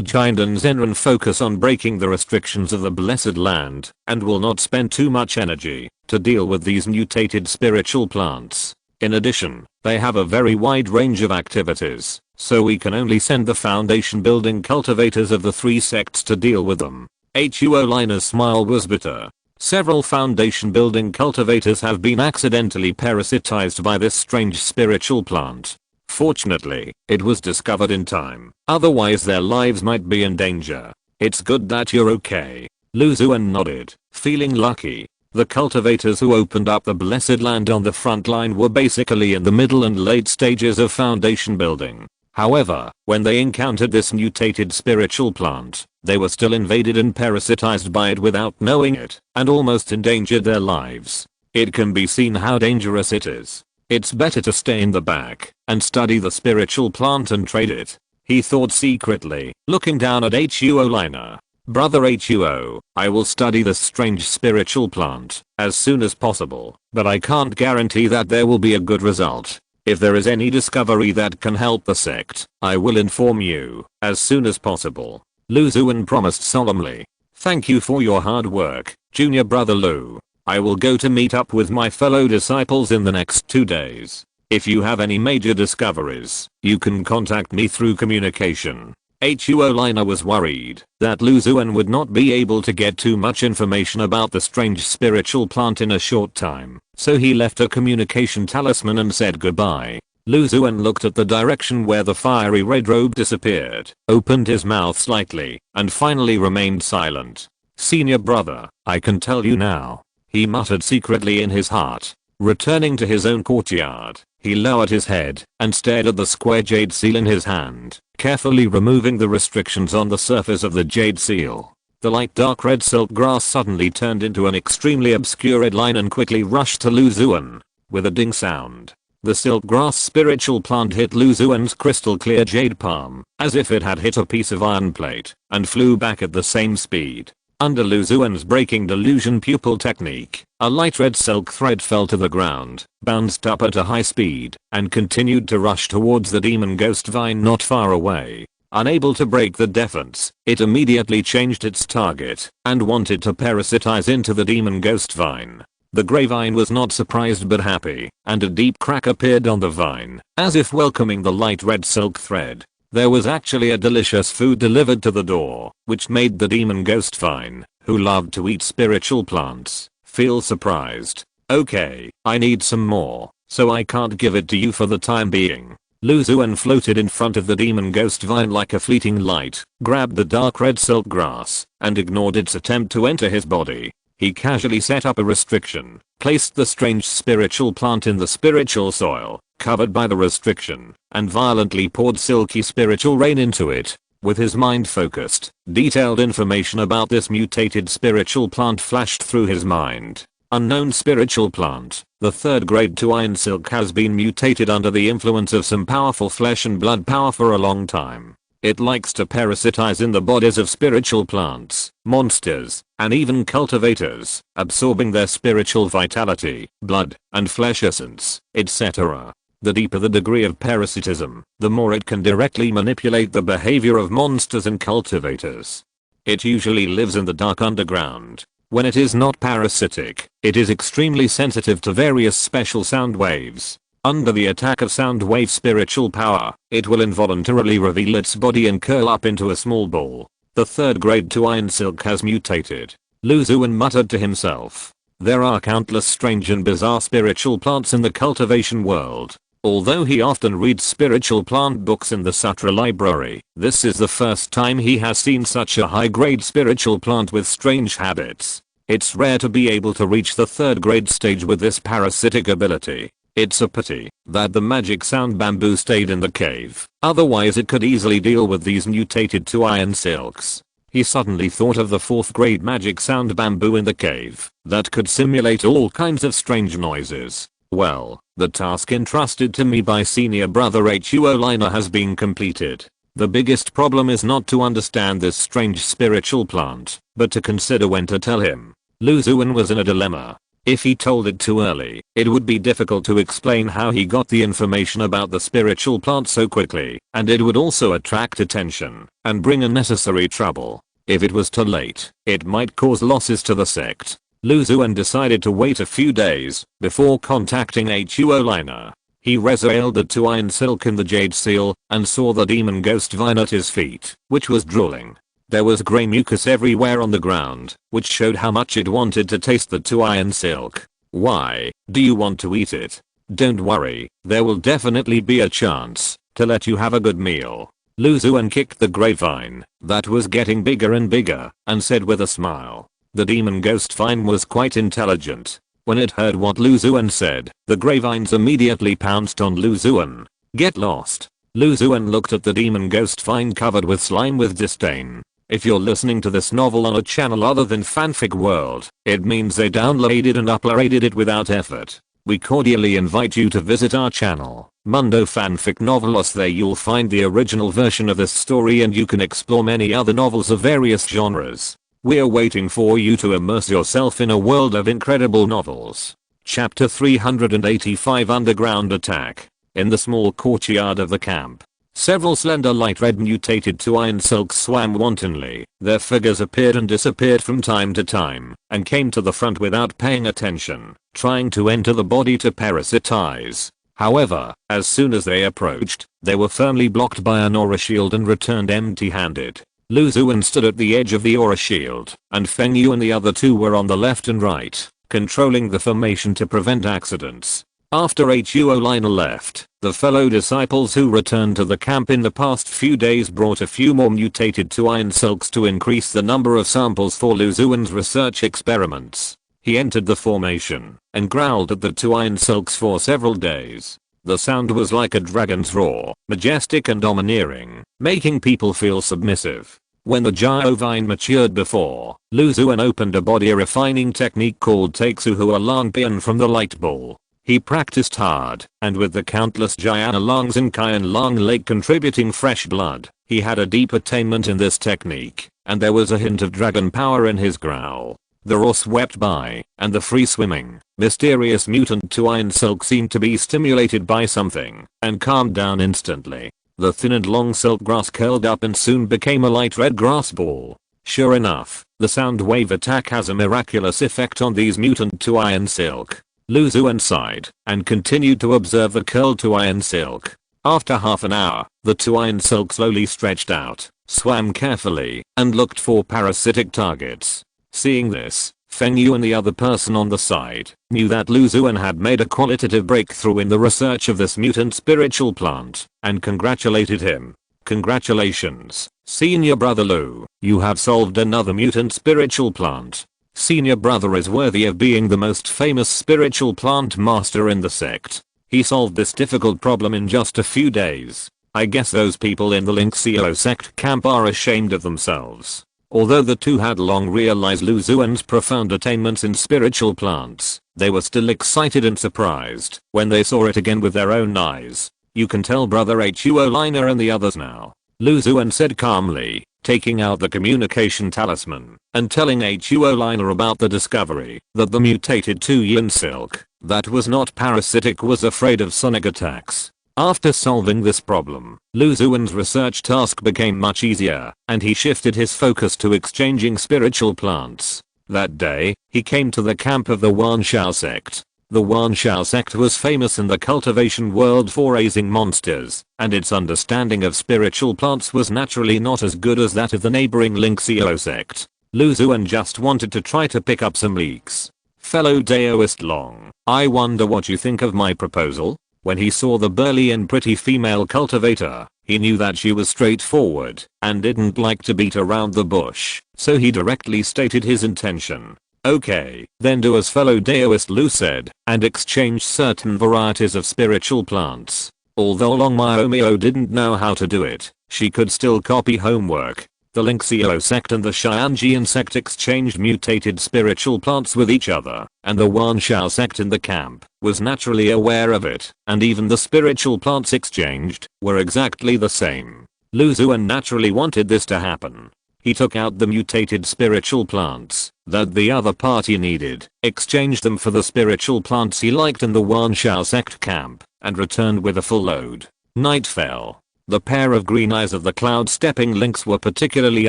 Jinden Zenran focus on breaking the restrictions of the Blessed Land and will not spend too much energy to deal with these mutated spiritual plants. In addition, they have a very wide range of activities, so we can only send the foundation building cultivators of the 3 sects to deal with them. Huo Liner's smile was bitter. Several foundation building cultivators have been accidentally parasitized by this strange spiritual plant. Fortunately, it was discovered in time, otherwise their lives might be in danger. It's good that you're okay. Lu Xuan nodded, feeling lucky. The cultivators who opened up the Blessed Land on the front line were basically in the middle and late stages of foundation building. However, when they encountered this mutated spiritual plant, they were still invaded and parasitized by it without knowing it, and almost endangered their lives. It can be seen how dangerous it is. It's better to stay in the back and study the spiritual plant and trade it. He thought secretly, looking down at Huo Liner. Brother Huo, I will study this strange spiritual plant as soon as possible, but I can't guarantee that there will be a good result. If there is any discovery that can help the sect, I will inform you as soon as possible. Lu Xuan promised solemnly. Thank you for your hard work, junior brother Lu. I will go to meet up with my fellow disciples in the next 2 days. If you have any major discoveries, you can contact me through communication. Huo Liner was worried that Lu Xuan would not be able to get too much information about the strange spiritual plant in a short time, so he left a communication talisman and said goodbye. Lu Xuan looked at the direction where the fiery red robe disappeared, opened his mouth slightly, and finally remained silent. Senior brother, I can tell you now, he muttered secretly in his heart. Returning to his own courtyard, he lowered his head and stared at the square jade seal in his hand, carefully removing the restrictions on the surface of the jade seal. The light dark red silk grass suddenly turned into an extremely obscure red line and quickly rushed to Lu Xuan. With a ding sound, the silk grass spiritual plant hit Lu Xuan's crystal clear jade palm, as if it had hit a piece of iron plate, and flew back at the same speed. Under Lu Xuan's breaking delusion pupil technique, a light red silk thread fell to the ground, bounced up at a high speed, and continued to rush towards the demon ghost vine not far away. Unable to break the defense, it immediately changed its target and wanted to parasitize into the demon ghost vine. The grey vine was not surprised but happy, and a deep crack appeared on the vine, as if welcoming the light red silk thread. There was actually a delicious food delivered to the door, which made the demon ghost Vine, who loved to eat spiritual plants, feel surprised. Okay, I need some more, so I can't give it to you for the time being. Xuan floated in front of the demon ghost Vine like a fleeting light, grabbed the dark red silk grass, and ignored its attempt to enter his body. He casually set up a restriction, placed the strange spiritual plant in the spiritual soil, covered by the restriction, and violently poured silky spiritual rain into it. With his mind focused, detailed information about this mutated spiritual plant flashed through his mind. Unknown spiritual plant. The third grade Tuine silk has been mutated under the influence of some powerful flesh and blood power for a long time. It likes to parasitize in the bodies of spiritual plants, monsters, and even cultivators, absorbing their spiritual vitality, blood, and flesh essence, etc. The deeper the degree of parasitism, the more it can directly manipulate the behavior of monsters and cultivators. It usually lives in the dark underground. When it is not parasitic, it is extremely sensitive to various special sound waves. Under the attack of sound wave spiritual power, it will involuntarily reveal its body and curl up into a small ball. The third grade Tuine silk has mutated. Xuan muttered to himself. There are countless strange and bizarre spiritual plants in the cultivation world. Although he often reads spiritual plant books in the Sutra library, this is the first time he has seen such a high-grade spiritual plant with strange habits. It's rare to be able to reach the third grade stage with this parasitic ability. It's a pity that the magic sound bamboo stayed in the cave, otherwise it could easily deal with these mutated Tuine silks. He suddenly thought of the 4th grade magic sound bamboo in the cave that could simulate all kinds of strange noises. Well, the task entrusted to me by senior brother Xuan has been completed. The biggest problem is not to understand this strange spiritual plant, but to consider when to tell him. Xuan was in a dilemma. If he told it too early, it would be difficult to explain how he got the information about the spiritual plant so quickly, and it would also attract attention and bring unnecessary trouble. If it was too late, it might cause losses to the sect. Xuan decided to wait a few days before contacting Xuan. He revealed the Tuine silk in the jade seal and saw the demon ghost Vine at his feet, which was drooling. There was grey mucus everywhere on the ground, which showed how much it wanted to taste the Tuine silk. Why, do you want to eat it? Don't worry, there will definitely be a chance to let you have a good meal. Xuan kicked the grapevine that was getting bigger and bigger and said with a smile. The demon ghost vine was quite intelligent. When it heard what Xuan said, the grapevines immediately pounced on Xuan. Get lost. Xuan looked at the demon ghost vine covered with slime with disdain. If you're listening to this novel on a channel other than Fanfic World, it means they downloaded and uploaded it without effort. We cordially invite you to visit our channel, Mundo Fanfic Novelos. There you'll find the original version of this story and you can explore many other novels of various genres. We're waiting for you to immerse yourself in a world of incredible novels. Chapter 385 Underground Attack. In the small courtyard of the camp, several slender light red mutated Tuine silks swam wantonly. Their figures appeared and disappeared from time to time, and came to the front without paying attention, trying to enter the body to parasitize. However, as soon as they approached, they were firmly blocked by an aura shield and returned empty-handed. Xuan stood at the edge of the aura shield, and Feng Yu and the other two were on the left and right, controlling the formation to prevent accidents. After Xuan left, the fellow disciples who returned to the camp in the past few days brought a few more mutated Tuine silks to increase the number of samples for Xuan's research experiments. He entered the formation and growled at the Tuine silks for several days. The sound was like a dragon's roar, majestic and domineering, making people feel submissive. When the Gyro vine matured before, Xuan opened a body refining technique called Takesuhu Alang Pian from the light ball. He practiced hard, and with the countless Jyan Alangs in Kyan Lang Lake contributing fresh blood, he had a deep attainment in this technique, and there was a hint of dragon power in his growl. The roar swept by, and the free-swimming, mysterious mutant Tuine silk seemed to be stimulated by something, and calmed down instantly. The thin and long silk grass curled up and soon became a light red grass ball. Sure enough, the sound wave attack has a miraculous effect on these mutant Tuine silk. Xuan sighed, and continued to observe the curled Tuine silk. After half an hour, The Tuine silk slowly stretched out, swam carefully, and looked for parasitic targets. Seeing this, Feng Yu and the other person on the side knew that Lu Xuan had made a qualitative breakthrough in the research of this mutant spiritual plant, and congratulated him. Congratulations, Senior Brother Lu, you have solved another mutant spiritual plant. Senior Brother is worthy of being the most famous spiritual plant master in the sect. He solved this difficult problem in just a few days. I guess those people in the Linkseo sect camp are ashamed of themselves. Although the two had long realized Lu Xuan's profound attainments in spiritual plants, they were still excited and surprised when they saw it again with their own eyes. You can tell Brother Huo Liner and the others now, Lu Xuan said calmly, taking out the communication talisman and telling Huo Liner about the discovery that the mutated Tuyin silk that was not parasitic was afraid of sonic attacks. After solving this problem, Lu Xuan's research task became much easier, and he shifted his focus to exchanging spiritual plants. That day, he came to the camp of the Wanshao sect. The Wanshao sect was famous in the cultivation world for raising monsters, and its understanding of spiritual plants was naturally not as good as that of the neighboring Linkseo sect. Lu Xuan just wanted to try to pick up some leaks. Fellow Daoist Long, I wonder what you think of my proposal? When he saw the burly and pretty female cultivator, he knew that she was straightforward and didn't like to beat around the bush, so he directly stated his intention. Okay, then do as fellow Daoist Lu said, and exchange certain varieties of spiritual plants. Although Long Miomio didn't know how to do it, she could still copy homework. The Linkseo sect and the Xianjian sect exchanged mutated spiritual plants with each other, and the Wanshao sect in the camp was naturally aware of it, and even the spiritual plants exchanged were exactly the same. Lu Xuan naturally wanted this to happen. He took out the mutated spiritual plants that the other party needed, exchanged them for the spiritual plants he liked in the Wanshao sect camp, and returned with a full load. Night fell. The pair of green eyes of the cloud-stepping lynx were particularly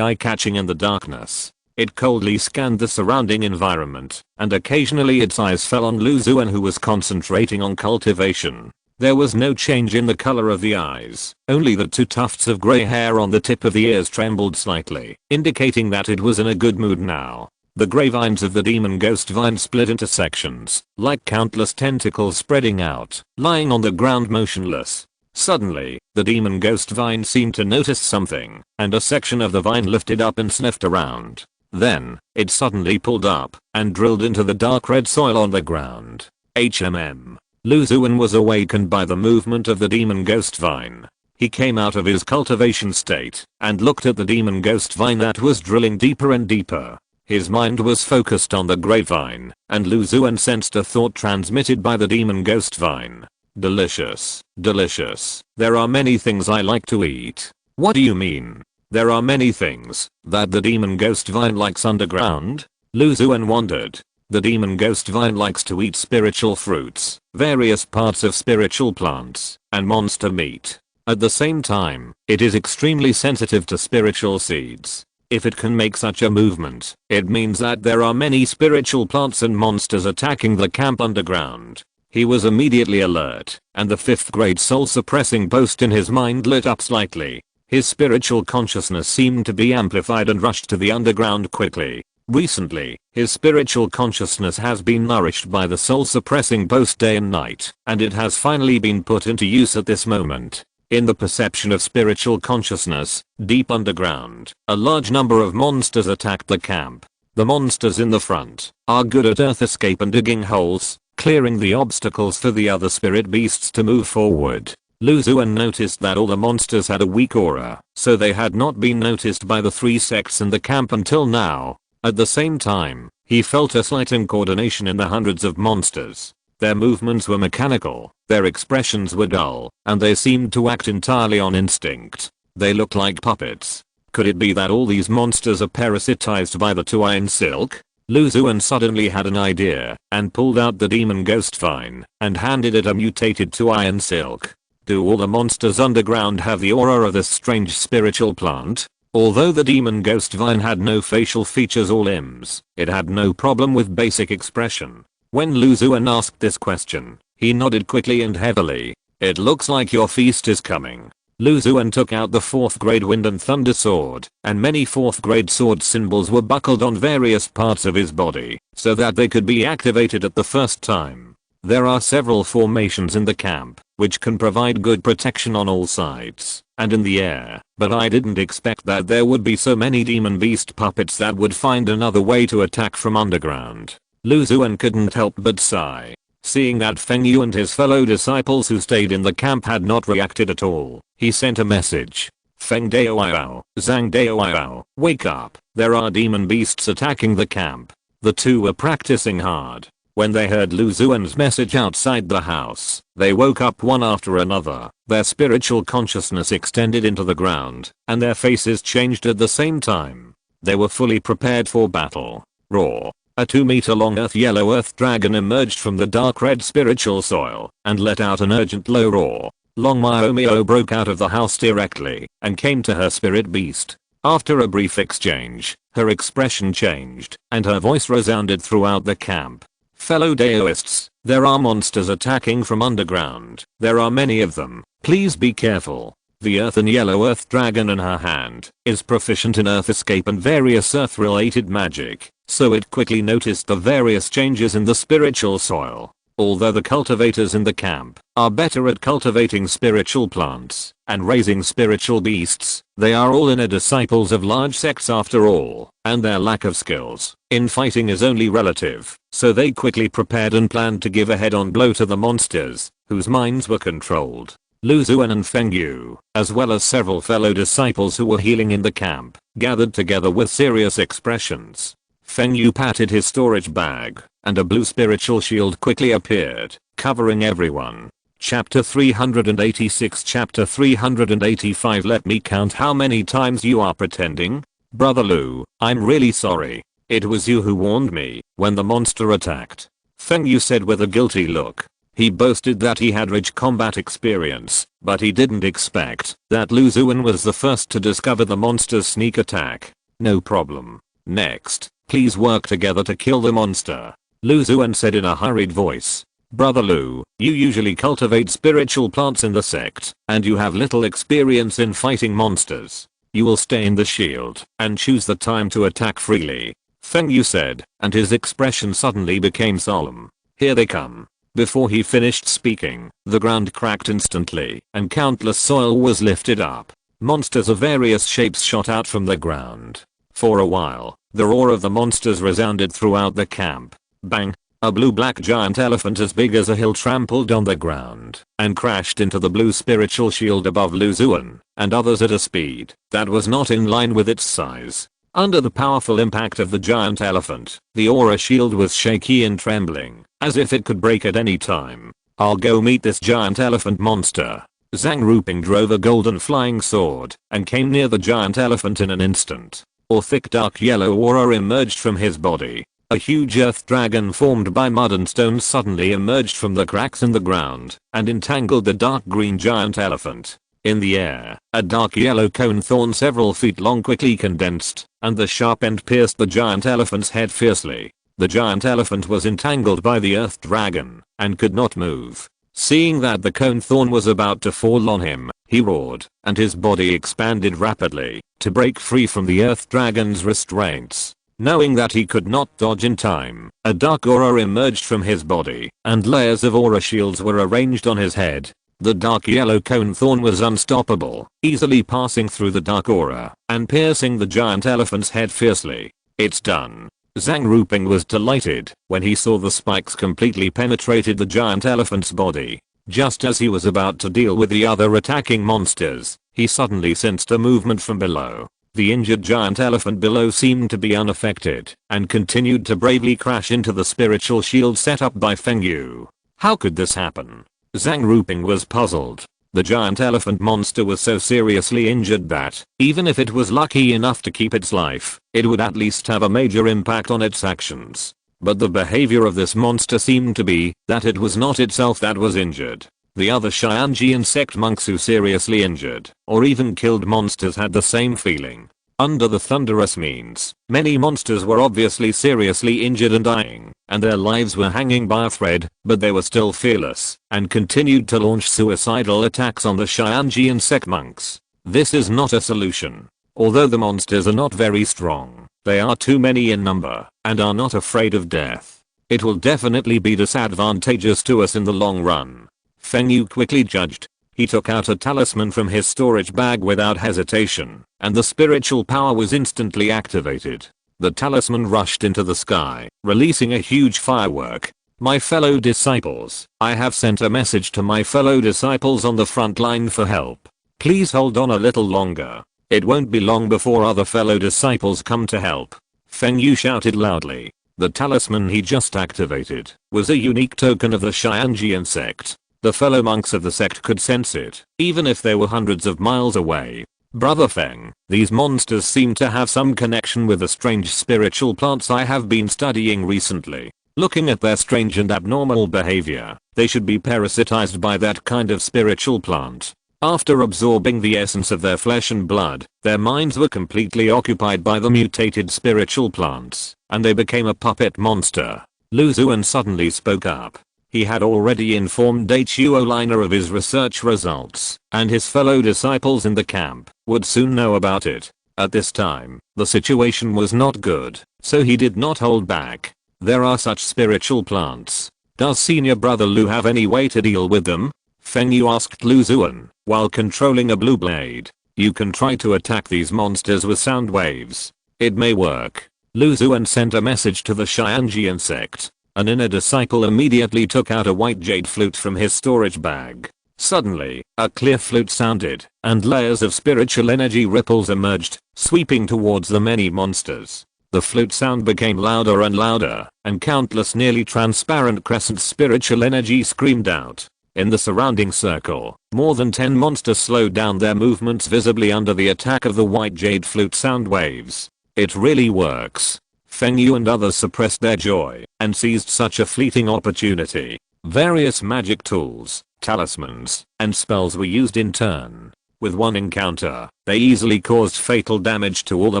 eye-catching in the darkness. It coldly scanned the surrounding environment, and occasionally its eyes fell on Lu Xuan, who was concentrating on cultivation. There was no change in the color of the eyes, only the two tufts of gray hair on the tip of the ears trembled slightly, indicating that it was in a good mood now. The gray vines of the demon ghost vine split into sections, like countless tentacles spreading out, lying on the ground motionless. Suddenly, the demon ghost vine seemed to notice something, and a section of the vine lifted up and sniffed around. Then, it suddenly pulled up and drilled into the dark red soil on the ground. Lu Xuan was awakened by the movement of the demon ghost vine. He came out of his cultivation state and looked at the demon ghost vine that was drilling deeper and deeper. His mind was focused on the grapevine, and Lu Xuan sensed a thought transmitted by the demon ghost vine. Delicious, delicious. There are many things I like to eat. What do you mean? There are many things that the demon ghost vine likes underground? Lu Xuan wondered. The demon ghost vine likes to eat spiritual fruits, various parts of spiritual plants, and monster meat. At the same time, it is extremely sensitive to spiritual seeds. If it can make such a movement, it means that there are many spiritual plants and monsters attacking the camp underground. He was immediately alert, and the 5th grade soul suppressing post in his mind lit up slightly. His spiritual consciousness seemed to be amplified and rushed to the underground quickly. Recently, his spiritual consciousness has been nourished by the soul suppressing post day and night, and it has finally been put into use at this moment. In the perception of spiritual consciousness, deep underground, a large number of monsters attacked the camp. The monsters in the front are good at earth escape and digging holes, clearing the obstacles for the other spirit beasts to move forward. Lu Xuan noticed that all the monsters had a weak aura, so they had not been noticed by the 3 sects in the camp until now. At the same time, he felt a slight incoordination in the hundreds of monsters. Their movements were mechanical, their expressions were dull, and they seemed to act entirely on instinct. They looked like puppets. Could it be that all these monsters are parasitized by the Tuyin silk? Lu Xuan suddenly had an idea and pulled out the demon ghost vine and handed it a mutated Tuyin silk. Do all the monsters underground have the aura of this strange spiritual plant? Although the demon ghost vine had no facial features or limbs, it had no problem with basic expression. When Lu Xuan asked this question, he nodded quickly and heavily. It looks like your feast is coming. Lu Xuan took out the 4th grade wind and thunder sword, and many 4th grade sword symbols were buckled on various parts of his body, so that they could be activated at the first time. There are several formations in the camp, which can provide good protection on all sides, and in the air, but I didn't expect that there would be so many demon beast puppets that would find another way to attack from underground. Lu Xuan couldn't help but sigh. Seeing that Feng Yu and his fellow disciples who stayed in the camp had not reacted at all, he sent a message. Feng Daoyao, Zhang Daoyao, wake up, there are demon beasts attacking the camp. The two were practicing hard. When they heard Lu Xuan's message outside the house, they woke up one after another, their spiritual consciousness extended into the ground, and their faces changed at the same time. They were fully prepared for battle. Roar. A 2-meter-long yellow earth dragon emerged from the dark red spiritual soil and let out an urgent low roar. Long Miomio broke out of the house directly and came to her spirit beast. After a brief exchange, her expression changed and her voice resounded throughout the camp. Fellow Daoists, there are monsters attacking from underground. There are many of them. Please be careful. The earth and yellow earth dragon in her hand is proficient in earth escape and various earth related magic, so it quickly noticed the various changes in the spiritual soil. Although the cultivators in the camp are better at cultivating spiritual plants and raising spiritual beasts, they are all inner disciples of large sects after all, and their lack of skills in fighting is only relative, so they quickly prepared and planned to give a head-on blow to the monsters, whose minds were controlled. Lu Xuan and Feng Yu, as well as several fellow disciples who were healing in the camp, gathered together with serious expressions. Feng Yu patted his storage bag, and a blue spiritual shield quickly appeared, covering everyone. Chapter 386 Chapter 385 Let me count how many times you are pretending. Brother Lu, I'm really sorry. It was you who warned me when the monster attacked. Feng Yu said with a guilty look. He boasted that he had rich combat experience, but he didn't expect that Lu Xuan was the first to discover the monster's sneak attack. No problem. Next, please work together to kill the monster. Lu Xuan said in a hurried voice. Brother Lu, you usually cultivate spiritual plants in the sect, and you have little experience in fighting monsters. You will stay in the shield and choose the time to attack freely. Feng Yu said, and his expression suddenly became solemn. Here they come. Before he finished speaking, the ground cracked instantly, and countless soil was lifted up. Monsters of various shapes shot out from the ground. For a while, the roar of the monsters resounded throughout the camp. Bang! A blue-black giant elephant as big as a hill trampled on the ground and crashed into the blue spiritual shield above Lu Xuan and others at a speed that was not in line with its size. Under the powerful impact of the giant elephant, the aura shield was shaky and trembling, as if it could break at any time. I'll go meet this giant elephant monster. Zhang Ruping drove a golden flying sword and came near the giant elephant in an instant. A thick dark yellow aura emerged from his body. A huge earth dragon formed by mud and stone suddenly emerged from the cracks in the ground and entangled the dark green giant elephant. In the air, a dark yellow cone thorn several feet long quickly condensed, and the sharp end pierced the giant elephant's head fiercely. The giant elephant was entangled by the earth dragon and could not move. Seeing that the cone thorn was about to fall on him, he roared, and his body expanded rapidly to break free from the earth dragon's restraints. Knowing that he could not dodge in time, a dark aura emerged from his body, and layers of aura shields were arranged on his head. The dark yellow cone thorn was unstoppable, easily passing through the dark aura and piercing the giant elephant's head fiercely. It's done. Zhang Ruping was delighted when he saw the spikes completely penetrated the giant elephant's body. Just as he was about to deal with the other attacking monsters, he suddenly sensed a movement from below. The injured giant elephant below seemed to be unaffected and continued to bravely crash into the spiritual shield set up by Feng Yu. How could this happen? Zhang Ruping was puzzled. The giant elephant monster was so seriously injured that, even if it was lucky enough to keep its life, it would at least have a major impact on its actions. But the behavior of this monster seemed to be that it was not itself that was injured. The other Xianjian sect monks who seriously injured or even killed monsters had the same feeling. Under the thunderous means, many monsters were obviously seriously injured and dying, and their lives were hanging by a thread, but they were still fearless, and continued to launch suicidal attacks on the Xianjian sect monks. This is not a solution. Although the monsters are not very strong, they are too many in number, and are not afraid of death. It will definitely be disadvantageous to us in the long run. Feng Yu quickly judged. He took out a talisman from his storage bag without hesitation, and the spiritual power was instantly activated. The talisman rushed into the sky, releasing a huge firework. My fellow disciples, I have sent a message to my fellow disciples on the front line for help. Please hold on a little longer. It won't be long before other fellow disciples come to help. Feng Yu shouted loudly. The talisman he just activated was a unique token of the Xianjian sect. The fellow monks of the sect could sense it, even if they were hundreds of miles away. Brother Feng, these monsters seem to have some connection with the strange spiritual plants I have been studying recently. Looking at their strange and abnormal behavior, they should be parasitized by that kind of spiritual plant. After absorbing the essence of their flesh and blood, their minds were completely occupied by the mutated spiritual plants, and they became a puppet monster. Lu Xuan suddenly spoke up. He had already informed Liner of his research results, and his fellow disciples in the camp would soon know about it. At this time, the situation was not good, so he did not hold back. There are such spiritual plants. Does senior brother Lu have any way to deal with them? Feng Yu asked Lu Xuan, while controlling a blue blade. You can try to attack these monsters with sound waves. It may work. Lu Xuan sent a message to the Xianjian sect. An inner disciple immediately took out a white jade flute from his storage bag. Suddenly, a clear flute sounded, and layers of spiritual energy ripples emerged, sweeping towards the many monsters. The flute sound became louder and louder, and countless nearly transparent crescent spiritual energy screamed out. In the surrounding circle, more than 10 monsters slowed down their movements visibly under the attack of the white jade flute sound waves. It really works. Feng Yu and others suppressed their joy and seized such a fleeting opportunity. Various magic tools, talismans, and spells were used in turn. With one encounter, they easily caused fatal damage to all the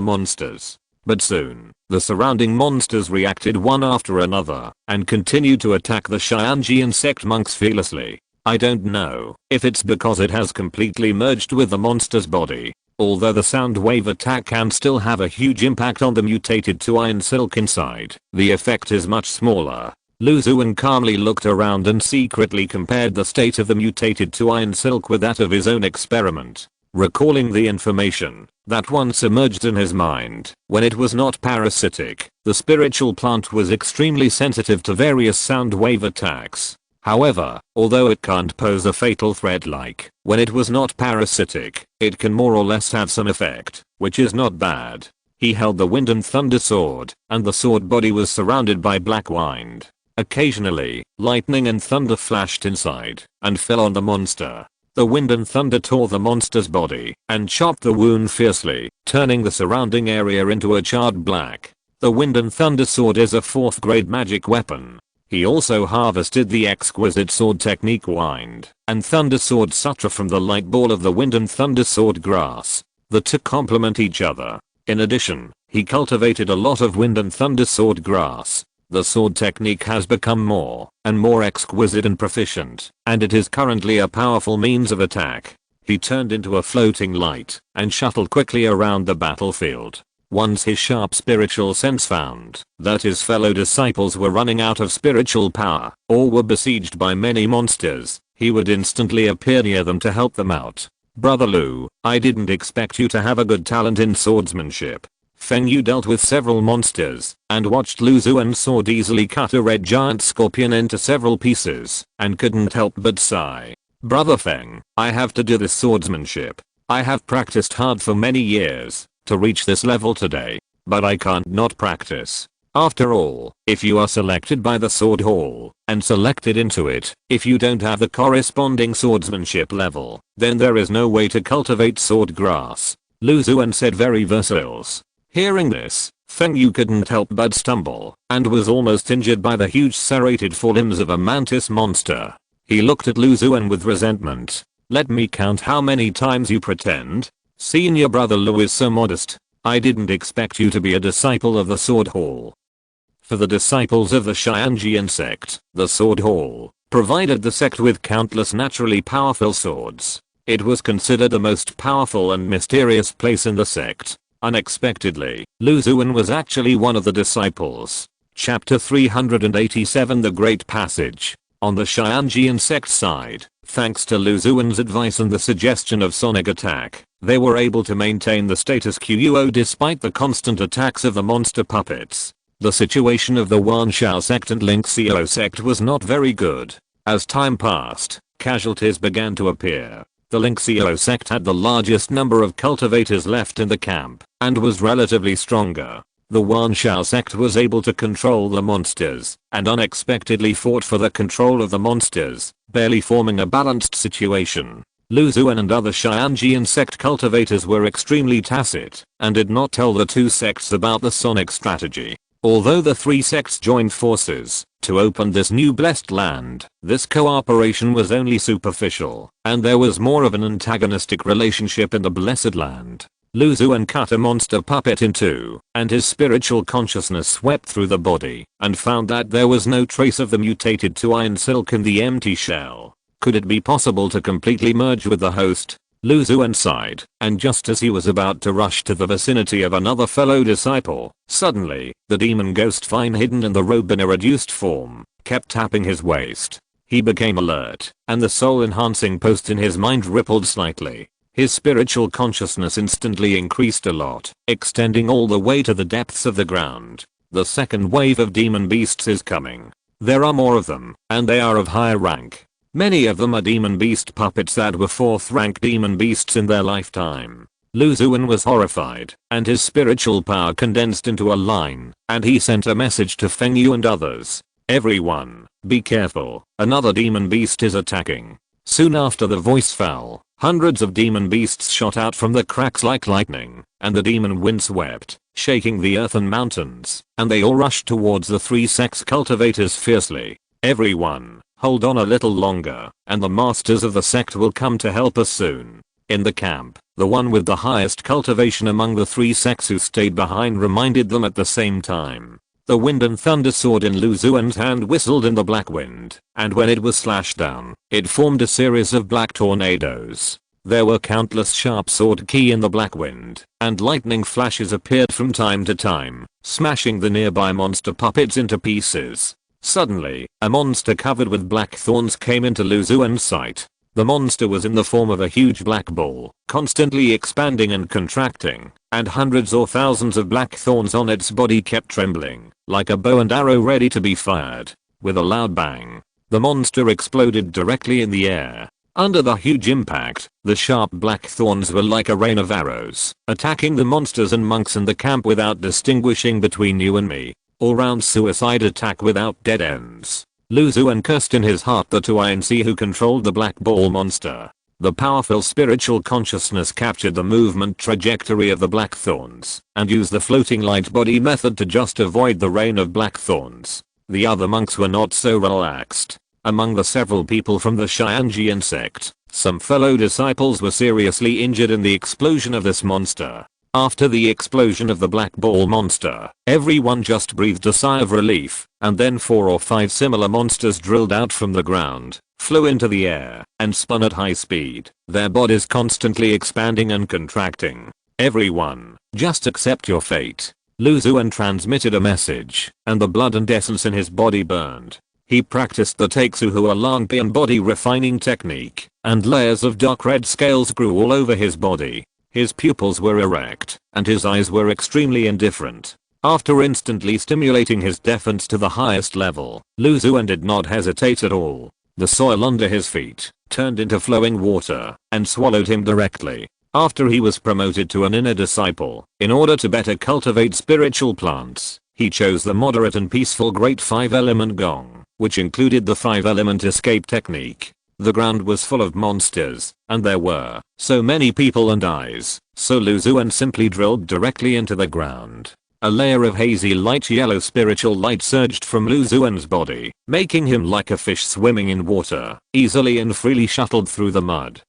monsters. But soon, the surrounding monsters reacted one after another and continued to attack the Xianjian sect monks fearlessly. I don't know if it's because it has completely merged with the monster's body. Although the sound wave attack can still have a huge impact on the mutated Tuan silk inside, the effect is much smaller. Lu Xuan calmly looked around and secretly compared the state of the mutated Tuan silk with that of his own experiment. Recalling the information that once emerged in his mind, when it was not parasitic, the spiritual plant was extremely sensitive to various sound wave attacks. However, although it can't pose a fatal threat like when it was not parasitic, it can more or less have some effect, which is not bad. He held the wind and thunder sword, and the sword body was surrounded by black wind. Occasionally, lightning and thunder flashed inside and fell on the monster. The wind and thunder tore the monster's body and chopped the wound fiercely, turning the surrounding area into a charred black. The wind and thunder sword is a 4th grade magic weapon. He also harvested the exquisite sword technique wind and thunder sword sutra from the light ball of the wind and thunder sword grass. The two complement each other. In addition, he cultivated a lot of wind and thunder sword grass. The sword technique has become more and more exquisite and proficient, and it is currently a powerful means of attack. He turned into a floating light and shuttled quickly around the battlefield. Once his sharp spiritual sense found that his fellow disciples were running out of spiritual power or were besieged by many monsters, he would instantly appear near them to help them out. Brother Lu, I didn't expect you to have a good talent in swordsmanship. Feng Yu dealt with several monsters and watched Lu Xuan's sword easily cut a red giant scorpion into several pieces and couldn't help but sigh. Brother Feng, I have to do this swordsmanship. I have practiced hard for many years to reach this level today, but I can't not practice. After all, if you are selected by the sword hall and selected into it, if you don't have the corresponding swordsmanship level, then there is no way to cultivate sword grass. Lu Xuan said very versatile. Hearing this, Feng Yu couldn't help but stumble and was almost injured by the huge serrated forelimbs of a mantis monster. He looked at Lu Xuan with resentment. Let me count how many times you pretend. Senior brother Lu is so modest. I didn't expect you to be a disciple of the Sword Hall. For the disciples of the Xianjian sect, the Sword Hall provided the sect with countless naturally powerful swords. It was considered the most powerful and mysterious place in the sect. Unexpectedly, Lu Xuan was actually one of the disciples. Chapter 387 The Great Passage. On the Xianjian sect side, thanks to Lu Xuan's advice and the suggestion of sonic attack, they were able to maintain the status quo despite the constant attacks of the monster puppets. The situation of the Wanshao sect and Lingxiao sect was not very good. As time passed, casualties began to appear. The Lingxiao sect had the largest number of cultivators left in the camp, and was relatively stronger. The Wanshao sect was able to control the monsters, and unexpectedly fought for the control of the monsters, barely forming a balanced situation. Lu Xuan and other Xianjian sect cultivators were extremely tacit, and did not tell the two sects about the sonic strategy. Although the three sects joined forces to open this new blessed land, this cooperation was only superficial, and there was more of an antagonistic relationship in the blessed land. Lu Xuan cut a monster puppet in two, and his spiritual consciousness swept through the body, and found that there was no trace of the mutated Tuan silk in the empty shell. Could it be possible to completely merge with the host? Lu Xuan sighed, and just as he was about to rush to the vicinity of another fellow disciple, suddenly, the demon ghost fine hidden in the robe in a reduced form, kept tapping his waist. He became alert, and the soul-enhancing post in his mind rippled slightly. His spiritual consciousness instantly increased a lot, extending all the way to the depths of the ground. The second wave of demon beasts is coming. There are more of them, and they are of higher rank. Many of them are demon beast puppets that were 4th rank demon beasts in their lifetime. Lu Xuan was horrified, and his spiritual power condensed into a line, and he sent a message to Feng Yu and others. Everyone, be careful, another demon beast is attacking. Soon after the voice fell, hundreds of demon beasts shot out from the cracks like lightning, and the demon wind swept, shaking the earth and mountains, and they all rushed towards the three sects cultivators fiercely. Everyone, hold on a little longer, and the masters of the sect will come to help us soon. In the camp, the one with the highest cultivation among the three sects who stayed behind reminded them at the same time. The wind and thunder sword in Lu Xuan's hand whistled in the black wind, and when it was slashed down, it formed a series of black tornadoes. There were countless sharp sword ki in the black wind, and lightning flashes appeared from time to time, smashing the nearby monster puppets into pieces. Suddenly, a monster covered with black thorns came into Lu Xuan's sight. The monster was in the form of a huge black ball, constantly expanding and contracting, and hundreds or thousands of black thorns on its body kept trembling, like a bow and arrow ready to be fired. With a loud bang, the monster exploded directly in the air. Under the huge impact, the sharp black thorns were like a rain of arrows, attacking the monsters and monks in the camp without distinguishing between you and me. All-round suicide attack without dead ends. Lu Xuan cursed in his heart the Tuan who controlled the black ball monster. The powerful spiritual consciousness captured the movement trajectory of the black thorns, and used the floating light body method to just avoid the rain of black thorns. The other monks were not so relaxed. Among the several people from the Xianjian sect, some fellow disciples were seriously injured in the explosion of this monster. After the explosion of the black ball monster, everyone just breathed a sigh of relief, and then 4 or 5 similar monsters drilled out from the ground, flew into the air, and spun at high speed, their bodies constantly expanding and contracting. Everyone, just accept your fate. Lu Xuan transmitted a message, and the blood and essence in his body burned. He practiced the Taixuhua Langpian body refining technique, and layers of dark red scales grew all over his body. His pupils were erect, and his eyes were extremely indifferent. After instantly stimulating his defense to the highest level, Lu Xuan did not hesitate at all. The soil under his feet turned into flowing water and swallowed him directly. After he was promoted to an inner disciple, in order to better cultivate spiritual plants, he chose the moderate and peaceful Great 5-element gong, which included the 5-element escape technique. The ground was full of monsters, and there were so many people and eyes, so Lu Xuan simply drilled directly into the ground. A layer of hazy light yellow spiritual light surged from Lu Xuan's body, making him like a fish swimming in water, easily and freely shuttled through the mud.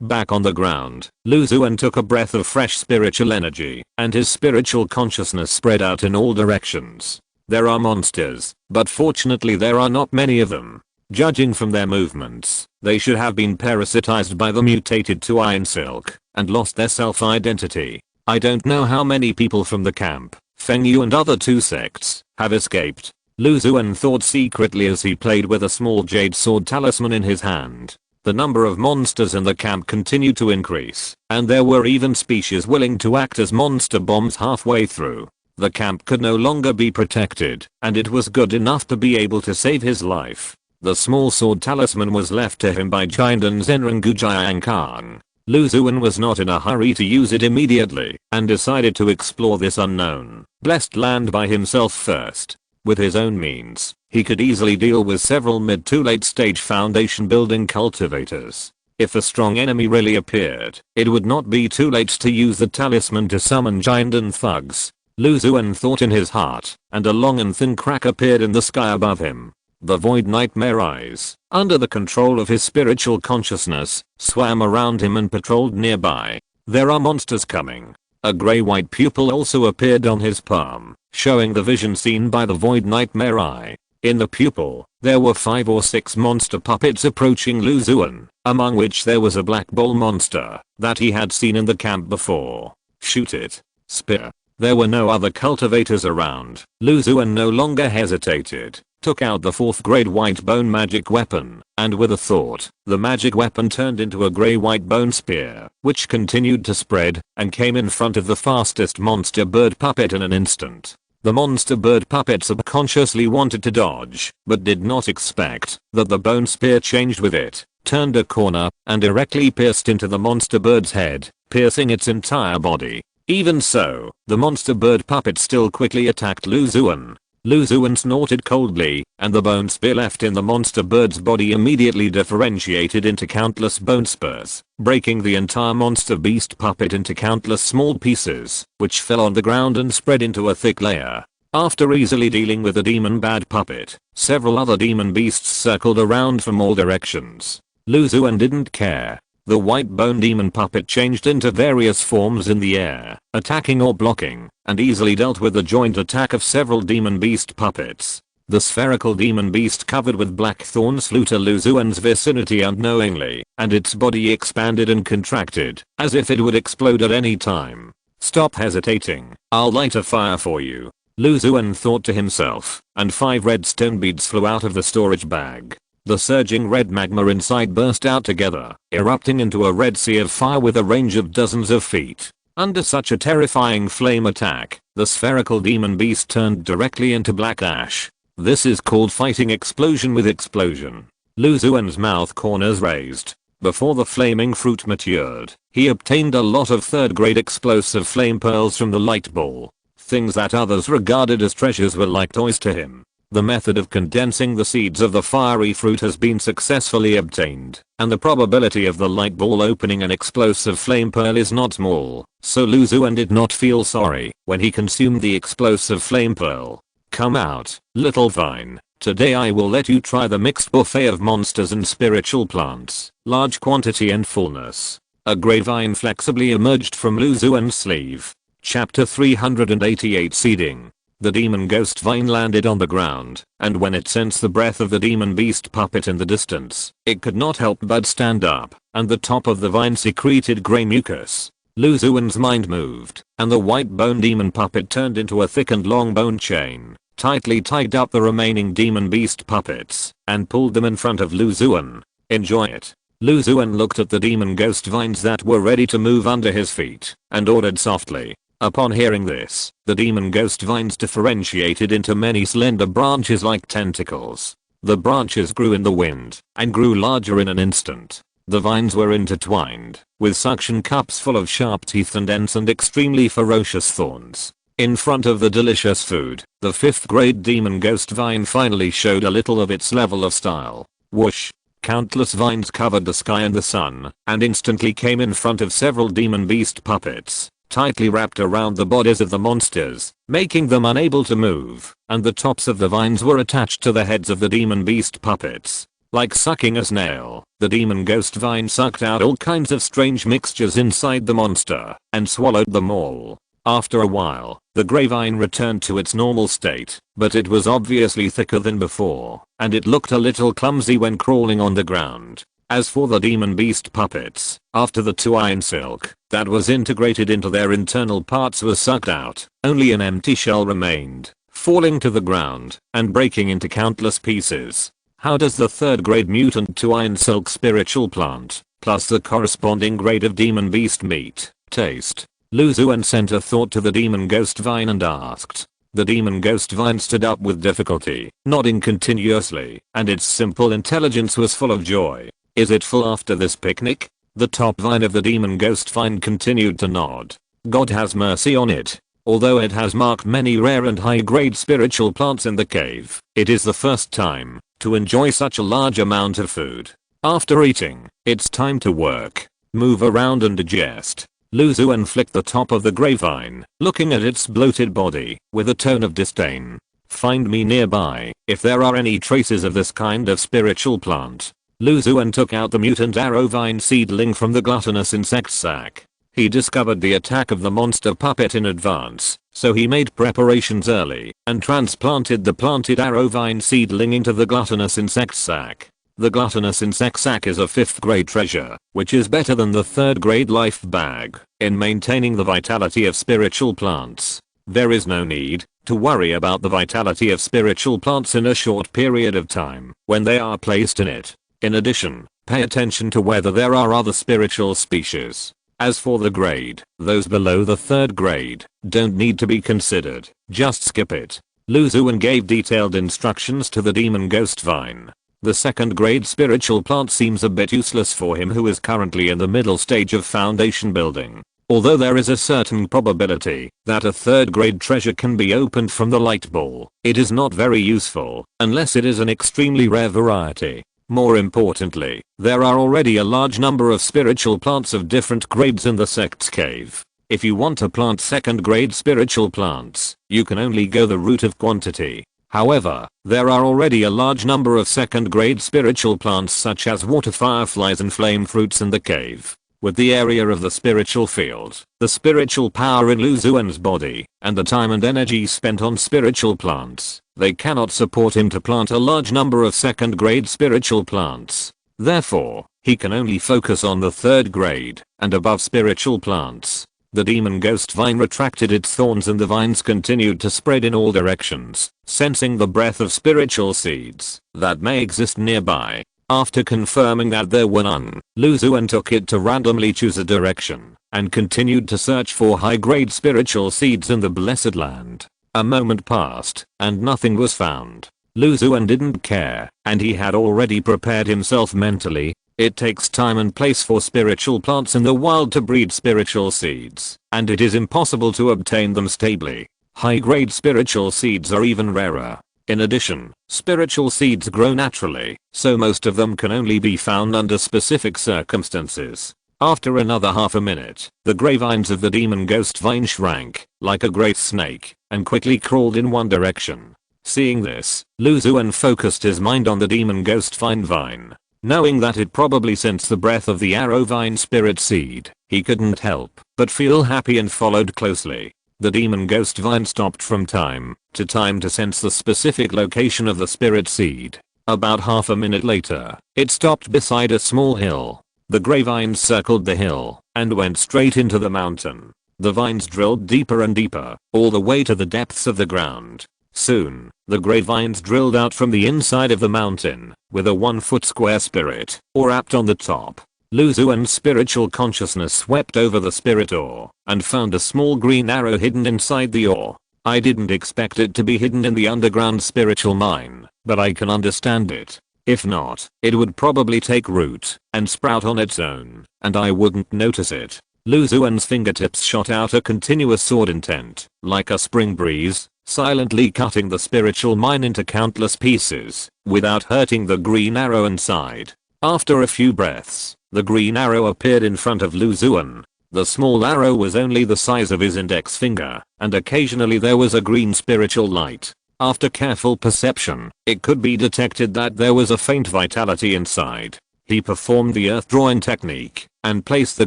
Back on the ground, Xuan took a breath of fresh spiritual energy, and his spiritual consciousness spread out in all directions. There are monsters, but fortunately there are not many of them. Judging from their movements, they should have been parasitized by the mutated Tuine silk, and lost their self-identity. I don't know how many people from the camp, Fengyu and other two sects, have escaped. Xuan thought secretly as he played with a small jade sword talisman in his hand. The number of monsters in the camp continued to increase, and there were even species willing to act as monster bombs halfway through. The camp could no longer be protected, and it was good enough to be able to save his life. The small sword talisman was left to him by Jinden Zenrangu Jiangkang. Xuan was not in a hurry to use it immediately, and decided to explore this unknown, blessed land by himself first. With his own means, he could easily deal with several mid to late stage foundation building cultivators. If a strong enemy really appeared, it would not be too late to use the talisman to summon Jinden thugs. Xuan thought in his heart, and a long and thin crack appeared in the sky above him. The void nightmare eyes, under the control of his spiritual consciousness, swam around him and patrolled nearby. There are monsters coming. A grey-white pupil also appeared on his palm, showing the vision seen by the void nightmare eye. In the pupil, there were 5 or 6 monster puppets approaching Xuan, among which there was a black bull monster that he had seen in the camp before. Shoot it. Spear. There were no other cultivators around. Xuan no longer hesitated, took out the 4th grade white bone magic weapon, and with a thought, the magic weapon turned into a grey white bone spear, which continued to spread, and came in front of the fastest monster bird puppet in an instant. The monster bird puppet subconsciously wanted to dodge, but did not expect that the bone spear changed with it, turned a corner, and directly pierced into the monster bird's head, piercing its entire body. Even so, the monster bird puppet still quickly attacked Xuan. Xuan snorted coldly, and the bone spear left in the monster bird's body immediately differentiated into countless bone spurs, breaking the entire monster beast puppet into countless small pieces, which fell on the ground and spread into a thick layer. After easily dealing with the demon bad puppet, several other demon beasts circled around from all directions. Xuan didn't care. The white bone demon puppet changed into various forms in the air, attacking or blocking, and easily dealt with the joint attack of several demon beast puppets. The spherical demon beast covered with black thorns flew to Xuan's vicinity unknowingly, and its body expanded and contracted, as if it would explode at any time. Stop hesitating, I'll light a fire for you. Xuan thought to himself, and 5 red stone beads flew out of the storage bag. The surging red magma inside burst out together, erupting into a red sea of fire with a range of dozens of feet. Under such a terrifying flame attack, the spherical demon beast turned directly into black ash. This is called fighting explosion with explosion. Xuan's mouth corners raised. Before the flaming fruit matured, he obtained a lot of 3rd grade explosive flame pearls from the light ball. Things that others regarded as treasures were like toys to him. The method of condensing the seeds of the fiery fruit has been successfully obtained, and the probability of the light ball opening an explosive flame pearl is not small, so Xuan did not feel sorry when he consumed the explosive flame pearl. Come out, little vine. Today I will let you try the mixed buffet of monsters and spiritual plants, large quantity and fullness. A grey vine flexibly emerged from Xuan's sleeve. Chapter 388 Seeding. The demon ghost vine landed on the ground, and when it sensed the breath of the demon beast puppet in the distance, it could not help but stand up, and the top of the vine secreted grey mucus. Xuan's mind moved, and the white bone demon puppet turned into a thick and long bone chain, tightly tied up the remaining demon beast puppets, and pulled them in front of Xuan. Enjoy it. Xuan looked at the demon ghost vines that were ready to move under his feet, and ordered softly. Upon hearing this, the demon ghost vines differentiated into many slender branches like tentacles. The branches grew in the wind, and grew larger in an instant. The vines were intertwined, with suction cups full of sharp teeth and ends and extremely ferocious thorns. In front of the delicious food, the 5th grade demon ghost vine finally showed a little of its level of style. Whoosh! Countless vines covered the sky and the sun, and instantly came in front of several demon beast puppets, tightly wrapped around the bodies of the monsters, making them unable to move, and the tops of the vines were attached to the heads of the demon beast puppets. Like sucking a snail, the demon ghost vine sucked out all kinds of strange mixtures inside the monster and swallowed them all. After a while, the grey vine returned to its normal state, but it was obviously thicker than before, and it looked a little clumsy when crawling on the ground. As for the demon beast puppets, after the Xuan silk that was integrated into their internal parts was sucked out, only an empty shell remained, falling to the ground and breaking into countless pieces. How does the third grade mutant Xuan silk spiritual plant, plus the corresponding grade of demon beast meat, taste? Xuan sent a thought to the demon ghost vine and asked. The demon ghost vine stood up with difficulty, nodding continuously, and its simple intelligence was full of joy. Is it full after this picnic? The top vine of the demon ghost vine continued to nod. God has mercy on it. Although it has marked many rare and high-grade spiritual plants in the cave, it is the first time to enjoy such a large amount of food. After eating, it's time to work, move around and digest. Xuan flicked the top of the grapevine, looking at its bloated body with a tone of disdain. Find me nearby if there are any traces of this kind of spiritual plant. Xuan took out the mutant arrow vine seedling from the gluttonous insect sack. He discovered the attack of the monster puppet in advance, so he made preparations early and transplanted the planted arrow vine seedling into the gluttonous insect sack. The gluttonous insect sac is a 5th grade treasure, which is better than the 3rd grade life bag in maintaining the vitality of spiritual plants. There is no need to worry about the vitality of spiritual plants in a short period of time when they are placed in it. In addition, pay attention to whether there are other spiritual species. As for the grade, those below the 3rd grade don't need to be considered, just skip it. Xuan gave detailed instructions to the demon ghost vine. The 2nd grade spiritual plant seems a bit useless for him who is currently in the middle stage of foundation building. Although there is a certain probability that a 3rd grade treasure can be opened from the light ball, it is not very useful unless it is an extremely rare variety. More importantly, there are already a large number of spiritual plants of different grades in the sect's cave. If you want to plant 2nd grade spiritual plants, you can only go the route of quantity. However, there are already a large number of 2nd grade spiritual plants such as water fireflies and flame fruits in the cave. With the area of the spiritual field, the spiritual power in Xuan's body, and the time and energy spent on spiritual plants, they cannot support him to plant a large number of 2nd grade spiritual plants. Therefore, he can only focus on the 3rd grade and above spiritual plants. The demon ghost vine retracted its thorns and the vines continued to spread in all directions, sensing the breath of spiritual seeds that may exist nearby. After confirming that there were none, Xuan took it to randomly choose a direction and continued to search for high-grade spiritual seeds in the blessed land. A moment passed and nothing was found. Xuan didn't care, and he had already prepared himself mentally. It takes time and place for spiritual plants in the wild to breed spiritual seeds, and it is impossible to obtain them stably. High-grade spiritual seeds are even rarer. In addition, spiritual seeds grow naturally, so most of them can only be found under specific circumstances. After another half a minute, the grey vines of the demon ghost vine shrank like a great snake and quickly crawled in one direction. Seeing this, Xuan focused his mind on the demon ghost vine. Knowing that it probably sensed the breath of the arrow vine spirit seed, he couldn't help but feel happy and followed closely. The demon ghost vine stopped from time to sense the specific location of the spirit seed. About half a minute later, it stopped beside a small hill. The grey vines circled the hill and went straight into the mountain. The vines drilled deeper and deeper, all the way to the depths of the ground. Soon, the grey vines drilled out from the inside of the mountain, with a 1-foot square spirit ore wrapped on the top. Xuan's spiritual consciousness swept over the spirit ore and found a small green arrow hidden inside the ore. I didn't expect it to be hidden in the underground spiritual mine, but I can understand it. If not, it would probably take root and sprout on its own, and I wouldn't notice it. Xuan's fingertips shot out a continuous sword intent, like a spring breeze, silently cutting the spiritual mine into countless pieces, without hurting the green arrow inside. After a few breaths, the green arrow appeared in front of Xuan. The small arrow was only the size of his index finger, and occasionally there was a green spiritual light. After careful perception, it could be detected that there was a faint vitality inside. He performed the earth drawing technique and placed the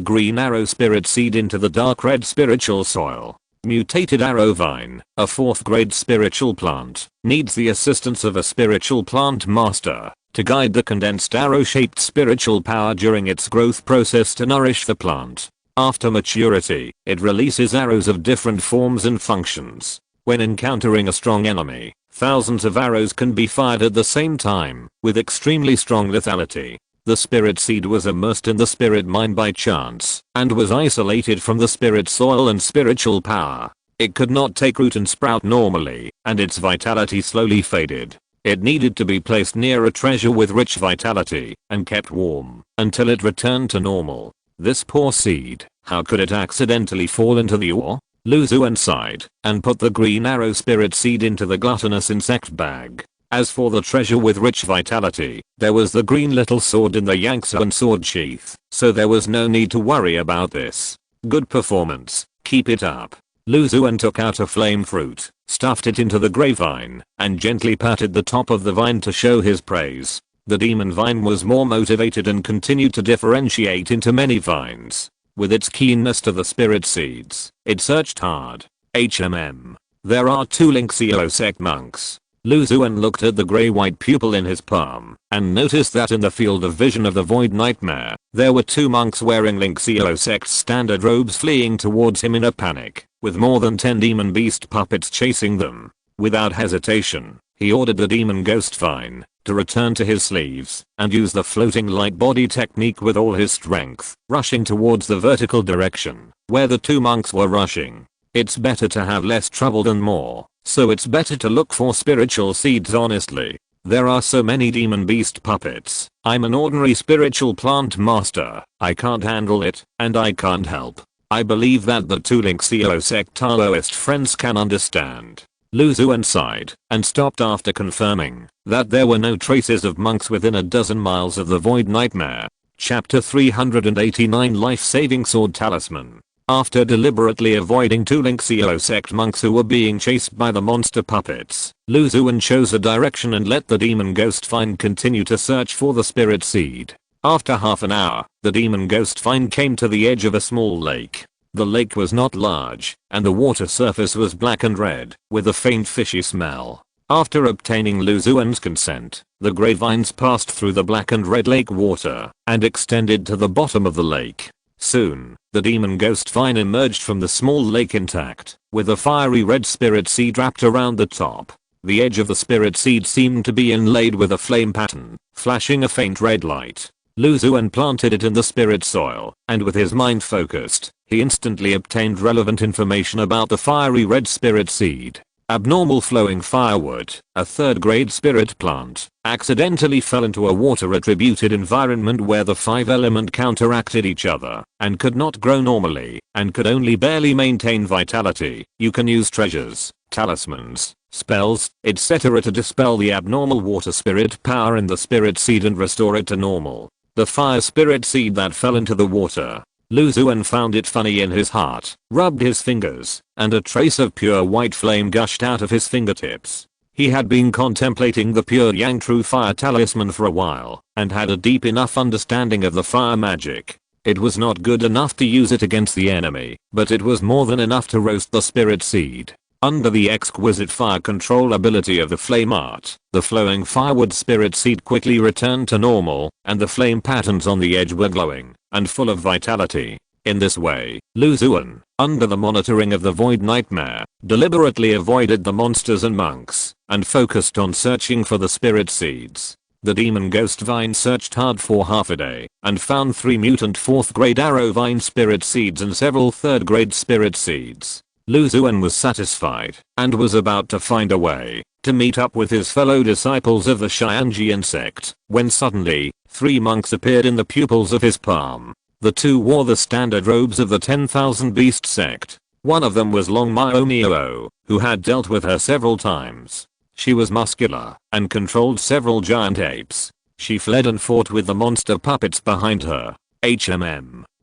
green arrow spirit seed into the dark red spiritual soil. Mutated arrow vine, a 4th grade spiritual plant, needs the assistance of a spiritual plant master to guide the condensed arrow-shaped spiritual power during its growth process to nourish the plant. After maturity, it releases arrows of different forms and functions. When encountering a strong enemy, thousands of arrows can be fired at the same time, with extremely strong lethality. The spirit seed was immersed in the spirit mine by chance, and was isolated from the spirit soil and spiritual power. It could not take root and sprout normally, and its vitality slowly faded. It needed to be placed near a treasure with rich vitality, and kept warm, until it returned to normal. This poor seed, how could it accidentally fall into the ore? Xuan sighed, and put the green arrow spirit seed into the gluttonous insect bag. As for the treasure with rich vitality, there was the green little sword in the Xuan sword sheath, so there was no need to worry about this. Good performance, keep it up. Xuan took out a flame fruit, stuffed it into the grapevine, and gently patted the top of the vine to show his praise. The demon vine was more motivated and continued to differentiate into many vines. With its keenness to the spirit seeds, it searched hard. There are 2 Lynxio sect monks. Xuan looked at the grey-white pupil in his palm, and noticed that in the field of vision of the Void Nightmare, there were 2 monks wearing Lynxio sect's standard robes fleeing towards him in a panic, with more than 10 demon beast puppets chasing them. Without hesitation, he ordered the demon ghost vine to return to his sleeves, and use the floating light body technique with all his strength, rushing towards the vertical direction, where the 2 monks were rushing. It's better to have less trouble than more. So it's better to look for spiritual seeds honestly. There are so many demon beast puppets. I'm an ordinary spiritual plant master. I can't handle it, and I can't help. I believe that the 2 Lynxio sect Taoist friends can understand. Xuan sighed, and stopped after confirming that there were no traces of monks within a dozen miles of the Void Nightmare. Chapter 389 Life-Saving Sword Talisman. After deliberately avoiding 2 Lynxio sect monks who were being chased by the monster puppets, Xuan chose a direction and let the demon ghost vine continue to search for the spirit seed. After half an hour, the demon ghost vine came to the edge of a small lake. The lake was not large, and the water surface was black and red, with a faint fishy smell. After obtaining Xuan's consent, the grapevines passed through the black and red lake water, and extended to the bottom of the lake. Soon, the demon ghost vine emerged from the small lake intact, with a fiery red spirit seed wrapped around the top. The edge of the spirit seed seemed to be inlaid with a flame pattern, flashing a faint red light. Xuan planted it in the spirit soil, and with his mind focused, he instantly obtained relevant information about the fiery red spirit seed. Abnormal flowing firewood, a 3rd grade spirit plant, accidentally fell into a water attributed environment where the 5 element counteracted each other, and could not grow normally, and could only barely maintain vitality. You can use treasures, talismans, spells, etc. to dispel the abnormal water spirit power in the spirit seed and restore it to normal. The fire spirit seed that fell into the water, Xuan found it funny in his heart, rubbed his fingers, and a trace of pure white flame gushed out of his fingertips. He had been contemplating the pure Yang True Fire Talisman for a while, and had a deep enough understanding of the fire magic. It was not good enough to use it against the enemy, but it was more than enough to roast the spirit seed. Under the exquisite fire control ability of the flame art, the flowing firewood spirit seed quickly returned to normal, and the flame patterns on the edge were glowing and full of vitality. In this way, Xuan, under the monitoring of the Void Nightmare, deliberately avoided the monsters and monks, and focused on searching for the spirit seeds. The demon ghost vine searched hard for half a day, and found 3 mutant 4th grade arrow vine spirit seeds and several 3rd grade spirit seeds. Xuan was satisfied, and was about to find a way to meet up with his fellow disciples of the Xianjian sect, when suddenly, 3 monks appeared in the pupils of his palm. The 2 wore the standard robes of the 10,000 Beast sect. One of them was Long Miomio, who had dealt with her several times. She was muscular, and controlled several giant apes. She fled and fought with the monster puppets behind her.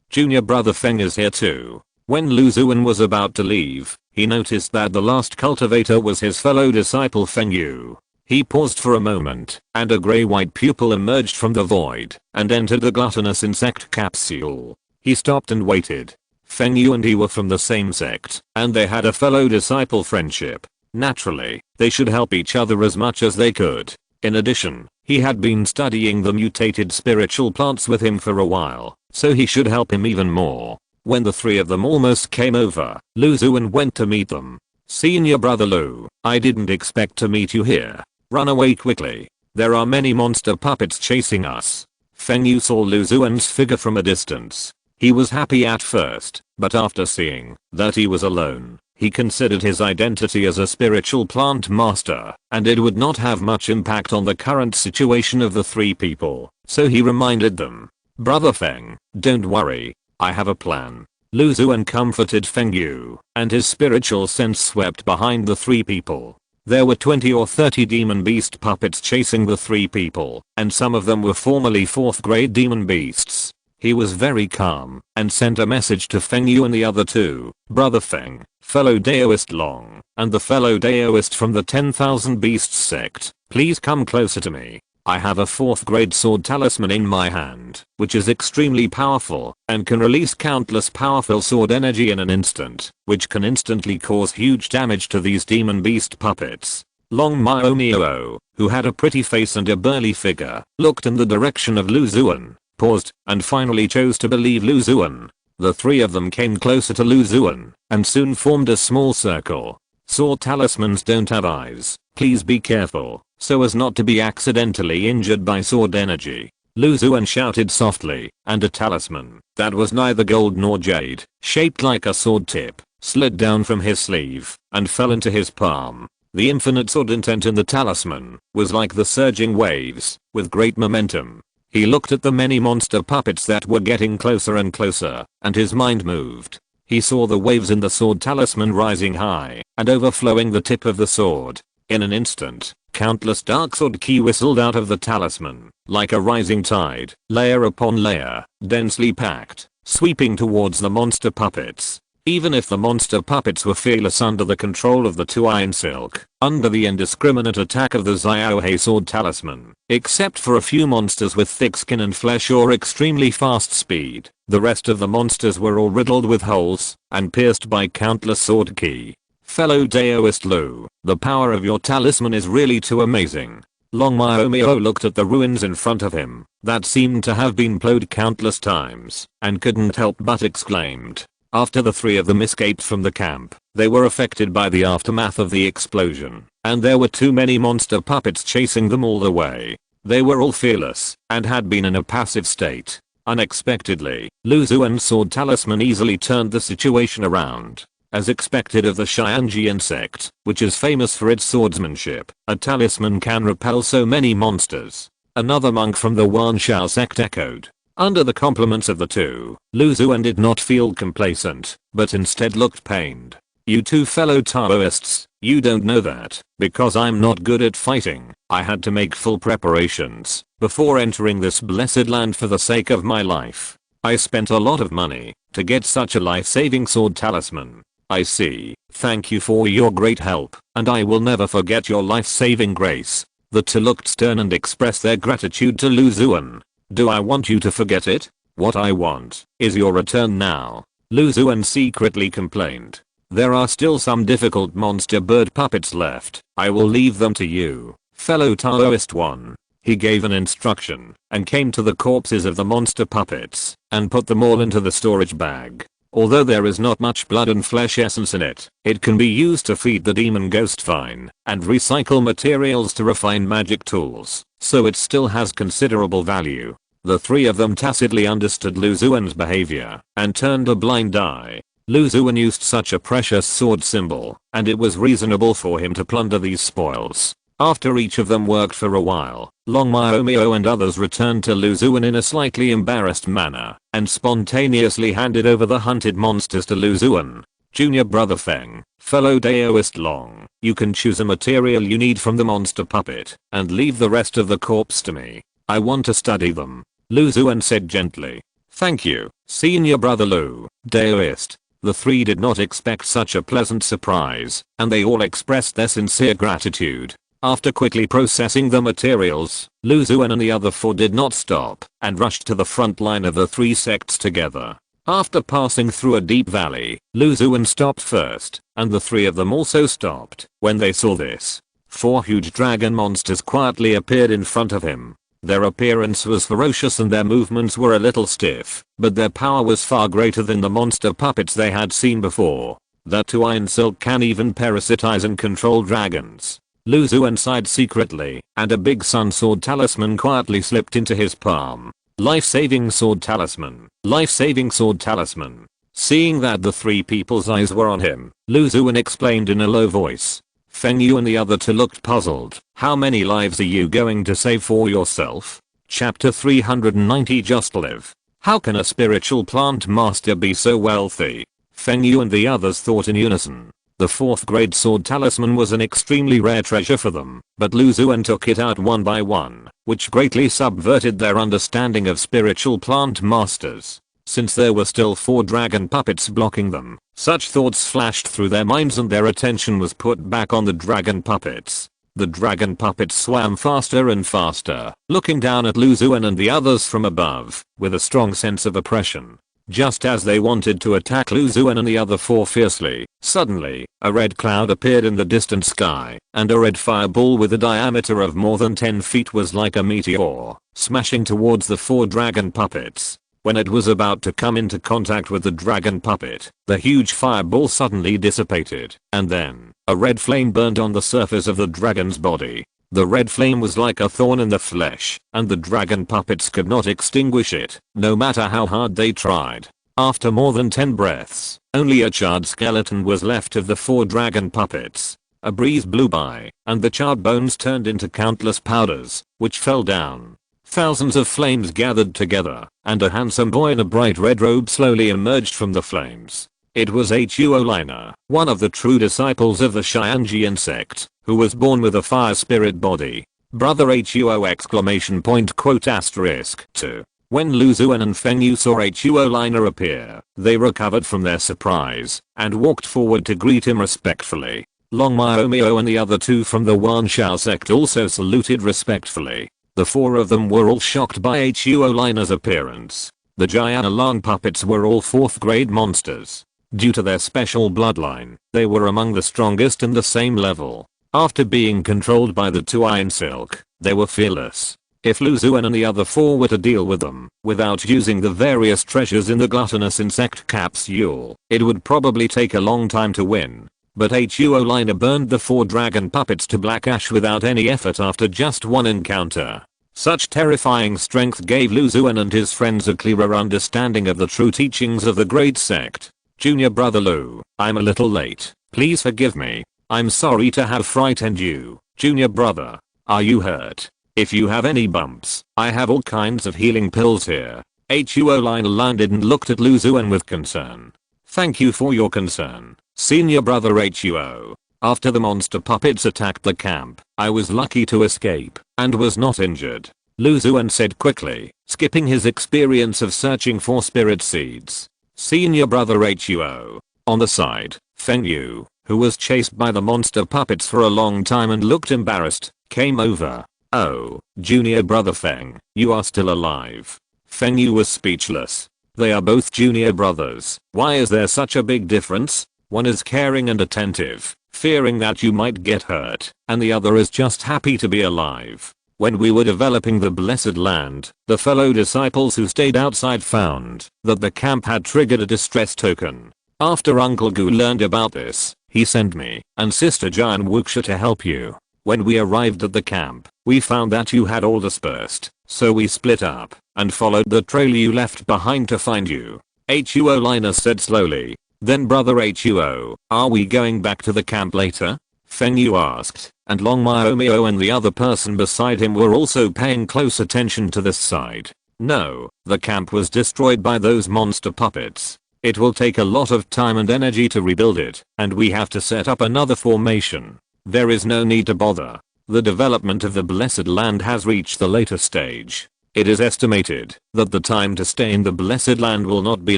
Junior brother Feng is here too. When Lu Xuan was about to leave, he noticed that the last cultivator was his fellow disciple Feng Yu. He paused for a moment, and a grey-white pupil emerged from the void and entered the gluttonous insect capsule. He stopped and waited. Feng Yu and he were from the same sect, and they had a fellow disciple friendship. Naturally, they should help each other as much as they could. In addition, he had been studying the mutated spiritual plants with him for a while, so he should help him even more. When the three of them almost came over, Lu Xuan went to meet them. "Senior brother Lu, I didn't expect to meet you here. Run away quickly. There are many monster puppets chasing us." Feng Yu saw Lu Xuan's figure from a distance. He was happy at first, but after seeing that he was alone, he considered his identity as a spiritual plant master, and it would not have much impact on the current situation of the three people, so he reminded them. "Brother Feng, don't worry. I have a plan." Lu Xuan comforted Feng Yu, and his spiritual sense swept behind the three people. There were 20 or 30 demon beast puppets chasing the three people, and some of them were formerly 4th grade demon beasts. He was very calm, and sent a message to Feng Yu and the other two. "Brother Feng, fellow Daoist Long, and the fellow Daoist from the 10,000 Beasts sect, please come closer to me. I have a 4th grade sword talisman in my hand, which is extremely powerful, and can release countless powerful sword energy in an instant, which can instantly cause huge damage to these demon beast puppets." Long Miao, who had a pretty face and a burly figure, looked in the direction of Lu Xuan, paused, and finally chose to believe Lu Xuan. The three of them came closer to Lu Xuan, and soon formed a small circle. "Sword talismans don't have eyes. Please be careful, so as not to be accidentally injured by sword energy." Lu Xuan shouted softly, and a talisman, that was neither gold nor jade, shaped like a sword tip, slid down from his sleeve, and fell into his palm. The infinite sword intent in the talisman was like the surging waves, with great momentum. He looked at the many monster puppets that were getting closer and closer, and his mind moved. He saw the waves in the sword talisman rising high, and overflowing the tip of the sword. In an instant, countless dark sword ki whistled out of the talisman, like a rising tide, layer upon layer, densely packed, sweeping towards the monster puppets. Even if the monster puppets were fearless under the control of the two Iron Silk, under the indiscriminate attack of the Xiaohei sword talisman, except for a few monsters with thick skin and flesh or extremely fast speed, the rest of the monsters were all riddled with holes and pierced by countless sword ki. "Fellow Daoist Lu, the power of your talisman is really too amazing." Long Miao looked at the ruins in front of him, that seemed to have been plowed countless times, and couldn't help but exclaimed. After the three of them escaped from the camp, they were affected by the aftermath of the explosion, and there were too many monster puppets chasing them all the way. They were all fearless, and had been in a passive state. Unexpectedly, Lu Xuan's sword talisman easily turned the situation around. As expected of the Xianjian sect, which is famous for its swordsmanship, a talisman can repel so many monsters. Another monk from the Wanshao sect echoed. Under the compliments of the two, Lu Xuan did not feel complacent, but instead looked pained. "You two fellow Taoists, you don't know that, because I'm not good at fighting, I had to make full preparations before entering this blessed land for the sake of my life. I spent a lot of money to get such a life-saving sword talisman. I see. Thank you for your great help, and I will never forget your life-saving grace." The two looked stern and expressed their gratitude to Lu Xuan. "Do I want you to forget it? What I want is your return now," Lu Xuan secretly complained. "There are still some difficult monster bird puppets left. I will leave them to you, fellow Taoist one." He gave an instruction, and came to the corpses of the monster puppets, and put them all into the storage bag. Although there is not much blood and flesh essence in it, it can be used to feed the demon ghost vine, and recycle materials to refine magic tools, so it still has considerable value. The three of them tacitly understood Lu Xuan's behavior, and turned a blind eye. Lu Xuan used such a precious sword symbol, and it was reasonable for him to plunder these spoils. After each of them worked for a while, Long Miao and others returned to Lu Xuan in a slightly embarrassed manner, and spontaneously handed over the hunted monsters to Lu Xuan. "Junior brother Feng, fellow Daoist Long, you can choose a material you need from the monster puppet, and leave the rest of the corpse to me. I want to study them," Lu Xuan said gently. "Thank you, senior brother Lu, Daoist." The three did not expect such a pleasant surprise, and they all expressed their sincere gratitude. After quickly processing the materials, Lu Xuan and the other four did not stop and rushed to the front line of the three sects together. After passing through a deep valley, Lu Xuan stopped first, and the three of them also stopped. When they saw this, 4 huge dragon monsters quietly appeared in front of him. Their appearance was ferocious and their movements were a little stiff, but their power was far greater than the monster puppets they had seen before. That two iron silk can even parasitize and control dragons. Lu Xuan sighed secretly, and a big sun sword talisman quietly slipped into his palm. Life-saving sword talisman. Life-saving sword talisman. Seeing that the three people's eyes were on him, Lu Xuan explained in a low voice. Feng Yu and the other two looked puzzled. How many lives are you going to save for yourself? Chapter 390 Just Live. How can a spiritual plant master be so wealthy? Feng Yu and the others thought in unison. The 4th grade sword talisman was an extremely rare treasure for them, but Lu Xuan took it out one by one, which greatly subverted their understanding of spiritual plant masters. Since there were still 4 dragon puppets blocking them, such thoughts flashed through their minds and their attention was put back on the dragon puppets. The dragon puppets swam faster and faster, looking down at Lu Xuan and the others from above, with a strong sense of oppression. Just as they wanted to attack Lu Xuan and the other 4 fiercely, suddenly, a red cloud appeared in the distant sky, and a red fireball with a diameter of more than 10 feet was like a meteor, smashing towards the 4 dragon puppets. When it was about to come into contact with the dragon puppet, the huge fireball suddenly dissipated, and then, a red flame burned on the surface of the dragon's body. The red flame was like a thorn in the flesh, and the dragon puppets could not extinguish it, no matter how hard they tried. After more than 10 breaths, only a charred skeleton was left of the 4 dragon puppets. A breeze blew by, and the charred bones turned into countless powders, which fell down. Thousands of flames gathered together, and a handsome boy in a bright red robe slowly emerged from the flames. It was Huo Liner, one of the true disciples of the Xianjian sect, who was born with a fire spirit body. Brother Huo exclamation point quote asterisk 2. When Lu Xuan and Feng Yu saw Huo Liner appear, they recovered from their surprise, and walked forward to greet him respectfully. Long Miao and the other 2 from the Wanshao sect also saluted respectfully. The 4 of them were all shocked by Huo Liner's appearance. The Jiana Lang puppets were all 4th grade monsters. Due to their special bloodline, they were among the strongest in the same level. After being controlled by the 2 iron silk, they were fearless. If Lu Xuan and the other 4 were to deal with them, without using the various treasures in the gluttonous insect capsule, it would probably take a long time to win. But Huo Liner burned the 4 dragon puppets to black ash without any effort after just one encounter. Such terrifying strength gave Lu Xuan and his friends a clearer understanding of the true teachings of the great sect. Junior brother Lu, I'm a little late. Please forgive me. I'm sorry to have frightened you. Junior brother, are you hurt? If you have any bumps, I have all kinds of healing pills here. Huo Liner landed and looked at Lu Xuan with concern. Thank you for your concern, senior brother Huo. After the monster puppets attacked the camp, I was lucky to escape, and was not injured. Lu Xuan said quickly, skipping his experience of searching for spirit seeds. Senior brother Huo. On the side, Feng Yu, who was chased by the monster puppets for a long time and looked embarrassed, came over. Oh, junior brother Feng, you are still alive. Feng Yu was speechless. They are both junior brothers. Why is there such a big difference? One is caring and attentive, fearing that you might get hurt, and the other is just happy to be alive. When we were developing the Blessed Land, the fellow disciples who stayed outside found that the camp had triggered a distress token. After Uncle Gu learned about this, he sent me and Sister Jian Wuxia to help you. When we arrived at the camp, we found that you had all dispersed, so we split up and followed the trail you left behind to find you. Huo Liner said slowly. Then brother Huo, are we going back to the camp later? Feng Yu asked, and Long Miao and the other person beside him were also paying close attention to this side. No, the camp was destroyed by those monster puppets. It will take a lot of time and energy to rebuild it, and we have to set up another formation. There is no need to bother. The development of the Blessed Land has reached the later stage. It is estimated that the time to stay in the Blessed Land will not be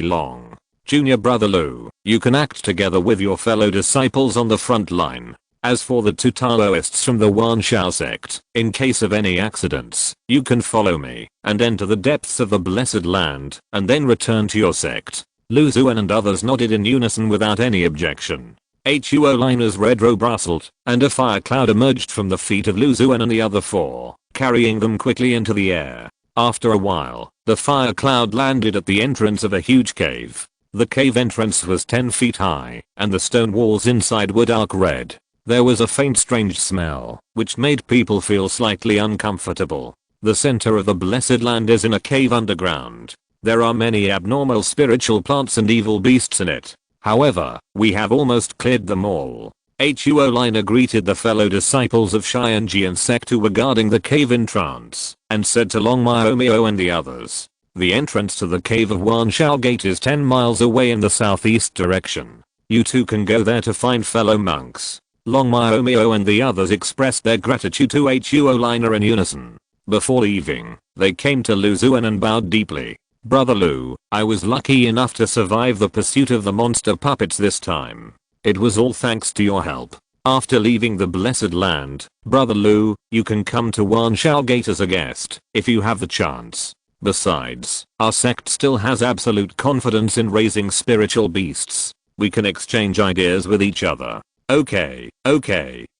long. Junior brother Lu, you can act together with your fellow disciples on the front line. As for the two Taoists from the Wanshao sect, in case of any accidents, you can follow me and enter the depths of the blessed land and then return to your sect. Lu Xuan and others nodded in unison without any objection. Huo Liner's red robe rustled, and a fire cloud emerged from the feet of Lu Xuan and the other four, carrying them quickly into the air. After a while, the fire cloud landed at the entrance of a huge cave. The cave entrance was 10 feet high, and the stone walls inside were dark red. There was a faint strange smell, which made people feel slightly uncomfortable. The center of the blessed land is in a cave underground. There are many abnormal spiritual plants and evil beasts in it. However, we have almost cleared them all. Huo Liner greeted the fellow disciples of Xianjian sect who were guarding the cave in trance, and said to Long Miao and the others, "The entrance to the cave of Wanshao Gate is 10 miles away in the southeast direction. You two can go there to find fellow monks." Long Miao and the others expressed their gratitude to Huo Liner in unison. Before leaving, they came to Lu Xuan and bowed deeply. "Brother Lu, I was lucky enough to survive the pursuit of the monster puppets this time. It was all thanks to your help. After leaving the blessed land, Brother Lu, you can come to Wanshao Gate as a guest, if you have the chance. Besides, our sect still has absolute confidence in raising spiritual beasts. We can exchange ideas with each other." Okay,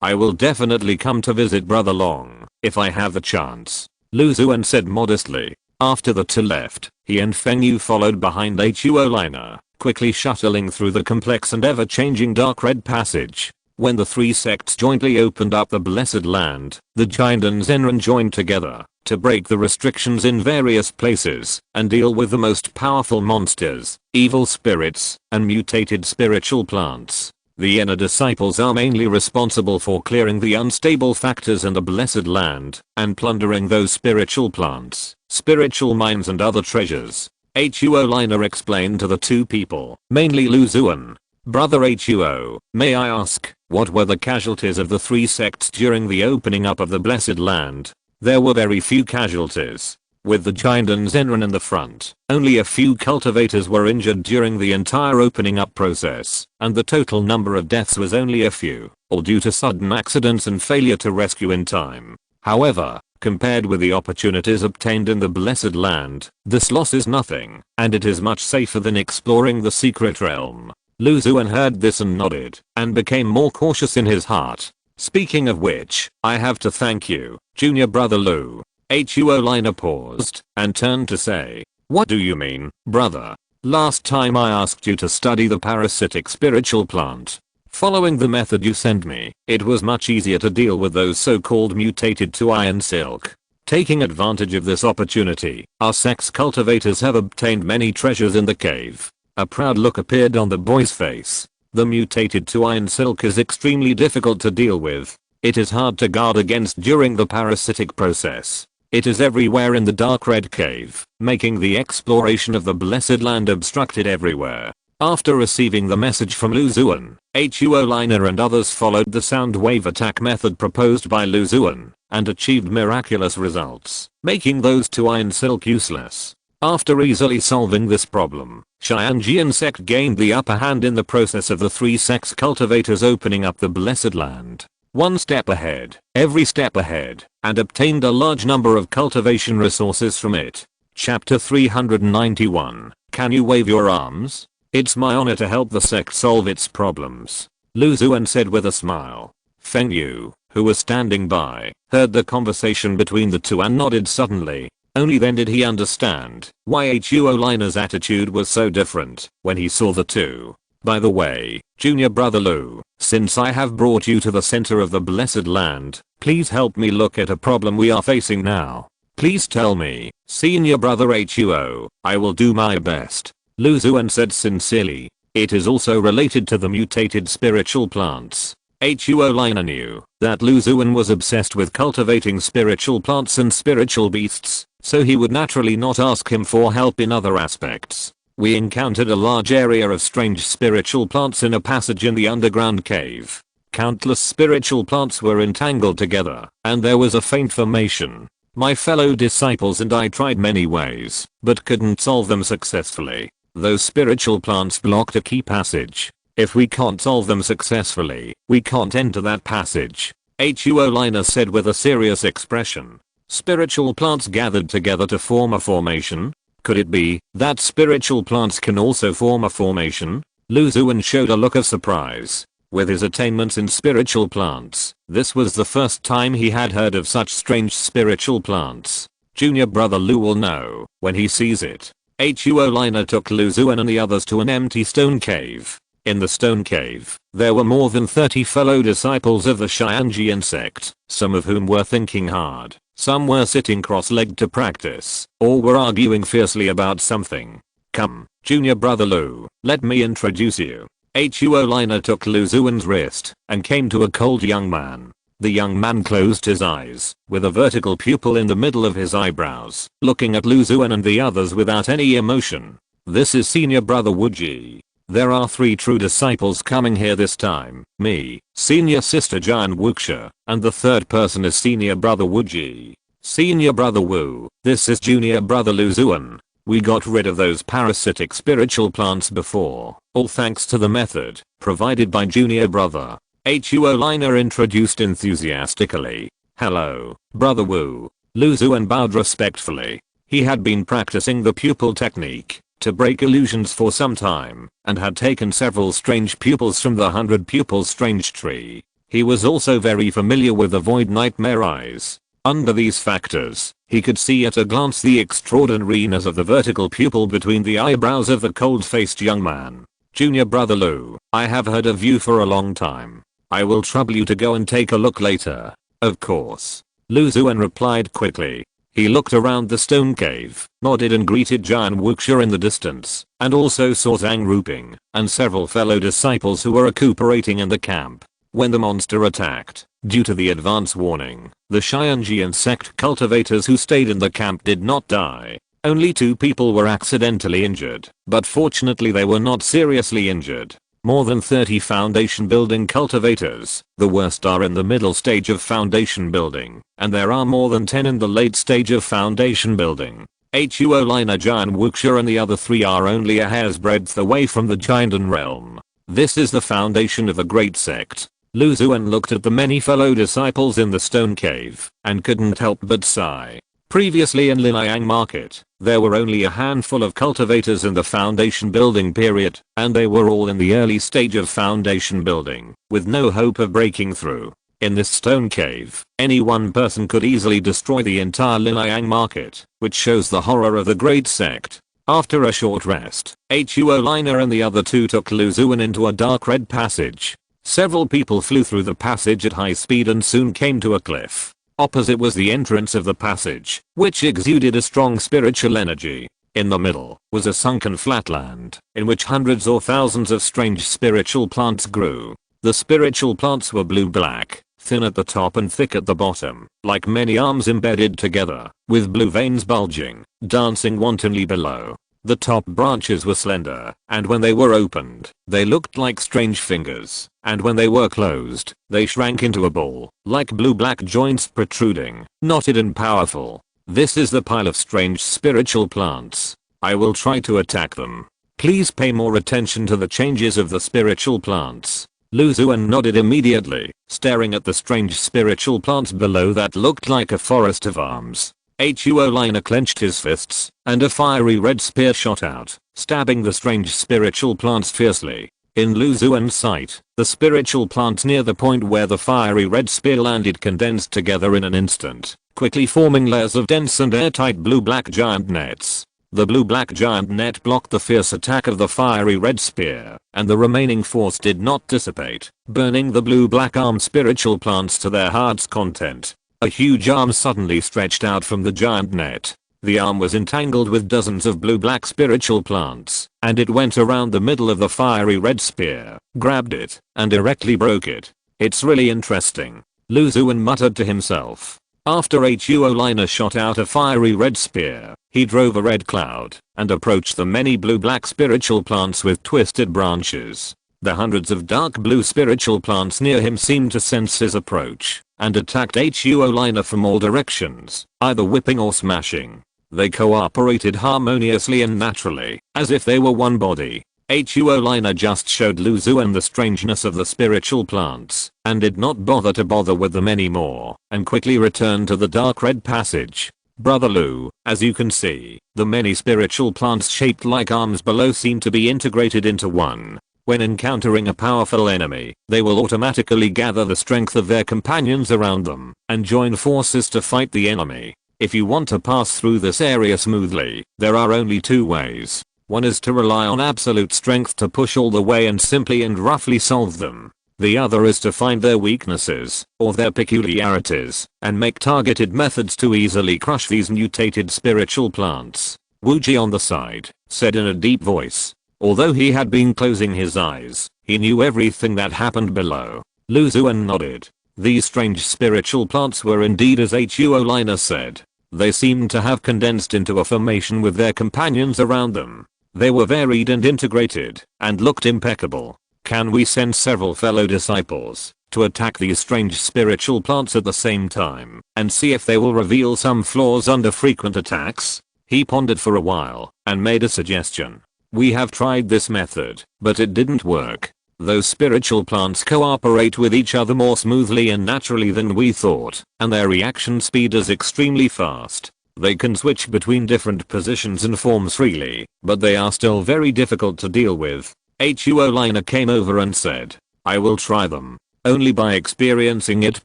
I will definitely come to visit Brother Long, if I have the chance," Lu Xuan said modestly. After the two left, he and Feng Yu followed behind Huo Liner, quickly shuttling through the complex and ever-changing dark red passage. When the three sects jointly opened up the blessed land, the Jinden Zenran joined together to break the restrictions in various places and deal with the most powerful monsters, evil spirits, and mutated spiritual plants. The inner disciples are mainly responsible for clearing the unstable factors in the blessed land and plundering those spiritual plants, spiritual mines and other treasures. Huo Liner explained to the two people, mainly Lu Xuan. "Brother Huo, may I ask, what were the casualties of the three sects during the opening up of the blessed land?" "There were very few casualties. With the Jinden Zenran in the front, only a few cultivators were injured during the entire opening up process, and the total number of deaths was only a few, all due to sudden accidents and failure to rescue in time. However, compared with the opportunities obtained in the blessed land, this loss is nothing, and it is much safer than exploring the secret realm." Lu Xuan heard this and nodded, and became more cautious in his heart. "Speaking of which, I have to thank you, junior brother Lu." Huo Liner paused and turned to say, "What do you mean, brother? Last time I asked you to study the parasitic spiritual plant. Following the method you sent me, it was much easier to deal with those so-called mutated to iron silk. Taking advantage of this opportunity, our sect's cultivators have obtained many treasures in the cave." A proud look appeared on the boy's face. The mutated to iron silk is extremely difficult to deal with. It is hard to guard against during the parasitic process. It is everywhere in the dark red cave, making the exploration of the blessed land obstructed everywhere. After receiving the message from Lu Xuan, Huo Liner and others followed the sound wave attack method proposed by Lu Xuan, and achieved miraculous results, making those to iron silk useless. After easily solving this problem, Xianjian sect gained the upper hand in the process of the three sects cultivators opening up the blessed land. One step ahead, every step ahead, and obtained a large number of cultivation resources from it. Chapter 391. Can you wave your arms? It's my honor to help the sect solve its problems, Lu Xuan said with a smile. Feng Yu, who was standing by, heard the conversation between the two and nodded suddenly. Only then did he understand why Huo Liner's attitude was so different when he saw the two. "By the way, junior brother Lu, since I have brought you to the center of the blessed land, please help me look at a problem we are facing now. Please tell me, senior brother Huo, I will do my best," Lu Xuan said sincerely. "It is also related to the mutated spiritual plants." Huo Liner knew that Lu Xuan was obsessed with cultivating spiritual plants and spiritual beasts, so he would naturally not ask him for help in other aspects. "We encountered a large area of strange spiritual plants in a passage in the underground cave. Countless spiritual plants were entangled together, and there was a faint formation. My fellow disciples and I tried many ways, but couldn't solve them successfully. Those spiritual plants blocked a key passage. If we can't solve them successfully, we can't enter that passage. Huo Liner said with a serious expression. Spiritual plants gathered together to form a formation? Could it be that spiritual plants can also form a formation? Lu Xuan showed a look of surprise. With his attainments in spiritual plants, this was the first time he had heard of such strange spiritual plants. Junior brother Lu will know when he sees it. Huo Liner took Lu Xuan and the others to an empty stone cave. In the stone cave, there were more than 30 fellow disciples of the Xianjian sect, some of whom were thinking hard, some were sitting cross-legged to practice, or were arguing fiercely about something. Come, junior brother Lu, let me introduce you. Huo Liner took Lu Xuan's wrist and came to a cold young man. The young man closed his eyes, with a vertical pupil in the middle of his eyebrows, looking at Lu Xuan and the others without any emotion. This is senior brother Wuji. There are 3 true disciples coming here this time, me, senior sister Jian Wuxia, and the third person is senior brother Wuji. Senior brother Wu, this is junior brother Lu Xuan. We got rid of those parasitic spiritual plants before, all thanks to the method provided by junior brother. Huo Liner introduced enthusiastically. Hello, brother Wu. Lu Xuan bowed respectfully. He had been practicing the pupil technique to break illusions for some time, and had taken several strange pupils from the 100 pupils strange tree. He was also very familiar with the void nightmare eyes. Under these factors, he could see at a glance the extraordinariness of the vertical pupil between the eyebrows of the cold-faced young man. Junior brother Lu, I have heard of you for a long time. I will trouble you to go and take a look later. Of course. Lu Xuan replied quickly. He looked around the stone cave, nodded and greeted Jian Wuxia in the distance, and also saw Zhang Ruping and several fellow disciples who were recuperating in the camp. When the monster attacked, due to the advance warning, the Xianjian sect cultivators who stayed in the camp did not die. Only 2 people were accidentally injured, but fortunately they were not seriously injured. More than 30 foundation building cultivators, the worst are in the middle stage of foundation building, and there are more than 10 in the late stage of foundation building. Huo Liner Jian Wuxia and the other 3 are only a hair's breadth away from the Jiandan realm. This is the foundation of a great sect. Lu Xuan looked at the many fellow disciples in the stone cave, and couldn't help but sigh. Previously in Linliang Market, there were only a handful of cultivators in the foundation building period, and they were all in the early stage of foundation building, with no hope of breaking through. In this stone cave, any one person could easily destroy the entire Linliang Market, which shows the horror of the great sect. After a short rest, Huo Liner and the other 2 took Lu Xuan into a dark red passage. Several people flew through the passage at high speed and soon came to a cliff. Opposite was the entrance of the passage, which exuded a strong spiritual energy. In the middle was a sunken flatland, in which hundreds or thousands of strange spiritual plants grew. The spiritual plants were blue-black, thin at the top and thick at the bottom, like many arms embedded together, with blue veins bulging, dancing wantonly below. The top branches were slender, and when they were opened, they looked like strange fingers, and when they were closed, they shrank into a ball, like blue-black joints protruding, knotted and powerful. This is the pile of strange spiritual plants. I will try to attack them. Please pay more attention to the changes of the spiritual plants. Lu Xuan nodded immediately, staring at the strange spiritual plants below that looked like a forest of arms. Huo Liner clenched his fists, and a fiery red spear shot out, stabbing the strange spiritual plants fiercely. In Lu Xuan's sight, the spiritual plants near the point where the fiery red spear landed condensed together in an instant, quickly forming layers of dense and airtight blue-black giant nets. The blue-black giant net blocked the fierce attack of the fiery red spear, and the remaining force did not dissipate, burning the blue-black armed spiritual plants to their heart's content. A huge arm suddenly stretched out from the giant net. The arm was entangled with dozens of blue-black spiritual plants, and it went around the middle of the fiery red spear, grabbed it, and directly broke it. It's really interesting. Lu Xuan muttered to himself. After Huo Liner shot out a fiery red spear, he drove a red cloud, and approached the many blue-black spiritual plants with twisted branches. The hundreds of dark blue spiritual plants near him seemed to sense his approach, and attacked Huo Liner from all directions, either whipping or smashing. They cooperated harmoniously and naturally, as if they were one body. Huo Liner just showed Lu Xuan the strangeness of the spiritual plants, and did not bother with them anymore, and quickly returned to the dark red passage. Brother Lu, as you can see, the many spiritual plants shaped like arms below seem to be integrated into one. When encountering a powerful enemy, they will automatically gather the strength of their companions around them, and join forces to fight the enemy. If you want to pass through this area smoothly, there are only two ways. One is to rely on absolute strength to push all the way and simply and roughly solve them. The other is to find their weaknesses, or their peculiarities, and make targeted methods to easily crush these mutated spiritual plants. Wuji on the side said in a deep voice. Although he had been closing his eyes, he knew everything that happened below. Lu Xuan nodded. These strange spiritual plants were indeed as Huo Liner said. They seemed to have condensed into a formation with their companions around them. They were varied and integrated, and looked impeccable. Can we send several fellow disciples to attack these strange spiritual plants at the same time, and see if they will reveal some flaws under frequent attacks? He pondered for a while, and made a suggestion. We have tried this method, but it didn't work. Those spiritual plants cooperate with each other more smoothly and naturally than we thought, and their reaction speed is extremely fast. They can switch between different positions and forms freely, but they are still very difficult to deal with. Huo Liner came over and said, I will try them. Only by experiencing it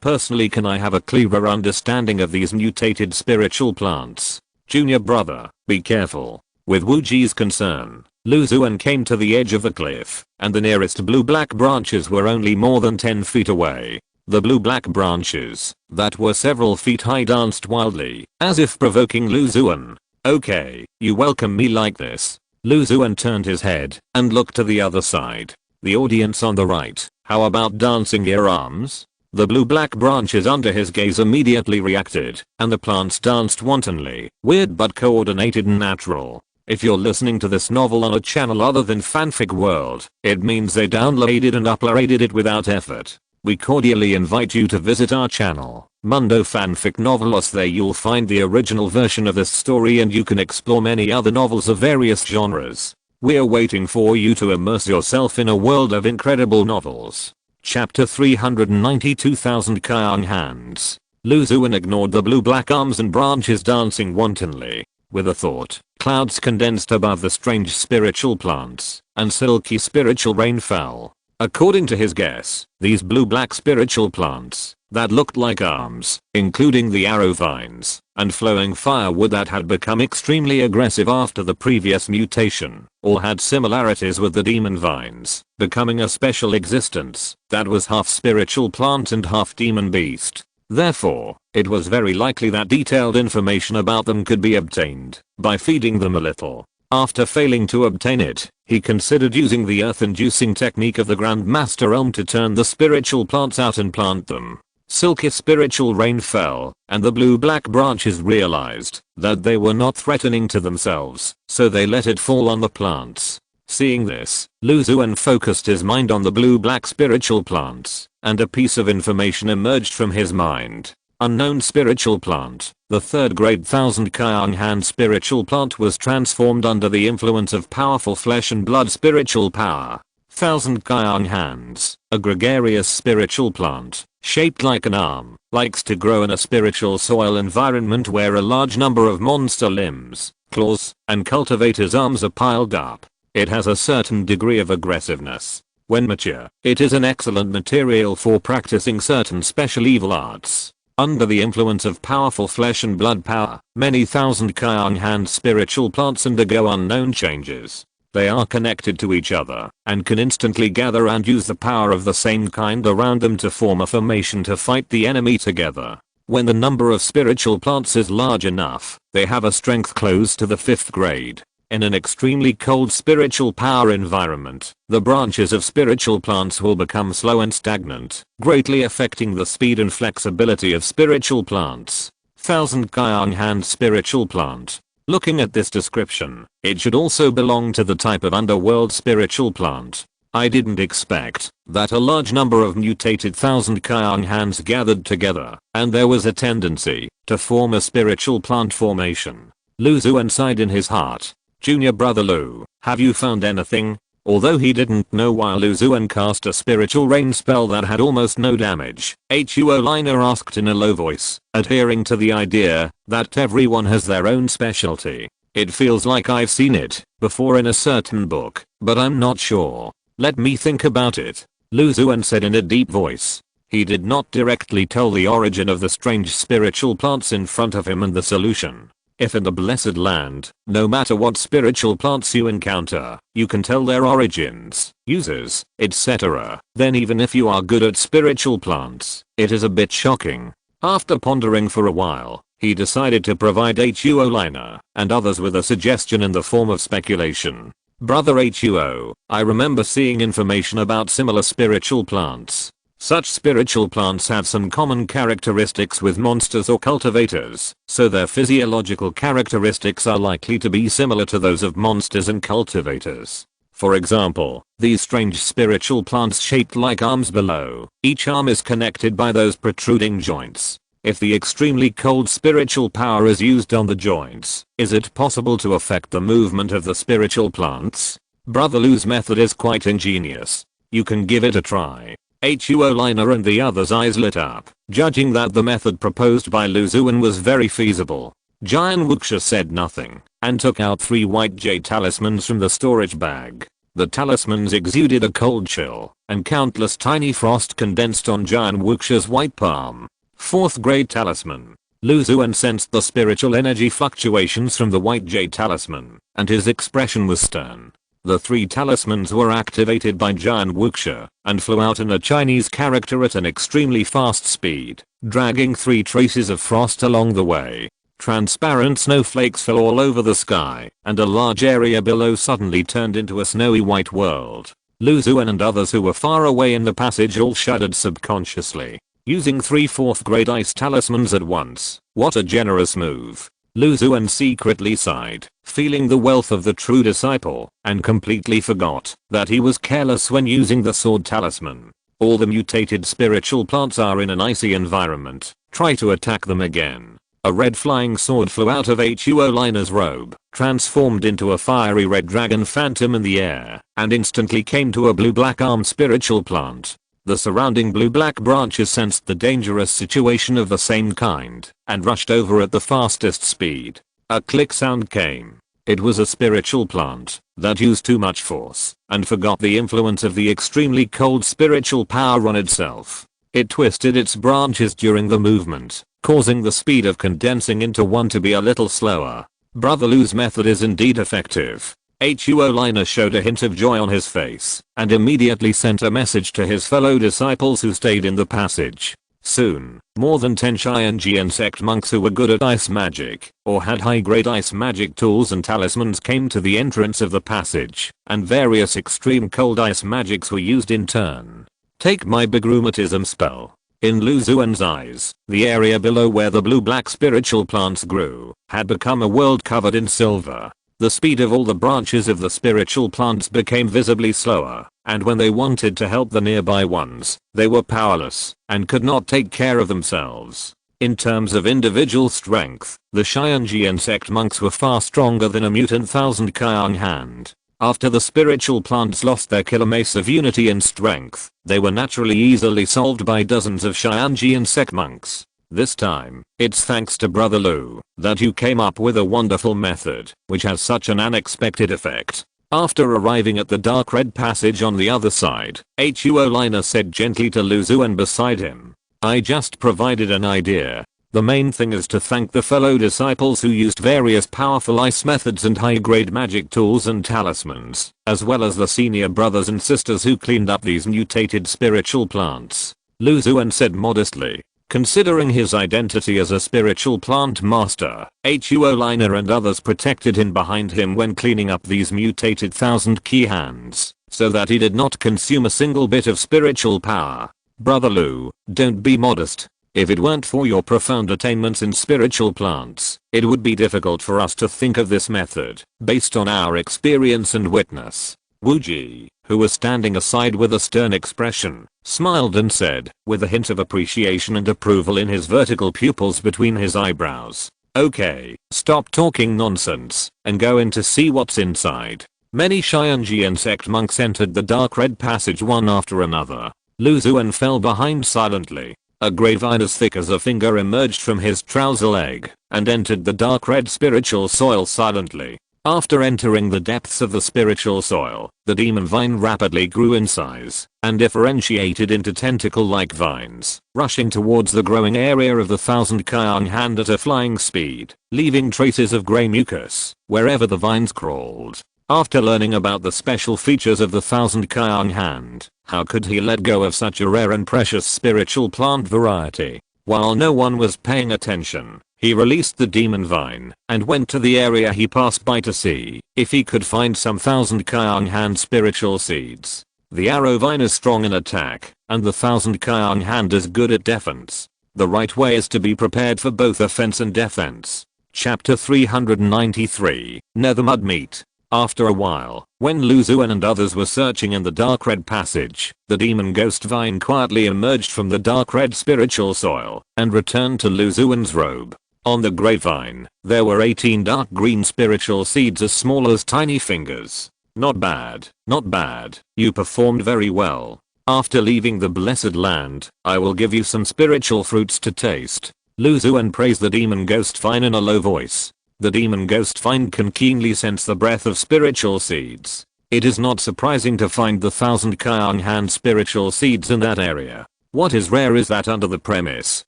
personally can I have a clearer understanding of these mutated spiritual plants. Junior brother, be careful. With Wuji's concern, Lu Xuan came to the edge of the cliff, and the nearest blue-black branches were only more than 10 feet away. The blue-black branches, that were several feet high, danced wildly, as if provoking Lu Xuan. Okay, you welcome me like this. Lu Xuan turned his head, and looked to the other side. The audience on the right, how about dancing your arms? The blue-black branches under his gaze immediately reacted, and the plants danced wantonly, weird but coordinated and natural. If you're listening to this novel on a channel other than Fanfic World, it means they downloaded and uploaded it without effort. We cordially invite you to visit our channel, Mundo Fanfic Novelos. There you'll find the original version of this story, and you can explore many other novels of various genres. We're waiting for you to immerse yourself in a world of incredible novels. Chapter 392,000 Kyung Hands. Lu Xuan ignored the blue-black arms and branches dancing wantonly. With a thought, clouds condensed above the strange spiritual plants, and silky spiritual rain fell. According to his guess, these blue-black spiritual plants, that looked like arms, including the arrow vines, and flowing firewood that had become extremely aggressive after the previous mutation, all had similarities with the demon vines, becoming a special existence that was half spiritual plant and half demon beast. Therefore, it was very likely that detailed information about them could be obtained by feeding them a little. After failing to obtain it, he considered using the earth-inducing technique of the Grand Master Elm to turn the spiritual plants out and plant them. Silky spiritual rain fell, and the blue-black branches realized that they were not threatening to themselves, so they let it fall on the plants. Seeing this, Lu Xuan focused his mind on the blue-black spiritual plants, and a piece of information emerged from his mind. Unknown spiritual plant. The third grade 1000 Kyung Hand spiritual plant was transformed under the influence of powerful flesh and blood spiritual power. 1000 Kyung Hands, a gregarious spiritual plant, shaped like an arm, likes to grow in a spiritual soil environment where a large number of monster limbs, claws, and cultivators' arms are piled up. It has a certain degree of aggressiveness. When mature, it is an excellent material for practicing certain special evil arts. Under the influence of powerful flesh and blood power, many 1000 Kyung Hand spiritual plants undergo unknown changes. They are connected to each other, and can instantly gather and use the power of the same kind around them to form a formation to fight the enemy together. When the number of spiritual plants is large enough, they have a strength close to the 5th grade. In an extremely cold spiritual power environment, the branches of spiritual plants will become slow and stagnant, greatly affecting the speed and flexibility of spiritual plants. 1000 Kyung Hand spiritual plant. Looking at this description, it should also belong to the type of underworld spiritual plant. I didn't expect that a large number of mutated 1000 Kyung Hands gathered together, and there was a tendency to form a spiritual plant formation. Lu Xuan sighed in his heart. Junior brother Lu, have you found anything? Although he didn't know why Lu Xuan cast a spiritual rain spell that had almost no damage, Huo Liner asked in a low voice, adhering to the idea that everyone has their own specialty. It feels like I've seen it before in a certain book, but I'm not sure. Let me think about it, Lu Xuan said in a deep voice. He did not directly tell the origin of the strange spiritual plants in front of him and the solution. If in the Blessed Land, no matter what spiritual plants you encounter, you can tell their origins, uses, etc., then even if you are good at spiritual plants, it is a bit shocking. After pondering for a while, he decided to provide Huo Liner and others with a suggestion in the form of speculation. Brother Huo, I remember seeing information about similar spiritual plants. Such spiritual plants have some common characteristics with monsters or cultivators, so their physiological characteristics are likely to be similar to those of monsters and cultivators. For example, these strange spiritual plants shaped like arms below, each arm is connected by those protruding joints. If the extremely cold spiritual power is used on the joints, is it possible to affect the movement of the spiritual plants? Brother Lu's method is quite ingenious. You can give it a try. Huo Liner and the others' eyes lit up, judging that the method proposed by Lu Xuan was very feasible. Jian Wuxia said nothing, and took out 3 white jade talismans from the storage bag. The talismans exuded a cold chill, and countless tiny frost condensed on Jian Wuxia's white palm. 4th grade talisman. Lu Xuan sensed the spiritual energy fluctuations from the white jade talisman, and his expression was stern. The 3 talismans were activated by Jian Wuxia and flew out in a Chinese character at an extremely fast speed, dragging 3 traces of frost along the way. Transparent snowflakes fell all over the sky, and a large area below suddenly turned into a snowy white world. Lu Xuan and others who were far away in the passage all shuddered subconsciously. Using 3 4th grade ice talismans at once, what a generous move. Lu Xuan secretly sighed, feeling the wealth of the true disciple, and completely forgot that he was careless when using the sword talisman. All the mutated spiritual plants are in an icy environment. Try to attack them again. A red flying sword flew out of Huo Liner's robe, transformed into a fiery red dragon phantom in the air, and instantly came to a blue-black armed spiritual plant. The surrounding blue-black branches sensed the dangerous situation of the same kind, and rushed over at the fastest speed. A click sound came. It was a spiritual plant that used too much force, and forgot the influence of the extremely cold spiritual power on itself. It twisted its branches during the movement, causing the speed of condensing into one to be a little slower. Brother Lu's method is indeed effective. Huo Liner showed a hint of joy on his face, and immediately sent a message to his fellow disciples who stayed in the passage. Soon, more than 10 Xianjian sect monks who were good at ice magic, or had high-grade ice magic tools and talismans came to the entrance of the passage, and various extreme cold ice magics were used in turn. Take my big rheumatism spell. In Lu Xuan's eyes, the area below where the blue-black spiritual plants grew, had become a world covered in silver. The speed of all the branches of the spiritual plants became visibly slower, and when they wanted to help the nearby ones, they were powerless, and could not take care of themselves. In terms of individual strength, the Xianjian sect monks were far stronger than a mutant 1000 Kyang hand. After the spiritual plants lost their killer mace of unity and strength, they were naturally easily solved by dozens of Xianjian sect monks. This time, it's thanks to Brother Lu that you came up with a wonderful method, which has such an unexpected effect. After arriving at the dark red passage on the other side, Huo Liner said gently to Lu Xuan beside him. I just provided an idea. The main thing is to thank the fellow disciples who used various powerful ice methods and high-grade magic tools and talismans, as well as the senior brothers and sisters who cleaned up these mutated spiritual plants. Lu Xuan said modestly. Considering his identity as a spiritual plant master, Huo Liner and others protected him behind him when cleaning up these mutated 1000 key hands, so that he did not consume a single bit of spiritual power. Brother Lu, don't be modest. If it weren't for your profound attainments in spiritual plants, it would be difficult for us to think of this method, based on our experience and witness. Wu Ji, who was standing aside with a stern expression, smiled and said, with a hint of appreciation and approval in his vertical pupils between his eyebrows. Okay, stop talking nonsense and go in to see what's inside. Many Xianji insect monks entered the dark red passage one after another. Lu Xuan fell behind silently. A great vine as thick as a finger emerged from his trouser leg and entered the dark red spiritual soil silently. After entering the depths of the spiritual soil, the demon vine rapidly grew in size and differentiated into tentacle-like vines, rushing towards the growing area of the thousand Kyang hand at a flying speed, leaving traces of grey mucus wherever the vines crawled. After learning about the special features of the thousand Kyang hand, how could he let go of such a rare and precious spiritual plant variety? While no one was paying attention, he released the demon vine and went to the area he passed by to see if he could find some thousand Kyang hand spiritual seeds. The arrow vine is strong in attack, and the thousand Kyang hand is good at defense. The right way is to be prepared for both offense and defense. Chapter 393, Nether Mud Meat. After a while, when Lu Xuan and others were searching in the dark red passage, the demon ghost vine quietly emerged from the dark red spiritual soil and returned to Lu Xuan's robe. On the grapevine, there were 18 dark green spiritual seeds as small as tiny fingers. Not bad, not bad, you performed very well. After leaving the blessed land, I will give you some spiritual fruits to taste. Lu Xuan praised the demon ghost vine in a low voice. The demon ghost vine can keenly sense the breath of spiritual seeds. It is not surprising to find the thousand Kyang hand spiritual seeds in that area. What is rare is that under the premise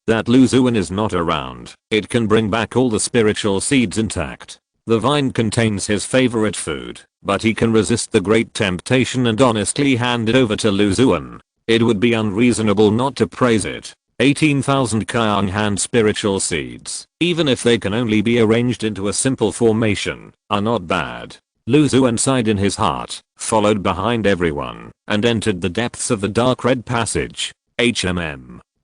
that Lu Xuan is not around, it can bring back all the spiritual seeds intact. The vine contains his favorite food, but he can resist the great temptation and honestly hand it over to Lu Xuan. It would be unreasonable not to praise it. 18,000 Kyang hand spiritual seeds, even if they can only be arranged into a simple formation, are not bad. Lu Xuan sighed in his heart, followed behind everyone, and entered the depths of the dark red passage.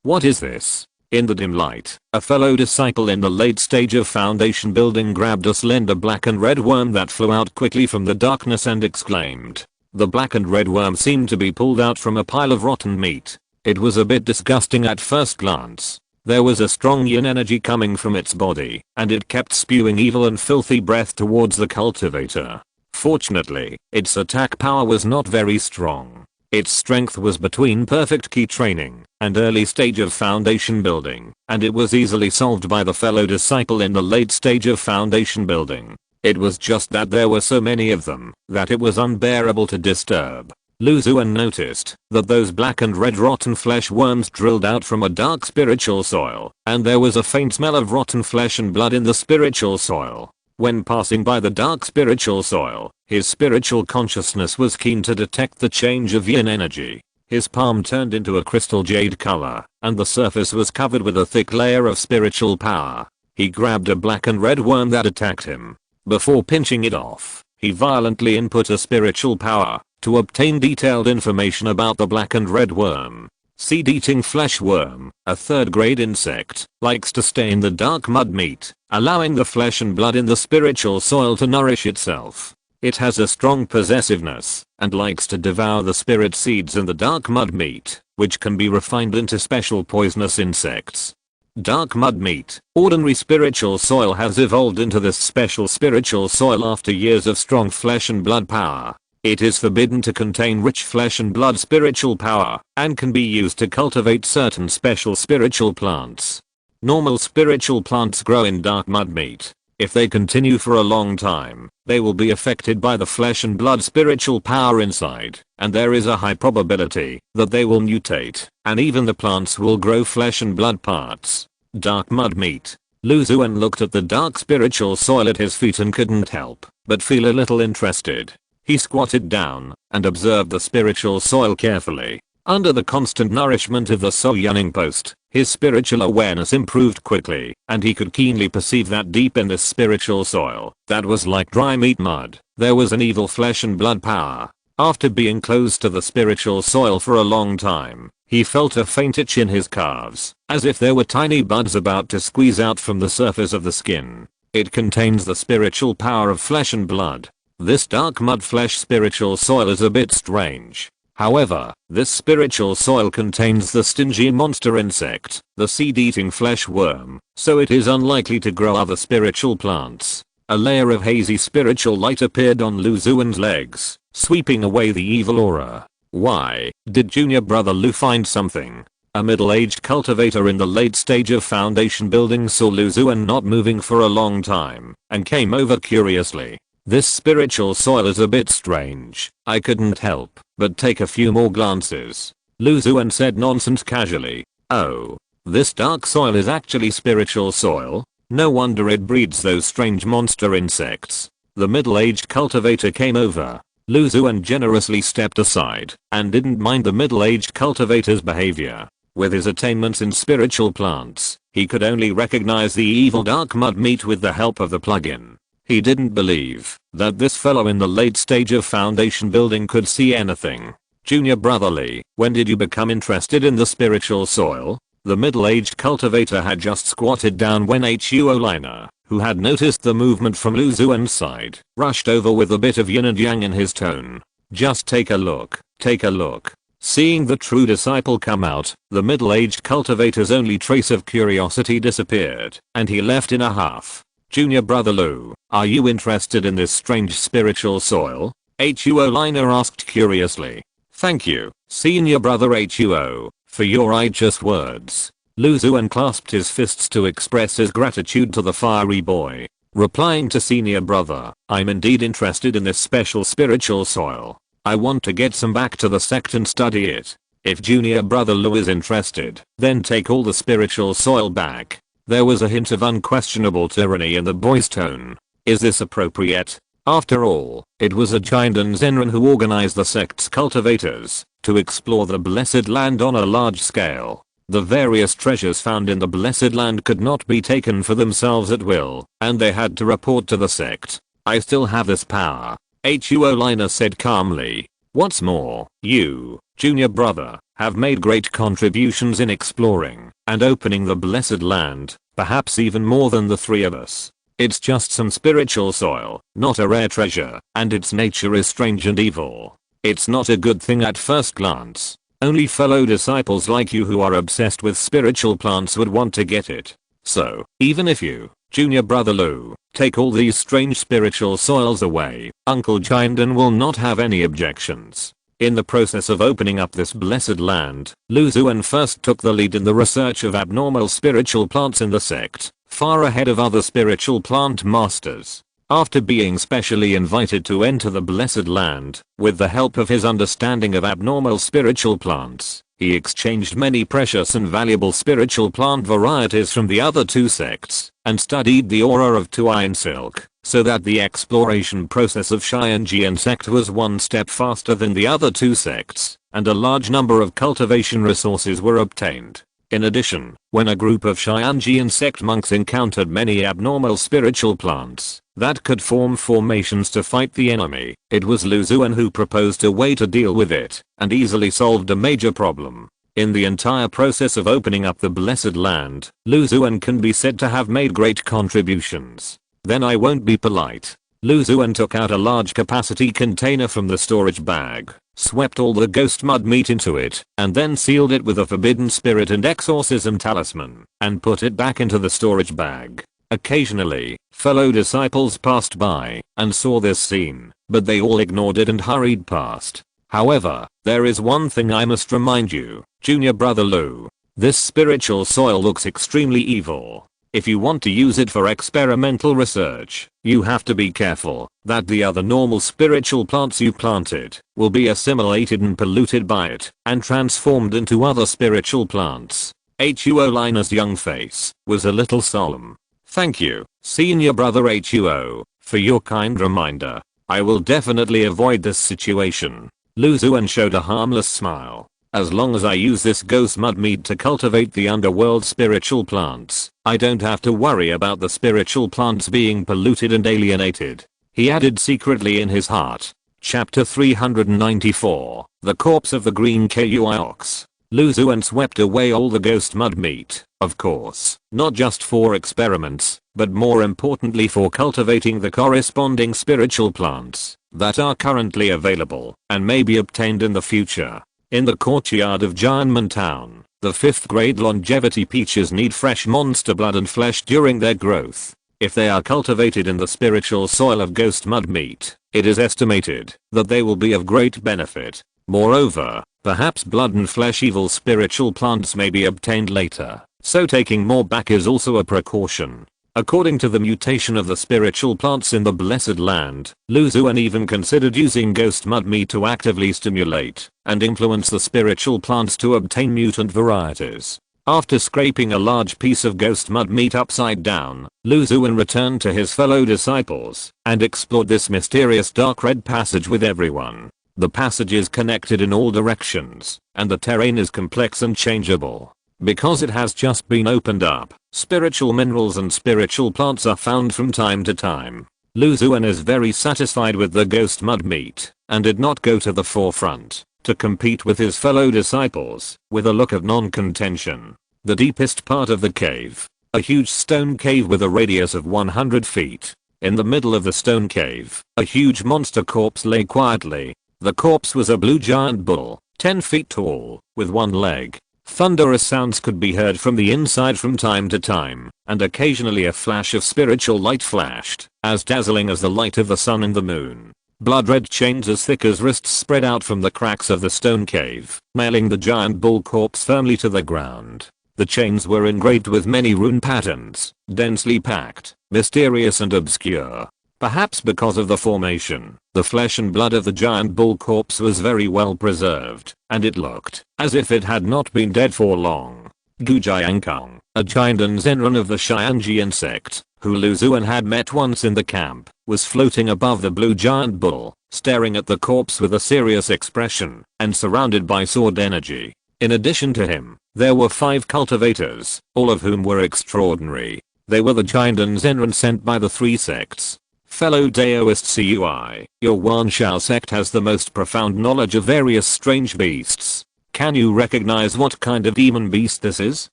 What is this? In the dim light, a fellow disciple in the late stage of foundation building grabbed a slender black and red worm that flew out quickly from the darkness and exclaimed. The black and red worm seemed to be pulled out from a pile of rotten meat. It was a bit disgusting at first glance. There was a strong yin energy coming from its body, and it kept spewing evil and filthy breath towards the cultivator. Fortunately, its attack power was not very strong. Its strength was between perfect key training and early stage of foundation building, and it was easily solved by the fellow disciple in the late stage of foundation building. It was just that there were so many of them that it was unbearable to disturb. Lu Xuan noticed that those black and red rotten flesh worms drilled out from a dark spiritual soil, and there was a faint smell of rotten flesh and blood in the spiritual soil. When passing by the dark spiritual soil, his spiritual consciousness was keen to detect the change of yin energy. His palm turned into a crystal jade color, and the surface was covered with a thick layer of spiritual power. He grabbed a black and red worm that attacked him. Before pinching it off, he violently input a spiritual power to obtain detailed information about the black and red worm. Seed-eating flesh worm, a third-grade insect, likes to stay in the dark mud meat, allowing the flesh and blood in the spiritual soil to nourish itself. It has a strong possessiveness and likes to devour the spirit seeds in the dark mud meat, which can be refined into special poisonous insects. Dark mud meat, ordinary spiritual soil has evolved into this special spiritual soil after years of strong flesh and blood power. It is forbidden to contain rich flesh and blood spiritual power, and can be used to cultivate certain special spiritual plants. Normal spiritual plants grow in dark mud meat. If they continue for a long time, they will be affected by the flesh and blood spiritual power inside, and there is a high probability that they will mutate, and even the plants will grow flesh and blood parts. Dark mud meat. Lu Xuan looked at the dark spiritual soil at his feet and couldn't help but feel a little interested. He squatted down and observed the spiritual soil carefully. Under the constant nourishment of the soul yearning post, his spiritual awareness improved quickly, and he could keenly perceive that deep in this spiritual soil, that was like dry meat mud, there was an evil flesh and blood power. After being close to the spiritual soil for a long time, he felt a faint itch in his calves, as if there were tiny buds about to squeeze out from the surface of the skin. It contains the spiritual power of flesh and blood. This dark mud flesh spiritual soil is a bit strange. However, this spiritual soil contains the stingy monster insect, the seed-eating flesh worm, so it is unlikely to grow other spiritual plants. A layer of hazy spiritual light appeared on Lu Xuan's legs, sweeping away the evil aura. Why did junior brother Lu find something? A middle-aged cultivator in the late stage of foundation building saw Lu Xuan not moving for a long time, and came over curiously. This spiritual soil is a bit strange. I couldn't help but take a few more glances. Lu Xuan said nonsense casually. Oh. This dark soil is actually spiritual soil? No wonder it breeds those strange monster insects. The middle-aged cultivator came over. Lu Xuan generously stepped aside and didn't mind the middle-aged cultivator's behavior. With his attainments in spiritual plants, he could only recognize the evil dark mud meat with the help of the plugin. He didn't believe that this fellow in the late stage of foundation building could see anything. Junior brotherly, when did you become interested in the spiritual soil? The middle-aged cultivator had just squatted down when Huo Liner, who had noticed the movement from Lu Xuan's side, rushed over with a bit of yin and yang in his tone. Just take a look, take a look. Seeing the true disciple come out, the middle-aged cultivator's only trace of curiosity disappeared, and he left in a huff. Junior brother Lu, are you interested in this strange spiritual soil? Huo Liner asked curiously. Thank you, senior brother Huo, for your righteous words. Lu Xuan clasped his fists to express his gratitude to the fiery boy. Replying to senior brother, I'm indeed interested in this special spiritual soil. I want to get some back to the sect and study it. If junior brother Lu is interested, then take all the spiritual soil back. There was a hint of unquestionable tyranny in the boy's tone. Is this appropriate? After all, it was a Jindan Zenran who organized the sect's cultivators to explore the Blessed Land on a large scale. The various treasures found in the Blessed Land could not be taken for themselves at will, and they had to report to the sect. I still have this power, Huo Liner said calmly. What's more, you, junior brother, have made great contributions in exploring and opening the Blessed Land, perhaps even more than the three of us. It's just some spiritual soil, not a rare treasure, and its nature is strange and evil. It's not a good thing at first glance. Only fellow disciples like you who are obsessed with spiritual plants would want to get it. So, even if you, junior brother Lu, take all these strange spiritual soils away, Uncle Jindan will not have any objections. In the process of opening up this blessed land, Lu Xuan first took the lead in the research of abnormal spiritual plants in the sect, far ahead of other spiritual plant masters. After being specially invited to enter the Blessed Land, with the help of his understanding of abnormal spiritual plants, he exchanged many precious and valuable spiritual plant varieties from the other two sects, and studied the aura of Tuine Silk, so that the exploration process of Xianjian sect was one step faster than the other two sects, and a large number of cultivation resources were obtained. In addition, when a group of Xianjian sect monks encountered many abnormal spiritual plants that could form formations to fight the enemy, it was Lu Xuan who proposed a way to deal with it, and easily solved a major problem. In the entire process of opening up the Blessed Land, Lu Xuan can be said to have made great contributions. Then I won't be polite. Lu Xuan took out a large capacity container from the storage bag, swept all the ghost mud meat into it, and then sealed it with a forbidden spirit and exorcism talisman, and put it back into the storage bag. Occasionally, fellow disciples passed by and saw this scene, but they all ignored it and hurried past. However, there is one thing I must remind you, junior brother Lu. This spiritual soil looks extremely evil. If you want to use it for experimental research, you have to be careful that the other normal spiritual plants you planted will be assimilated and polluted by it and transformed into other spiritual plants. Huo Liner's young face was a little solemn. Thank you, senior brother Huo, for your kind reminder. I will definitely avoid this situation. Lu Xuan showed a harmless smile. As long as I use this ghost mud mead to cultivate the underworld spiritual plants, I don't have to worry about the spiritual plants being polluted and alienated. He added secretly in his heart. Chapter 394, The Corpse of the Green Kui Ox. Lu Xuan swept away all the ghost mud meat, of course, not just for experiments, but more importantly for cultivating the corresponding spiritual plants. that are currently available and may be obtained in the future. In the courtyard of Giantman Town, the 5th grade longevity peaches need fresh monster blood and flesh during their growth. If they are cultivated in the spiritual soil of ghost mud meat, it is estimated that they will be of great benefit. Moreover, perhaps blood and flesh evil spiritual plants may be obtained later, so taking more back is also a precaution. According to the mutation of the spiritual plants in the Blessed Land, Xuan even considered using ghost mud meat to actively stimulate and influence the spiritual plants to obtain mutant varieties. After scraping a large piece of ghost mud meat upside down, Xuan returned to his fellow disciples and explored this mysterious dark red passage with everyone. The passage is connected in all directions, and the terrain is complex and changeable. Because it has just been opened up, spiritual minerals and spiritual plants are found from time to time. Xuan is very satisfied with the ghost mud meat and did not go to the forefront to compete with his fellow disciples with a look of non-contention. The deepest part of the cave, a huge stone cave with a radius of 100 feet. In the middle of the stone cave, a huge monster corpse lay quietly. The corpse was a blue giant bull, 10 feet tall, with one leg. Thunderous sounds could be heard from the inside from time to time, and occasionally a flash of spiritual light flashed, as dazzling as the light of the sun and the moon. Blood red chains as thick as wrists spread out from the cracks of the stone cave, nailing the giant bull corpse firmly to the ground. The chains were engraved with many rune patterns, densely packed, mysterious and obscure. Perhaps because of the formation, the flesh and blood of the giant bull corpse was very well preserved, and it looked as if it had not been dead for long. Gujiankang, a Jindan Zenran of the Xianjian sect, who Xuan had met once in the camp, was floating above the blue giant bull, staring at the corpse with a serious expression, and surrounded by sword energy. In addition to him, there were 5 cultivators, all of whom were extraordinary. They were the Jindan Zenran sent by the 3 sects. Fellow Daoist CUI, your Wanshao sect has the most profound knowledge of various strange beasts. Can you recognize what kind of demon beast this is?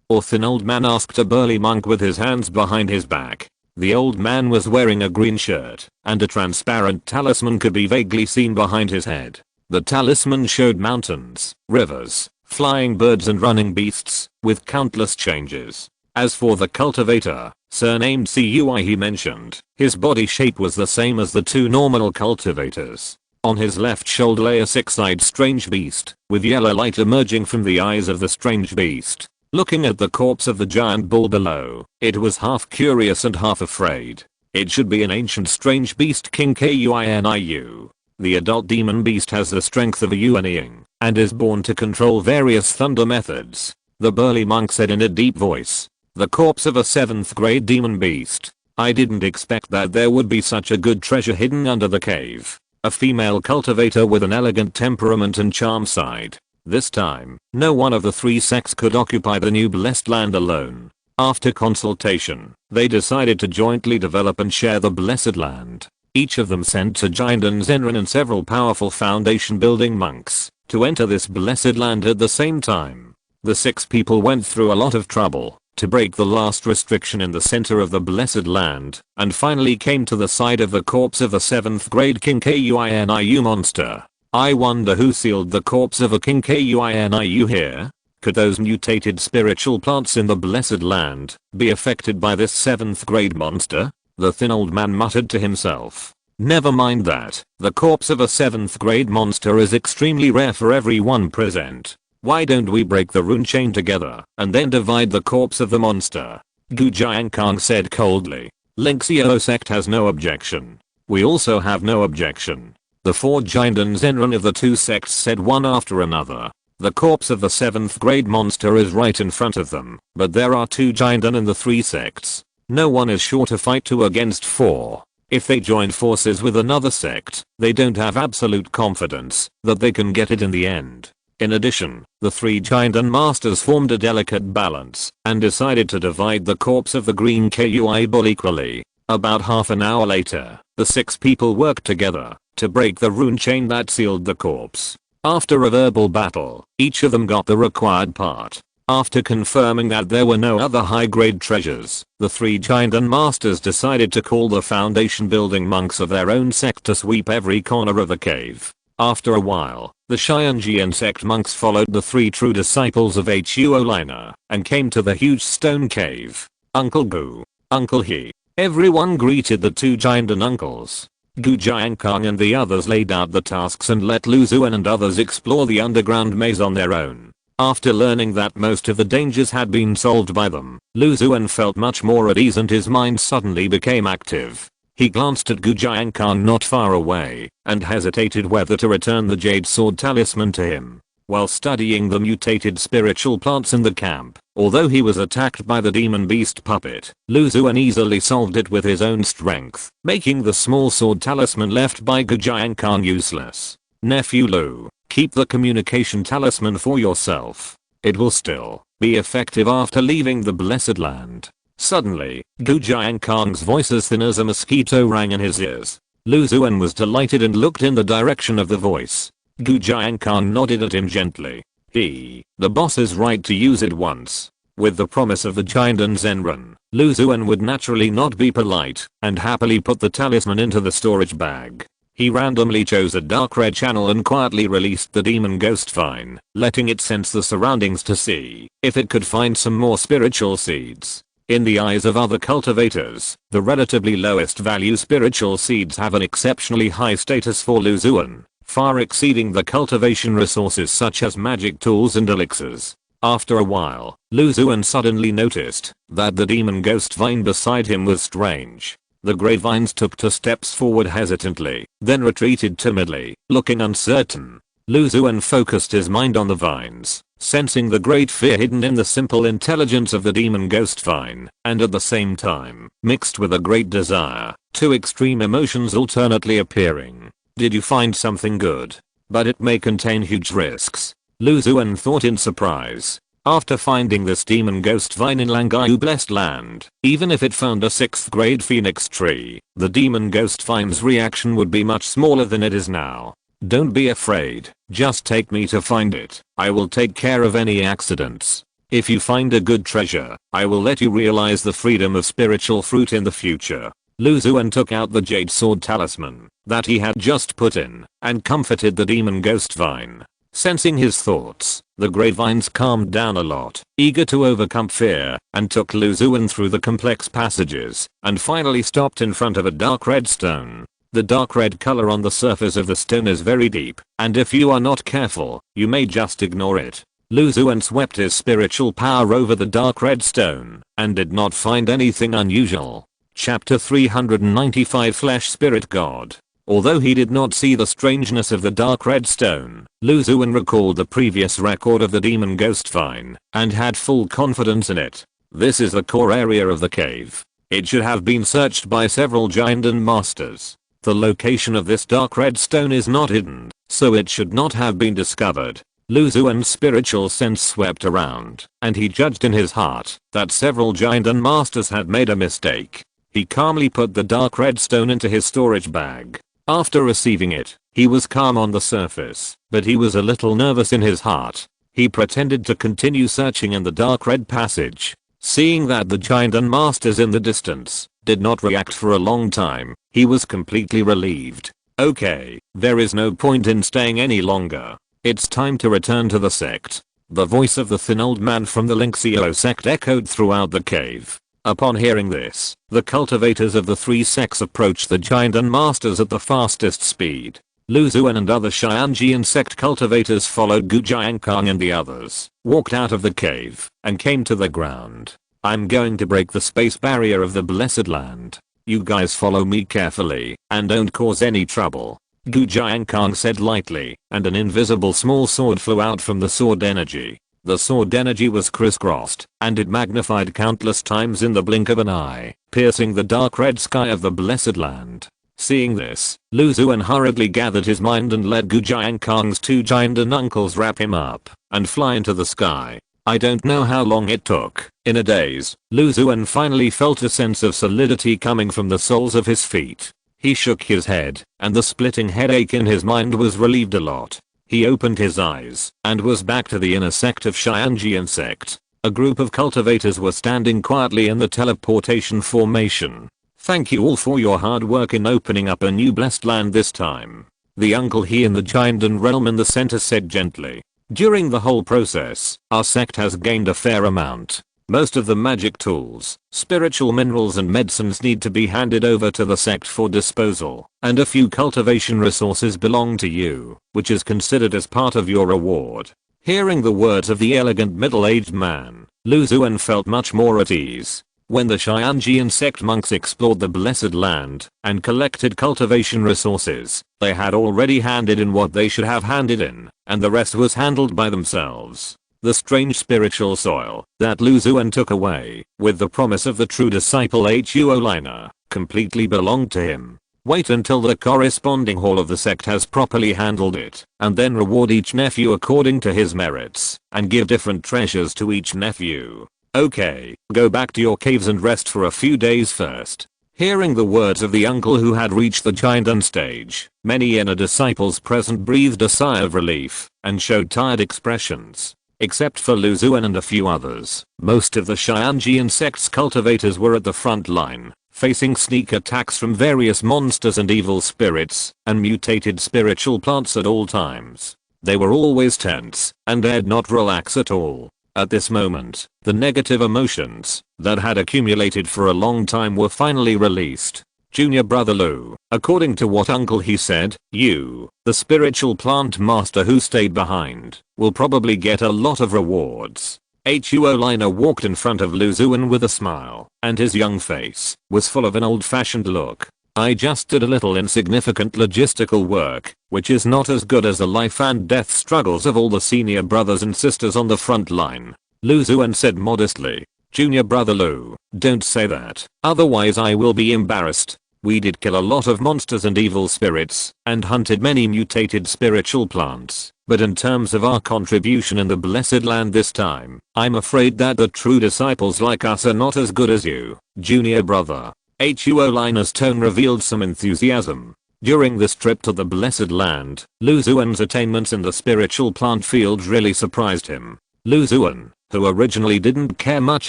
Or thin old man asked a burly monk with his hands behind his back. The old man was wearing a green shirt, and a transparent talisman could be vaguely seen behind his head. The talisman showed mountains, rivers, flying birds and running beasts, with countless changes. As for the cultivator, surnamed CUI, he mentioned, his body shape was the same as the 2 normal cultivators. On his left shoulder lay a 6-eyed strange beast, with yellow light emerging from the eyes of the strange beast. Looking at the corpse of the giant bull below, it was half curious and half afraid. It should be an ancient strange beast king Kuiniu. The adult demon beast has the strength of a Yuanying, and is born to control various thunder methods. The burly monk said in a deep voice. The corpse of a 7th grade demon beast. I didn't expect that there would be such a good treasure hidden under the cave. A female cultivator with an elegant temperament and charm sighed. This time, no one of the 3 sects could occupy the new blessed land alone. After consultation, they decided to jointly develop and share the blessed land. Each of them sent a Jindan Zenran and several powerful foundation building monks to enter this blessed land at the same time. The 6 people went through a lot of trouble to break the last restriction in the center of the blessed land, and finally came to the side of the corpse of a 7th grade king Kuiniu monster. I wonder who sealed the corpse of a king Kuiniu here? Could those mutated spiritual plants in the blessed land be affected by this 7th grade monster? The thin old man muttered to himself. Never mind that, the corpse of a 7th grade monster is extremely rare for everyone present. Why don't we break the rune chain together and then divide the corpse of the monster? Gujiankang said coldly. Linxiao sect has no objection. We also have no objection. The 4 Jindan Zenran of the 2 sects said one after another. The corpse of the 7th grade monster is right in front of them, but there are 2 Jindan in the 3 sects. No one is sure to fight 2 against 4. If they join forces with another sect, they don't have absolute confidence that they can get it in the end. In addition, the 3 Jindan masters formed a delicate balance and decided to divide the corpse of the green Kui bull equally. About half an hour later, the 6 people worked together to break the rune chain that sealed the corpse. After a verbal battle, each of them got the required part. After confirming that there were no other high-grade treasures, the three giant masters decided to call the foundation building monks of their own sect to sweep every corner of the cave. After a while, the Xianjian sect monks followed the three true disciples of Huolina and came to the huge stone cave. Uncle Gu, Uncle He. Everyone greeted the two giant uncles. Gu Jiankang and the others laid out the tasks and let Lu Xuan and others explore the underground maze on their own. After learning that most of the dangers had been solved by them, Lu Xuan felt much more at ease and his mind suddenly became active. He glanced at Gu Jiankang not far away and hesitated whether to return the jade sword talisman to him. While studying the mutated spiritual plants in the camp, although he was attacked by the demon beast puppet, Lu Xuan easily solved it with his own strength, making the small sword talisman left by Gu Jiankang useless. Nephew Lu, keep the communication talisman for yourself. It will still be effective after leaving the blessed land. Suddenly, Gu Jiankang's voice as thin as a mosquito rang in his ears. Lu Xuan was delighted and looked in the direction of the voice. Gu Jiankang nodded at him gently. The boss is right to use it once. With the promise of the giant and Zenran, Lu Xuan would naturally not be polite and happily put the talisman into the storage bag. He randomly chose a dark red channel and quietly released the demon ghost vine, letting it sense the surroundings to see if it could find some more spiritual seeds. In the eyes of other cultivators, the relatively lowest value spiritual seeds have an exceptionally high status for Lu Xuan, far exceeding the cultivation resources such as magic tools and elixirs. After a while, Lu Xuan suddenly noticed that the demon ghost vine beside him was strange. The great vines took 2 steps forward hesitantly, then retreated timidly, looking uncertain. Lu Xuan focused his mind on the vines, sensing the great fear hidden in the simple intelligence of the demon ghost vine, and at the same time, mixed with a great desire, 2 extreme emotions alternately appearing. Did you find something good? But it may contain huge risks. Lu Xuan thought in surprise. After finding this demon ghost vine in Langayu blessed land, even if it found a 6th grade phoenix tree, the demon ghost vine's reaction would be much smaller than it is now. Don't be afraid, just take me to find it. I will take care of any accidents. If you find a good treasure, I will let you realize the freedom of spiritual fruit in the future. Lu Xuan took out the jade sword talisman that he had just put in and comforted the demon ghost vine. Sensing his thoughts, the great vines calmed down a lot, eager to overcome fear, and took Lu Xuan through the complex passages, and finally stopped in front of a dark red stone. The dark red color on the surface of the stone is very deep, and if you are not careful, you may just ignore it. Lu Xuan swept his spiritual power over the dark red stone, and did not find anything unusual. Chapter 395 Flesh Spirit God. Although he did not see the strangeness of the dark red stone, Lu Xuan recalled the previous record of the demon ghost vine, and had full confidence in it. This is the core area of the cave. It should have been searched by several giant and masters. The location of this dark red stone is not hidden, so it should not have been discovered. Lu Xuan's spiritual sense swept around, and he judged in his heart that several giant and masters had made a mistake. He calmly put the dark red stone into his storage bag. After receiving it, he was calm on the surface, but he was a little nervous in his heart. He pretended to continue searching in the dark red passage. Seeing that the giant and masters in the distance did not react for a long time, he was completely relieved. Okay, there is no point in staying any longer. It's time to return to the sect. The voice of the thin old man from the Linxio sect echoed throughout the cave. Upon hearing this, the cultivators of the 3 sects approached the giant and masters at the fastest speed. Lu Xuan and other Xianjian sect cultivators followed Gu Jiankang and the others, walked out of the cave, and came to the ground. I'm going to break the space barrier of the blessed land. You guys follow me carefully, and don't cause any trouble. Gu Jiankang said lightly, and an invisible small sword flew out from the sword energy. The sword energy was crisscrossed, and it magnified countless times in the blink of an eye, piercing the dark red sky of the blessed land. Seeing this, Lu Xuan hurriedly gathered his mind and let Gu Jiankang's 2 giant uncles wrap him up and fly into the sky. I don't know how long it took. In a daze, Lu Xuan finally felt a sense of solidity coming from the soles of his feet. He shook his head, and the splitting headache in his mind was relieved a lot. he opened his eyes and was back to the inner sect of Xianjian sect. A group of cultivators were standing quietly in the teleportation formation. "Thank you all for your hard work in opening up a new blessed land this time," the uncle he in the giant realm in the center said gently. "During the whole process, our sect has gained a fair amount. Most of the magic tools, spiritual minerals and medicines need to be handed over to the sect for disposal, and a few cultivation resources belong to you, which is considered as part of your reward." Hearing the words of the elegant middle-aged man, Lu Xuan felt much more at ease. When the Xianjian sect monks explored the blessed land and collected cultivation resources, they had already handed in what they should have handed in, and the rest was handled by themselves. The strange spiritual soil that Lu Xuan took away, with the promise of the true disciple Xuan, completely belonged to him. Wait until the corresponding hall of the sect has properly handled it, and then reward each nephew according to his merits, and give different treasures to each nephew. Okay, go back to your caves and rest for a few days first. Hearing the words of the uncle who had reached the giant stage, many inner disciples present breathed a sigh of relief, and showed tired expressions. Except for Lu Xuan and a few others, most of the Xianjian sect's cultivators were at the front line, facing sneak attacks from various monsters and evil spirits, and mutated spiritual plants at all times. They were always tense, and dared not relax at all. At this moment, the negative emotions that had accumulated for a long time were finally released. "Junior brother Lu, according to what uncle he said, you, the spiritual plant master who stayed behind, will probably get a lot of rewards." Xuan walked in front of Lu Xuan with a smile, and his young face was full of an old-fashioned look. "I just did a little insignificant logistical work, which is not as good as the life and death struggles of all the senior brothers and sisters on the front line," Lu Xuan said modestly. "Junior brother Lu, don't say that, otherwise I will be embarrassed. We did kill a lot of monsters and evil spirits, and hunted many mutated spiritual plants, but in terms of our contribution in the blessed land this time, I'm afraid that the true disciples like us are not as good as you, junior brother." Xuan's tone revealed some enthusiasm. During this trip to the blessed land, Lu Xuan's attainments in the spiritual plant field really surprised him. Lu Xuan, who originally didn't care much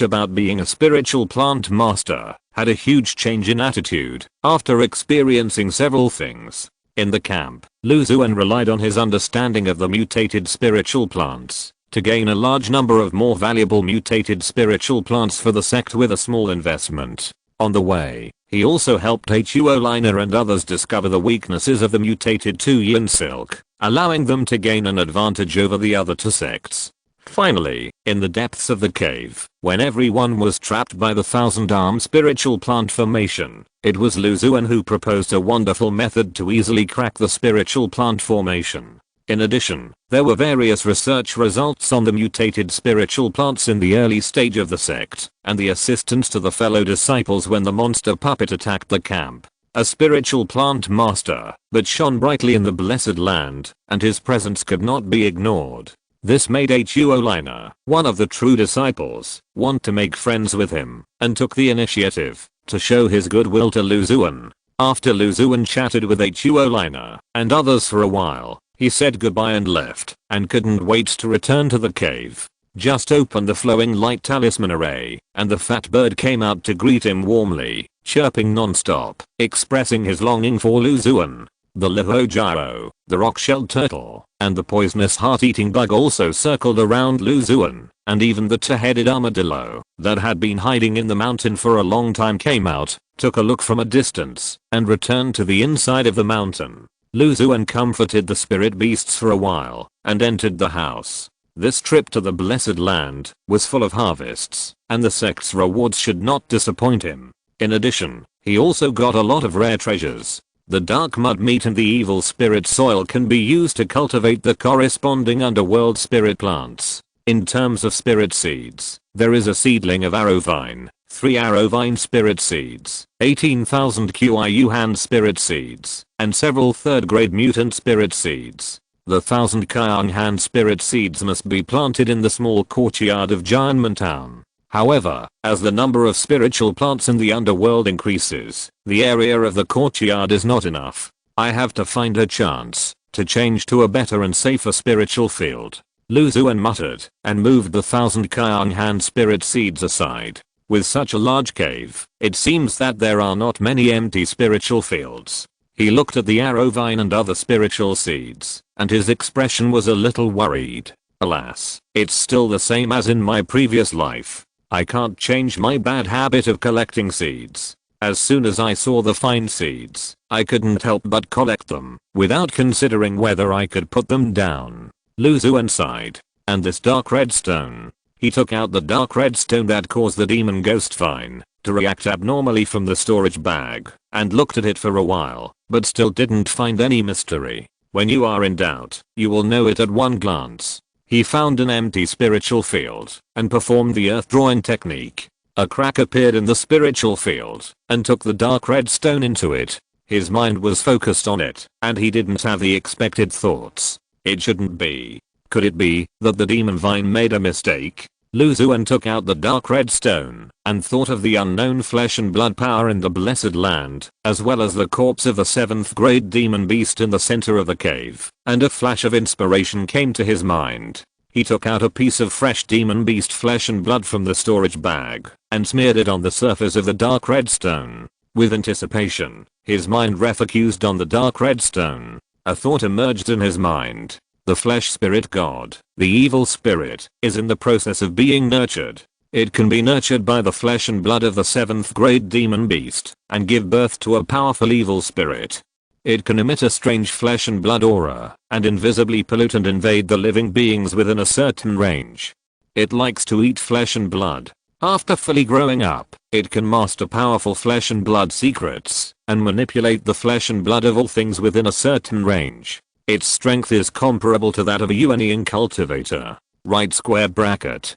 about being a spiritual plant master, had a huge change in attitude after experiencing several things. In the camp, Lu Xuan relied on his understanding of the mutated spiritual plants to gain a large number of more valuable mutated spiritual plants for the sect with a small investment. On the way, he also helped Xuan and others discover the weaknesses of the mutated Tuyin silk, allowing them to gain an advantage over the other two sects. Finally, in the depths of the cave, when everyone was trapped by the thousand-arm spiritual plant formation, it was Lu Xuan who proposed a wonderful method to easily crack the spiritual plant formation. In addition, there were various research results on the mutated spiritual plants in the early stage of the sect, and the assistance to the fellow disciples when the monster puppet attacked the camp. A spiritual plant master that shone brightly in the blessed land, and his presence could not be ignored. This made Xuan, one of the true disciples, want to make friends with him, and took the initiative to show his goodwill to Lu Xuan. After Lu Xuan chatted with Xuan and others for a while, he said goodbye and left, and couldn't wait to return to the cave. Just opened the flowing light talisman array, and the fat bird came out to greet him warmly, chirping non-stop, expressing his longing for Lu Xuan. The Lihojao, the rock-shelled turtle, and the poisonous heart-eating bug also circled around Lu Xuan, and even the two-headed armadillo that had been hiding in the mountain for a long time came out, took a look from a distance, and returned to the inside of the mountain. Lu Xuan comforted the spirit beasts for a while, and entered the house. This trip to the blessed land was full of harvests, and the sect's rewards should not disappoint him. In addition, he also got a lot of rare treasures. The dark mud meat and the evil spirit soil can be used to cultivate the corresponding underworld spirit plants. In terms of spirit seeds, there is a seedling of arrowvine, 3 arrowvine spirit seeds, 18,000 Qiu hand spirit seeds, and several third-grade mutant spirit seeds. The 1,000 Qiang hand spirit seeds must be planted in the small courtyard of Jianmen Town. However, as the number of spiritual plants in the underworld increases, the area of the courtyard is not enough. I have to find a chance to change to a better and safer spiritual field. Lu Xuan muttered and moved the 1,000 Kyang hand spirit seeds aside. With such a large cave, it seems that there are not many empty spiritual fields. He looked at the arrow vine and other spiritual seeds, and his expression was a little worried. Alas, it's still the same as in my previous life. I can't change my bad habit of collecting seeds. As soon as I saw the fine seeds, I couldn't help but collect them, without considering whether I could put them down. Lu Xuan sighed. And this dark red stone. He took out the dark red stone that caused the demon ghost vine to react abnormally from the storage bag, and looked at it for a while, but still didn't find any mystery. When you are in doubt, you will know it at one glance. He found an empty spiritual field and performed the earth drawing technique. A crack appeared in the spiritual field and took the dark red stone into it. His mind was focused on it, and he didn't have the expected thoughts. It shouldn't be. Could it be that the demon vine made a mistake? Lu Xuan took out the dark red stone and thought of the unknown flesh and blood power in the blessed land, as well as the corpse of the 7th grade demon beast in the center of the cave, and a flash of inspiration came to his mind. He took out a piece of fresh demon beast flesh and blood from the storage bag and smeared it on the surface of the dark red stone. With anticipation, his mind refocused on the dark red stone. A thought emerged in his mind. The flesh spirit god, the evil spirit, is in the process of being nurtured. It can be nurtured by the flesh and blood of the 7th grade demon beast and give birth to a powerful evil spirit. It can emit a strange flesh and blood aura and invisibly pollute and invade the living beings within a certain range. It likes to eat flesh and blood. After fully growing up, it can master powerful flesh and blood secrets and manipulate the flesh and blood of all things within a certain range. Its strength is comparable to that of a Yuanian cultivator. Right square bracket.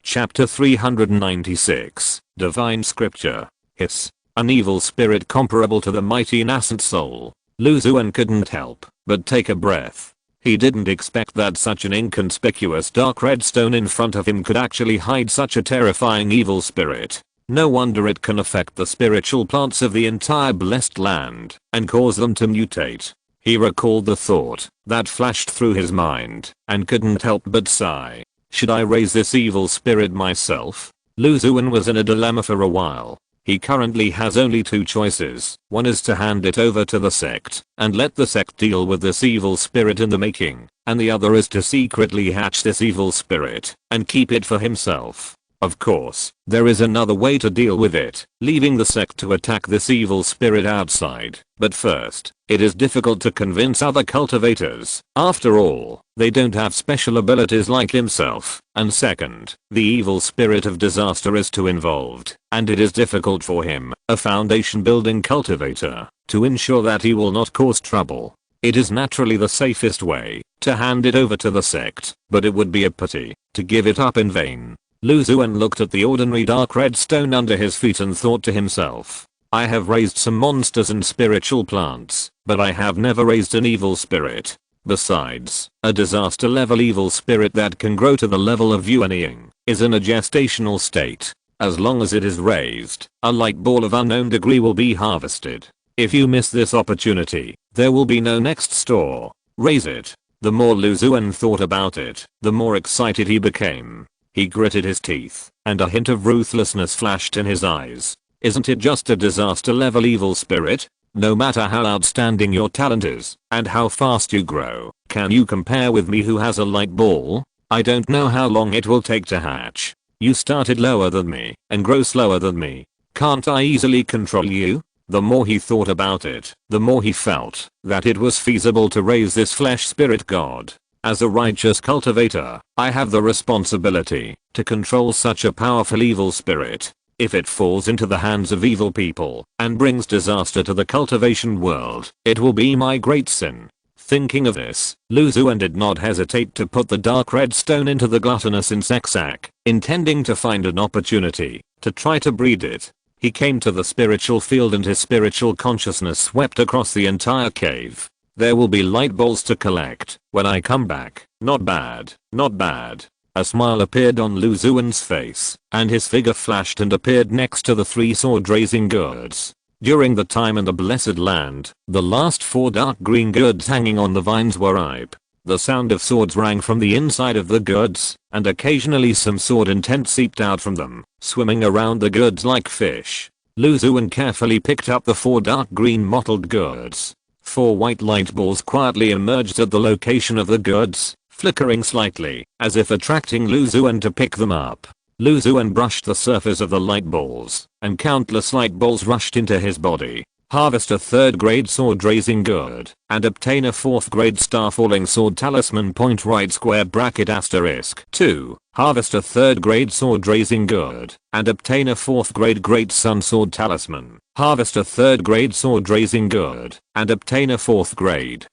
Chapter 396, Divine Scripture. Hiss. An evil spirit comparable to the mighty nascent soul. Lu Xuan couldn't help but take a breath. He didn't expect that such an inconspicuous dark red stone in front of him could actually hide such a terrifying evil spirit. No wonder it can affect the spiritual plants of the entire blessed land and cause them to mutate. He recalled the thought that flashed through his mind and couldn't help but sigh. Should I raise this evil spirit myself? Lu Xuan was in a dilemma for a while. He currently has only two choices. One is to hand it over to the sect and let the sect deal with this evil spirit in the making, and the other is to secretly hatch this evil spirit and keep it for himself. Of course, there is another way to deal with it, leaving the sect to attack this evil spirit outside. But first, it is difficult to convince other cultivators. After all, they don't have special abilities like himself. And second, the evil spirit of disaster is too involved, and it is difficult for him, a foundation building cultivator, to ensure that he will not cause trouble. It is naturally the safest way to hand it over to the sect, but it would be a pity to give it up in vain. Lu Xuan looked at the ordinary dark red stone under his feet and thought to himself, I have raised some monsters and spiritual plants, but I have never raised an evil spirit. Besides, a disaster level evil spirit that can grow to the level of Yuanying is in a gestational state. As long as it is raised, a light ball of unknown degree will be harvested. If you miss this opportunity, there will be no next store. Raise it. The more Lu Xuan thought about it, the more excited he became. He gritted his teeth, and a hint of ruthlessness flashed in his eyes. Isn't it just a disaster level evil spirit? No matter how outstanding your talent is, and how fast you grow, can you compare with me who has a light ball? I don't know how long it will take to hatch. You started lower than me, and grow slower than me. Can't I easily control you? The more he thought about it, the more he felt that it was feasible to raise this flesh spirit god. As a righteous cultivator, I have the responsibility to control such a powerful evil spirit. If it falls into the hands of evil people and brings disaster to the cultivation world, it will be my great sin. Thinking of this, Lu Xuan did not hesitate to put the dark red stone into the gluttonous insect sack, intending to find an opportunity to try to breed it. He came to the spiritual field and his spiritual consciousness swept across the entire cave. There will be light balls to collect when I come back. Not bad, not bad. A smile appeared on Lu Xuan's face, and his figure flashed and appeared next to the 3 sword raising gourds. During the time in the Blessed Land, the last 4 dark green gourds hanging on the vines were ripe. The sound of swords rang from the inside of the gourds, and occasionally some sword intent seeped out from them, swimming around the gourds like fish. Lu Xuan carefully picked up the 4 dark green mottled gourds. 4 white light balls quietly emerged at the location of the gourds, flickering slightly, as if attracting Lu Xuan to pick them up. Lu Xuan brushed the surface of the light balls, and countless light balls rushed into his body. Harvest a 3rd grade sword raising gourd, and obtain a 4th grade star falling sword talisman. Point right square bracket asterisk 2. Harvest a 3rd grade sword raising gourd, and obtain a 4th grade great sun sword talisman. Harvest a 3rd grade sword raising gourd, and obtain a 4th grade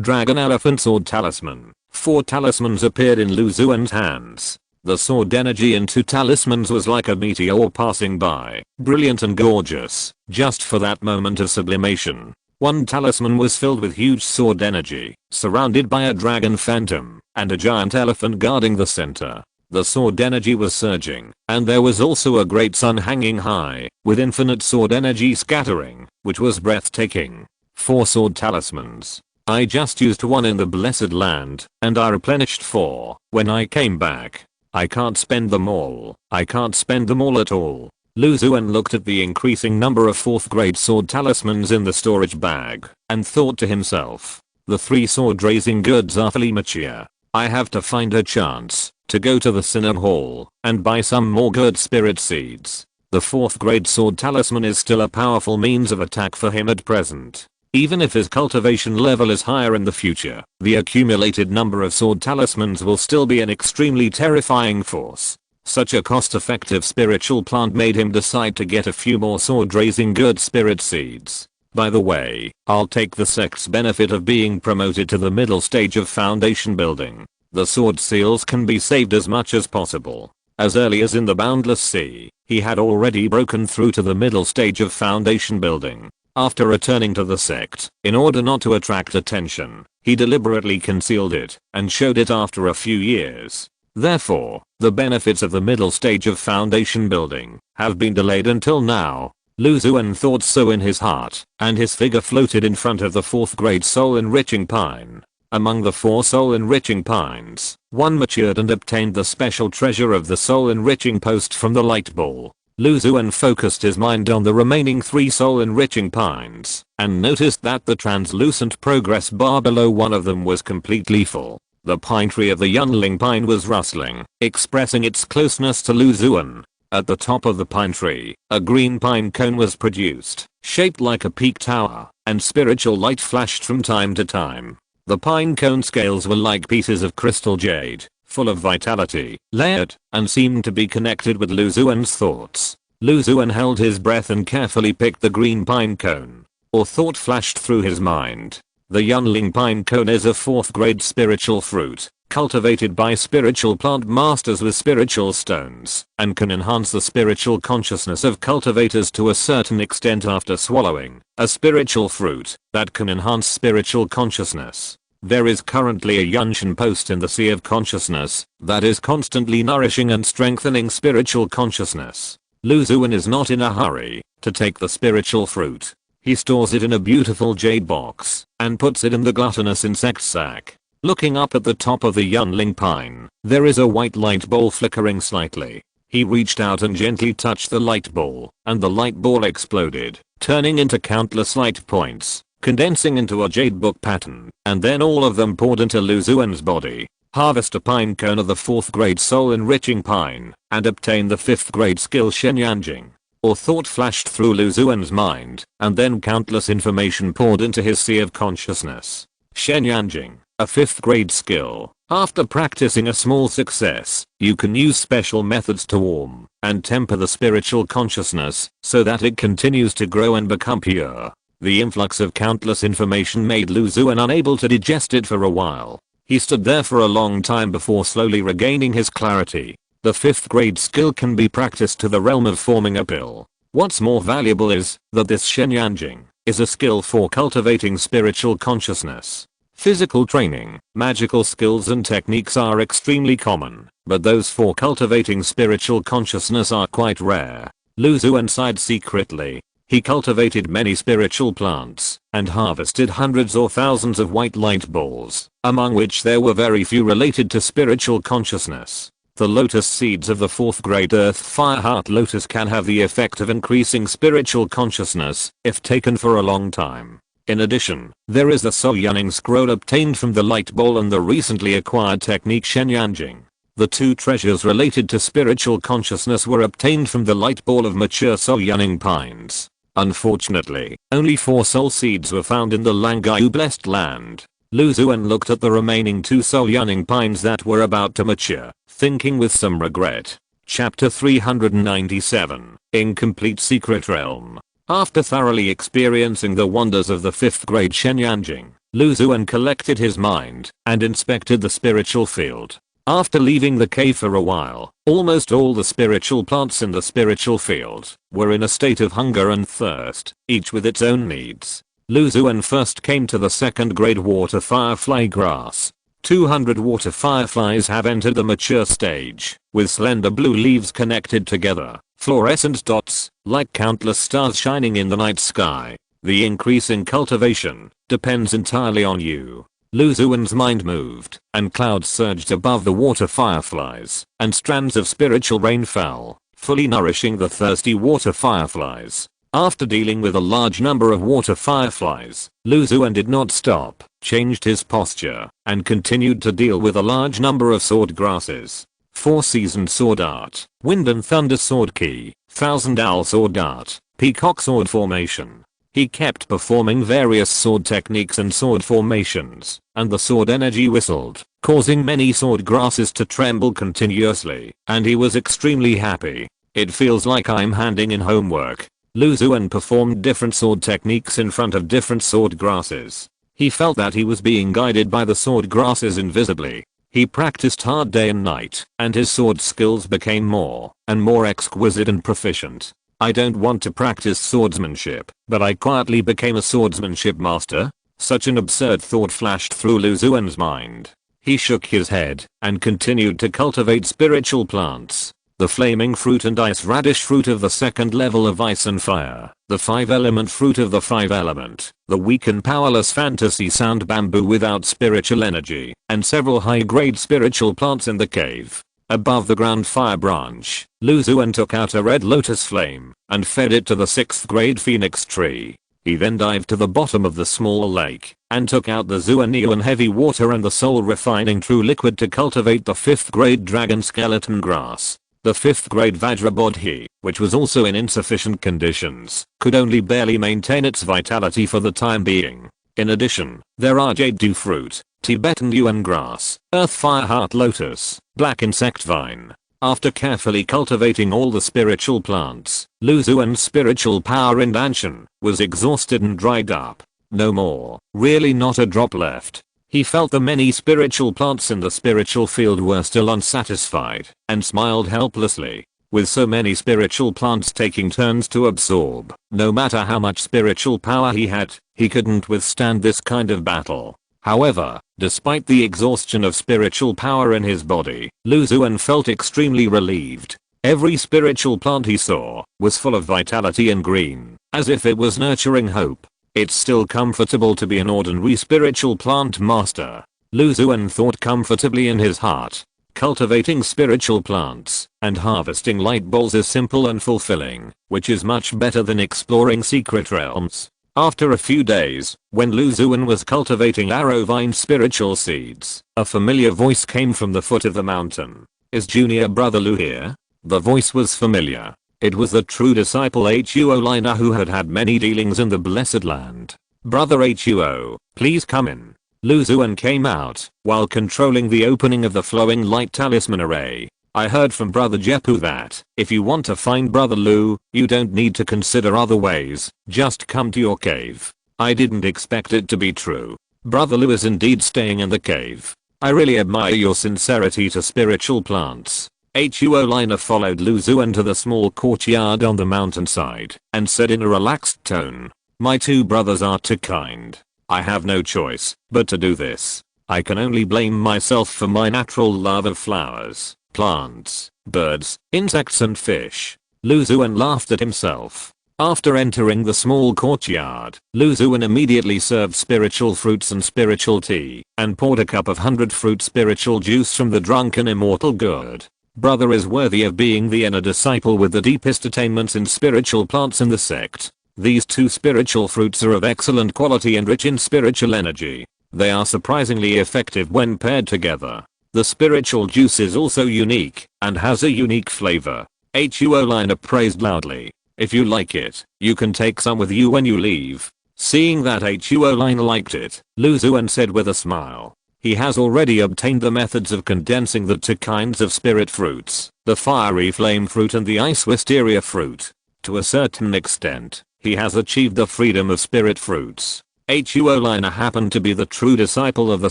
dragon elephant sword talisman. 4 talismans appeared in Lu Xuan's hands. The sword energy in 2 talismans was like a meteor passing by, brilliant and gorgeous, just for that moment of sublimation. 1 talisman was filled with huge sword energy, surrounded by a dragon phantom, and a giant elephant guarding the center. The sword energy was surging, and there was also a great sun hanging high, with infinite sword energy scattering, which was breathtaking. 4 sword talismans. I just used 1 in the Blessed Land, and I replenished 4 when I came back. I can't spend them all. I can't spend them all at all. Lu Xuan looked at the increasing number of 4th grade sword talismans in the storage bag, and thought to himself, the 3 sword raising gourds are fully mature. I have to find a chance to go to the Cinema Hall and buy some more gourd spirit seeds. The 4th grade sword talisman is still a powerful means of attack for him at present. Even if his cultivation level is higher in the future, the accumulated number of sword talismans will still be an extremely terrifying force. Such a cost-effective spiritual plant made him decide to get a few more sword-raising gourd spirit seeds. By the way, I'll take the sect's benefit of being promoted to the middle stage of foundation building. The sword seals can be saved as much as possible. As early as in the Boundless Sea, he had already broken through to the middle stage of foundation building. After returning to the sect, in order not to attract attention, he deliberately concealed it and showed it after a few years. Therefore, the benefits of the middle stage of foundation building have been delayed until now. Lu Xuan thought so in his heart, and his figure floated in front of the 4th grade soul enriching pine. Among the 4 soul enriching pines, 1 matured and obtained the special treasure of the soul enriching post from the light ball. Lu Xuan focused his mind on the remaining 3 soul enriching pines, and noticed that the translucent progress bar below one of them was completely full. The pine tree of the Yunling pine was rustling, expressing its closeness to Lu Xuan. At the top of the pine tree, a green pine cone was produced, shaped like a peak tower, and spiritual light flashed from time to time. The pine cone scales were like pieces of crystal jade, full of vitality, layered, and seemed to be connected with Lu Xuan's thoughts. Lu Xuan held his breath and carefully picked the green pine cone. A thought flashed through his mind. The Yunling pine cone is a 4th grade spiritual fruit, cultivated by spiritual plant masters with spiritual stones, and can enhance the spiritual consciousness of cultivators to a certain extent after swallowing. A spiritual fruit that can enhance spiritual consciousness. There is currently a Yunshan post in the Sea of Consciousness that is constantly nourishing and strengthening spiritual consciousness. Lu Xuan is not in a hurry to take the spiritual fruit. He stores it in a beautiful jade box and puts it in the gluttonous insect sack. Looking up at the top of the Yunling pine, there is a white light ball flickering slightly. He reached out and gently touched the light ball, and the light ball exploded, turning into countless light points, condensing into a jade book pattern, and then all of them poured into Lu Xuan's body. Harvest a pine cone of the 4th grade soul enriching pine, and obtain the 5th grade skill Shenyanjing. Or thought flashed through Lu Xuan's mind, and then countless information poured into his sea of consciousness. Shenyanjing, a 5th grade skill. After practicing a small success, you can use special methods to warm and temper the spiritual consciousness so that it continues to grow and become pure. The influx of countless information made Lu Xuan unable to digest it for a while. He stood there for a long time before slowly regaining his clarity. The 5th grade skill can be practiced to the realm of forming a pill. What's more valuable is that this Shenyanjing is a skill for cultivating spiritual consciousness. Physical training, magical skills and techniques are extremely common, but those for cultivating spiritual consciousness are quite rare. Lu Xuan sighed secretly. He cultivated many spiritual plants and harvested hundreds or thousands of white light balls, among which there were very few related to spiritual consciousness. The lotus seeds of the 4th grade Earth Fire Heart Lotus can have the effect of increasing spiritual consciousness if taken for a long time. In addition, there is the Soul Yearning scroll obtained from the light ball and the recently acquired technique Shen Yanjing. The two treasures related to spiritual consciousness were obtained from the light ball of mature Soul Yearning pines. Unfortunately, only 4 soul seeds were found in the Langayu blessed land. Lu Xuan looked at the remaining 2 soul yearning pines that were about to mature, thinking with some regret. Chapter 397, Incomplete Secret Realm. After thoroughly experiencing the wonders of the 5th grade Shenyanjing, Lu Xuan collected his mind and inspected the spiritual field. After leaving the cave for a while, almost all the spiritual plants in the spiritual field were in a state of hunger and thirst, each with its own needs. Lu Xuan first came to the 2nd grade water firefly grass. 200 water fireflies have entered the mature stage, with slender blue leaves connected together, fluorescent dots, like countless stars shining in the night sky. The increase in cultivation depends entirely on you. Lu Xuan's mind moved, and clouds surged above the water fireflies, and strands of spiritual rain fell, fully nourishing the thirsty water fireflies. After dealing with a large number of water fireflies, Lu Xuan did not stop, changed his posture, and continued to deal with a large number of sword grasses. 4-seasoned sword art, wind and thunder sword key, thousand owl sword art, peacock sword formation. He kept performing various sword techniques and sword formations, and the sword energy whistled, causing many sword grasses to tremble continuously, and he was extremely happy. It feels like I'm handing in homework. Lu Xuan performed different sword techniques in front of different sword grasses. He felt that he was being guided by the sword grasses invisibly. He practiced hard day and night, and his sword skills became more and more exquisite and proficient. I don't want to practice swordsmanship, but I quietly became a swordsmanship master? Such an absurd thought flashed through Lu Xuan's mind. He shook his head and continued to cultivate spiritual plants. The flaming fruit and ice radish fruit of the 2nd level of ice and fire, the 5-element fruit of the 5-element, the weak and powerless fantasy sound bamboo without spiritual energy, and several high-grade spiritual plants in the cave. Above the ground fire branch, Lu Xuan took out a red lotus flame and fed it to the 6th grade phoenix tree. He then dived to the bottom of the small lake and took out the Xuanian heavy water and the soul refining true liquid to cultivate the 5th grade dragon skeleton grass. The 5th grade Vajrabodhi, which was also in insufficient conditions, could only barely maintain its vitality for the time being. In addition, there are jade dew fruit, Tibetan yuan grass, earth fire heart lotus, black insect vine. After carefully cultivating all the spiritual plants, Lu Xuan's spiritual power in Danshan was exhausted and dried up. No more, really not a drop left. He felt the many spiritual plants in the spiritual field were still unsatisfied, and smiled helplessly. With so many spiritual plants taking turns to absorb, no matter how much spiritual power he had, he couldn't withstand this kind of battle. However, despite the exhaustion of spiritual power in his body, Lu Xuan felt extremely relieved. Every spiritual plant he saw was full of vitality and green, as if it was nurturing hope. It's still comfortable to be an ordinary spiritual plant master. Lu Xuan thought comfortably in his heart. Cultivating spiritual plants and harvesting light balls is simple and fulfilling, which is much better than exploring secret realms. After a few days, when Lu Xuan was cultivating arrow vine spiritual seeds, a familiar voice came from the foot of the mountain. Is junior brother Lu here? The voice was familiar. It was the true disciple Huo Lina who had had many dealings in the blessed land. Brother Huo, please come in. Lu Xuan came out while controlling the opening of the flowing light talisman array. I heard from Brother Jepu that if you want to find Brother Lu, you don't need to consider other ways, just come to your cave. I didn't expect it to be true. Brother Lu is indeed staying in the cave. I really admire your sincerity to spiritual plants. Huo Lina followed Lu Xuan to the small courtyard on the mountainside and said in a relaxed tone, my 2 brothers are too kind. I have no choice but to do this. I can only blame myself for my natural love of flowers, plants, birds, insects and fish. Lu Xuan laughed at himself. After entering the small courtyard, Lu Xuan immediately served spiritual fruits and spiritual tea, and poured a cup of 100 fruit spiritual juice from the drunken immortal gourd. Brother is worthy of being the inner disciple with the deepest attainments in spiritual plants in the sect. These two spiritual fruits are of excellent quality and rich in spiritual energy. They are surprisingly effective when paired together. The spiritual juice is also unique, and has a unique flavor. Xuan praised loudly. If you like it, you can take some with you when you leave. Seeing that Xuan liked it, Lu Xuan said with a smile. He has already obtained the methods of condensing the two kinds of spirit fruits, the fiery flame fruit and the ice wisteria fruit. To a certain extent, he has achieved the freedom of spirit fruits. Xuan happened to be the true disciple of the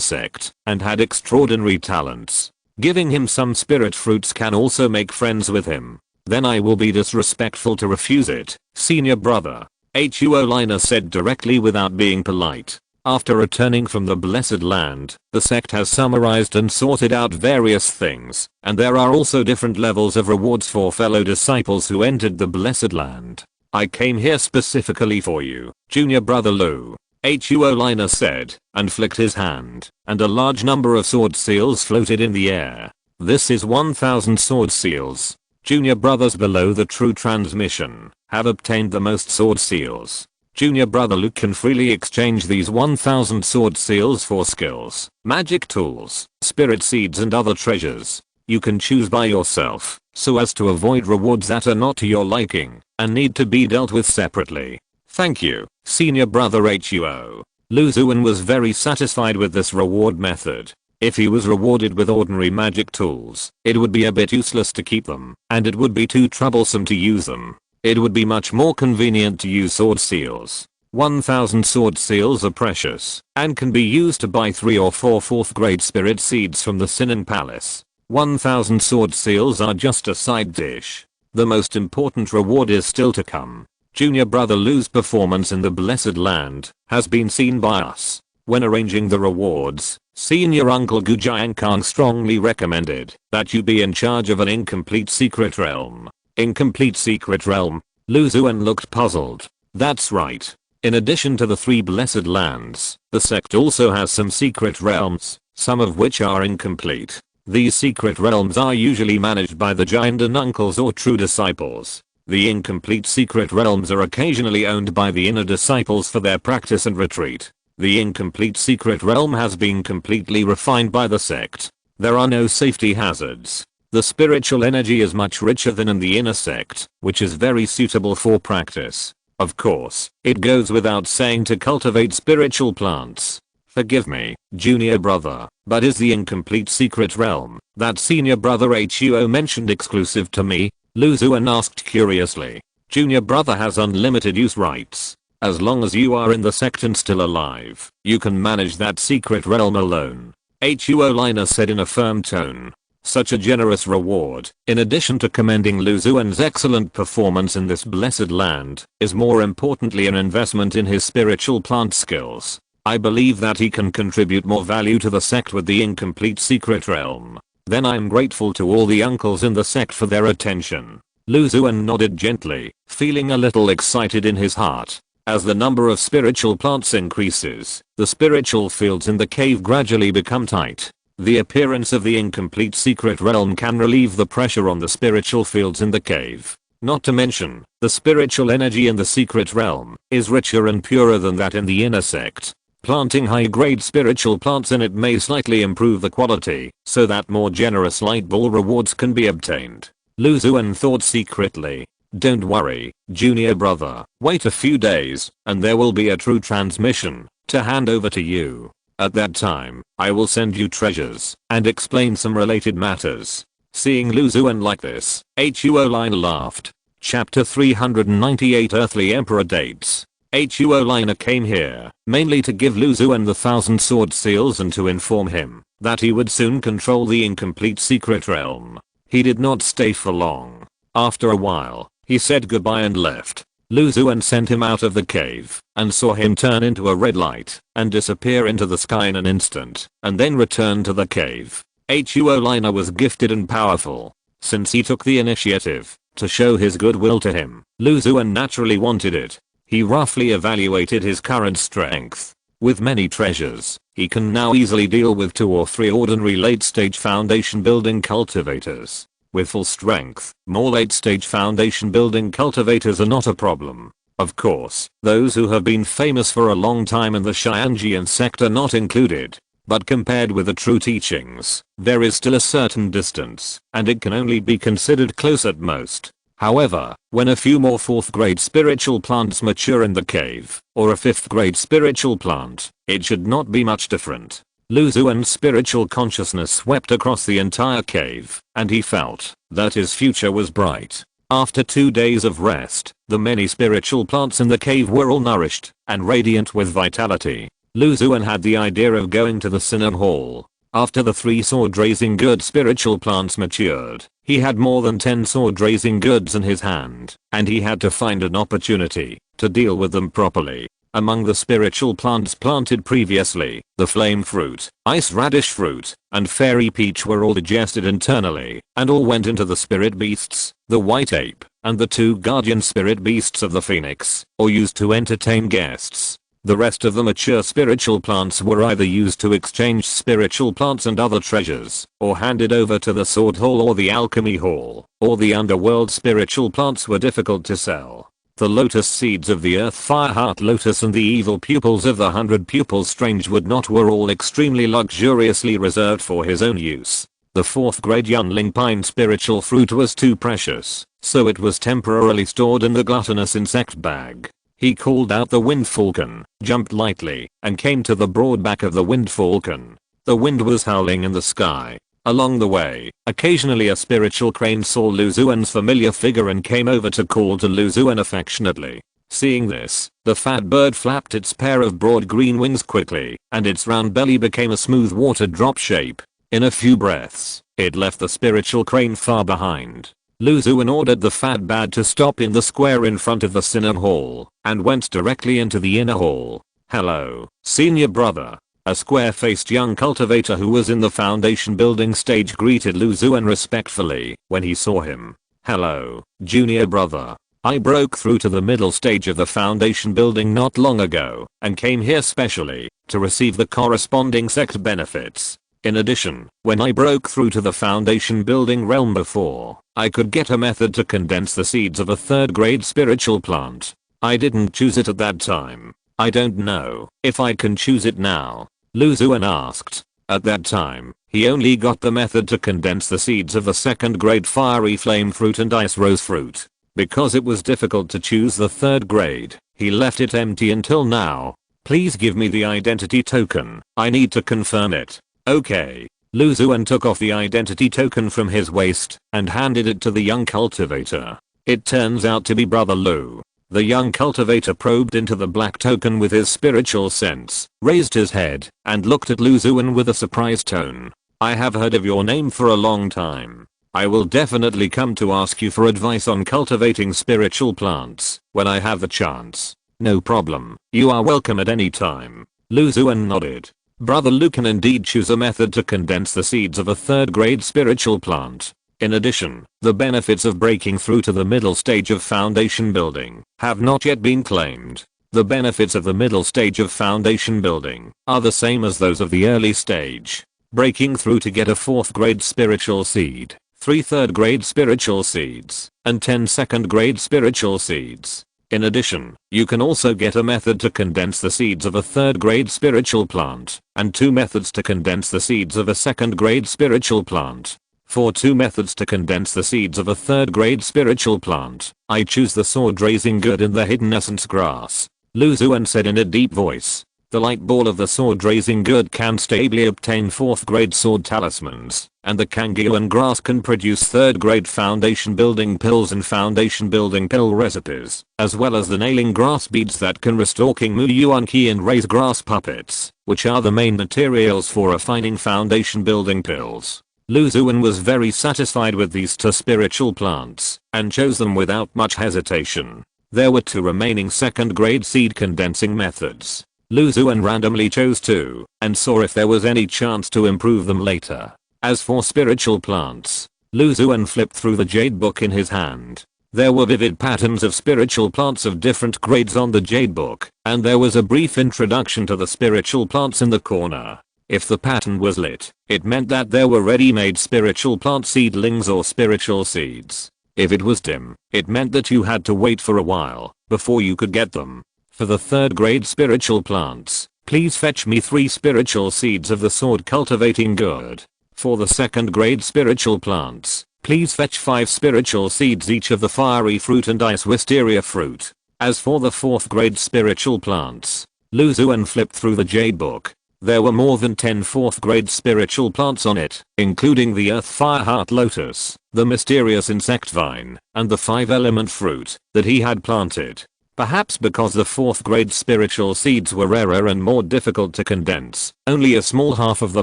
sect, and had extraordinary talents. Giving him some spirit fruits can also make friends with him. Then I will be disrespectful to refuse it, senior brother. Xuan said directly without being polite. After returning from the Blessed Land, the sect has summarized and sorted out various things, and there are also different levels of rewards for fellow disciples who entered the Blessed Land. I came here specifically for you, junior brother Lu. Xuan said, and flicked his hand, and a large number of sword seals floated in the air. This is 1000 sword seals. Junior brothers below the true transmission have obtained the most sword seals. Junior brother Luke can freely exchange these 1000 sword seals for skills, magic tools, spirit seeds and other treasures. You can choose by yourself, so as to avoid rewards that are not to your liking, and need to be dealt with separately. Thank you, senior brother Huo. Lu Xuan was very satisfied with this reward method. If he was rewarded with ordinary magic tools, it would be a bit useless to keep them, and it would be too troublesome to use them. It would be much more convenient to use sword seals. 1000 sword seals are precious, and can be used to buy 3 or 4 4th grade spirit seeds from the Sinan Palace. 1000 sword seals are just a side dish. The most important reward is still to come. Junior brother Lu's performance in the Blessed Land has been seen by us. When arranging the rewards, senior uncle Gu Jiankang strongly recommended that you be in charge of an incomplete secret realm. Incomplete secret realm? Lu Xuan looked puzzled. That's right. In addition to the 3 Blessed Lands, the sect also has some secret realms, some of which are incomplete. These secret realms are usually managed by the Jiandan uncles or true disciples. The incomplete secret realms are occasionally owned by the inner disciples for their practice and retreat. The incomplete secret realm has been completely refined by the sect. There are no safety hazards. The spiritual energy is much richer than in the inner sect, which is very suitable for practice. Of course, it goes without saying to cultivate spiritual plants. Forgive me, junior brother, but is the incomplete secret realm that senior brother Huo mentioned exclusive to me? Lu Xuan asked curiously. Junior brother has unlimited use rights. As long as you are in the sect and still alive, you can manage that secret realm alone. Huo said in a firm tone. Such a generous reward, in addition to commending Lu Xuan's excellent performance in this blessed land, is more importantly an investment in his spiritual plant skills. I believe that he can contribute more value to the sect with the incomplete secret realm. Then I'm grateful to all the uncles in the sect for their attention. Lu Xuan nodded gently, feeling a little excited in his heart. As the number of spiritual plants increases, the spiritual fields in the cave gradually become tight. The appearance of the incomplete secret realm can relieve the pressure on the spiritual fields in the cave. Not to mention, the spiritual energy in the secret realm is richer and purer than that in the inner sect. Planting high-grade spiritual plants in it may slightly improve the quality, so that more generous light ball rewards can be obtained. Lu Xuan thought secretly. Don't worry, junior brother, wait a few days, and there will be a true transmission to hand over to you. At that time, I will send you treasures and explain some related matters. Seeing Lu Xuan like this, Huo laughed. Chapter 398 Earthly Emperor Dates. Huo came here mainly to give Lu Xuan the 1000 sword seals and to inform him that he would soon control the incomplete secret realm. He did not stay for long. After a while, he said goodbye and left. Lu Xuan sent him out of the cave and saw him turn into a red light and disappear into the sky in an instant, and then return to the cave. Huo was gifted and powerful. Since he took the initiative, To show his goodwill to him, Lu Xuan naturally wanted it. He roughly evaluated his current strength. With many treasures, he can now easily deal with 2 or 3 ordinary late-stage foundation building cultivators. With full strength, more late-stage foundation building cultivators are not a problem. Of course, those who have been famous for a long time in the Xianjian sector not included. But compared with the true teachings, there is still a certain distance, and it can only be considered close at most. However, when a few more 4th grade spiritual plants mature in the cave, or a 5th grade spiritual plant, it should not be much different. Lu Xuan's spiritual consciousness swept across the entire cave, and he felt that his future was bright. After 2 days of rest, the many spiritual plants in the cave were all nourished and radiant with vitality. Lu Xuan had the idea of going to the Synod Hall. After the 3 sword-raising good spiritual plants matured, he had more than 10 sword-raising goods in his hand, and he had to find an opportunity to deal with them properly. Among the spiritual plants planted previously, the flame fruit, ice radish fruit, and fairy peach were all digested internally, and all went into the spirit beasts, the white ape, and the 2 guardian spirit beasts of the phoenix, or used to entertain guests. The rest of the mature spiritual plants were either used to exchange spiritual plants and other treasures, or handed over to the sword hall or the alchemy hall, or the underworld. Spiritual plants were difficult to sell. The lotus seeds of the earth fire heart lotus and the evil pupils of the 100 pupils strange wood knot were all extremely luxuriously reserved for his own use. The 4th grade Yunling pine spiritual fruit was too precious, so it was temporarily stored in the gluttonous insect bag. He called out the wind falcon, jumped lightly, and came to the broad back of the wind falcon. The wind was howling in the sky. Along the way, occasionally a spiritual crane saw Lu Xuan's familiar figure and came over to call to Lu Xuan affectionately. Seeing this, the fat bird flapped its pair of broad green wings quickly, and its round belly became a smooth water drop shape. In a few breaths, it left the spiritual crane far behind. Lu Xuan ordered the fat bird to stop in the square in front of the Synod Hall, and went directly into the inner hall. "Hello, senior brother." A square-faced young cultivator who was in the foundation building stage greeted Lu Xuan respectfully when he saw him. "Hello, junior brother. I broke through to the middle stage of the foundation building not long ago, and came here specially to receive the corresponding sect benefits. In addition, when I broke through to the foundation building realm before, I could get a method to condense the seeds of a 3rd grade spiritual plant. I didn't choose it at that time. I don't know if I can choose it now." Lu Xuan asked. At that time, he only got the method to condense the seeds of the 2nd grade fiery flame fruit and ice rose fruit. Because it was difficult to choose the 3rd grade, he left it empty until now. "Please give me the identity token. I need to confirm it." "Okay." Lu Xuan took off the identity token from his waist and handed it to the young cultivator. It turns out to be Brother Lu. The young cultivator probed into the black token with his spiritual sense, raised his head, and looked at Lu Xuan with a surprised tone. "I have heard of your name for a long time. I will definitely come to ask you for advice on cultivating spiritual plants when I have the chance." "No problem. You are welcome at any time." Lu Xuan nodded. Brother Lu can indeed choose a method to condense the seeds of a 3rd grade spiritual plant. In addition, the benefits of breaking through to the middle stage of foundation building have not yet been claimed. The benefits of the middle stage of foundation building are the same as those of the early stage. Breaking through to get a 4th grade spiritual seed, 3 3rd grade spiritual seeds, and 10 2nd grade spiritual seeds. In addition, you can also get a method to condense the seeds of a 3rd grade spiritual plant, and 2 methods to condense the seeds of a 2nd grade spiritual plant. For 2 methods to condense the seeds of a 3rd grade spiritual plant, I choose the sword-raising good in the hidden essence grass. Lu Xuan said in a deep voice. The light ball of the sword-raising good can stably obtain 4th grade sword talismans, and the Kangyuan grass can produce 3rd grade foundation building pills and foundation building pill recipes, as well as the nailing grass beads that can restore King Mu Yuan Qi and raise grass puppets, which are the main materials for refining foundation building pills. Lu Xuan was very satisfied with these 2 spiritual plants, and chose them without much hesitation. There were 2 remaining 2nd grade seed condensing methods. Lu Xuan randomly chose 2, and saw if there was any chance to improve them later. As for spiritual plants, Lu Xuan flipped through the jade book in his hand. There were vivid patterns of spiritual plants of different grades on the jade book, and there was a brief introduction to the spiritual plants in the corner. If the pattern was lit, it meant that there were ready-made spiritual plant seedlings or spiritual seeds. If it was dim, it meant that you had to wait for a while before you could get them. For the 3rd grade spiritual plants, please fetch me 3 spiritual seeds of the sword cultivating good. For the 2nd grade spiritual plants, please fetch 5 spiritual seeds each of the fiery fruit and ice wisteria fruit. As for the 4th grade spiritual plants, Lu Xuan flipped through the jade book. There were more than 10 4th grade spiritual plants on it, including the earth fire heart lotus, the mysterious insect vine, and the 5-element fruit that he had planted. Perhaps because the 4th grade spiritual seeds were rarer and more difficult to condense, only a small half of the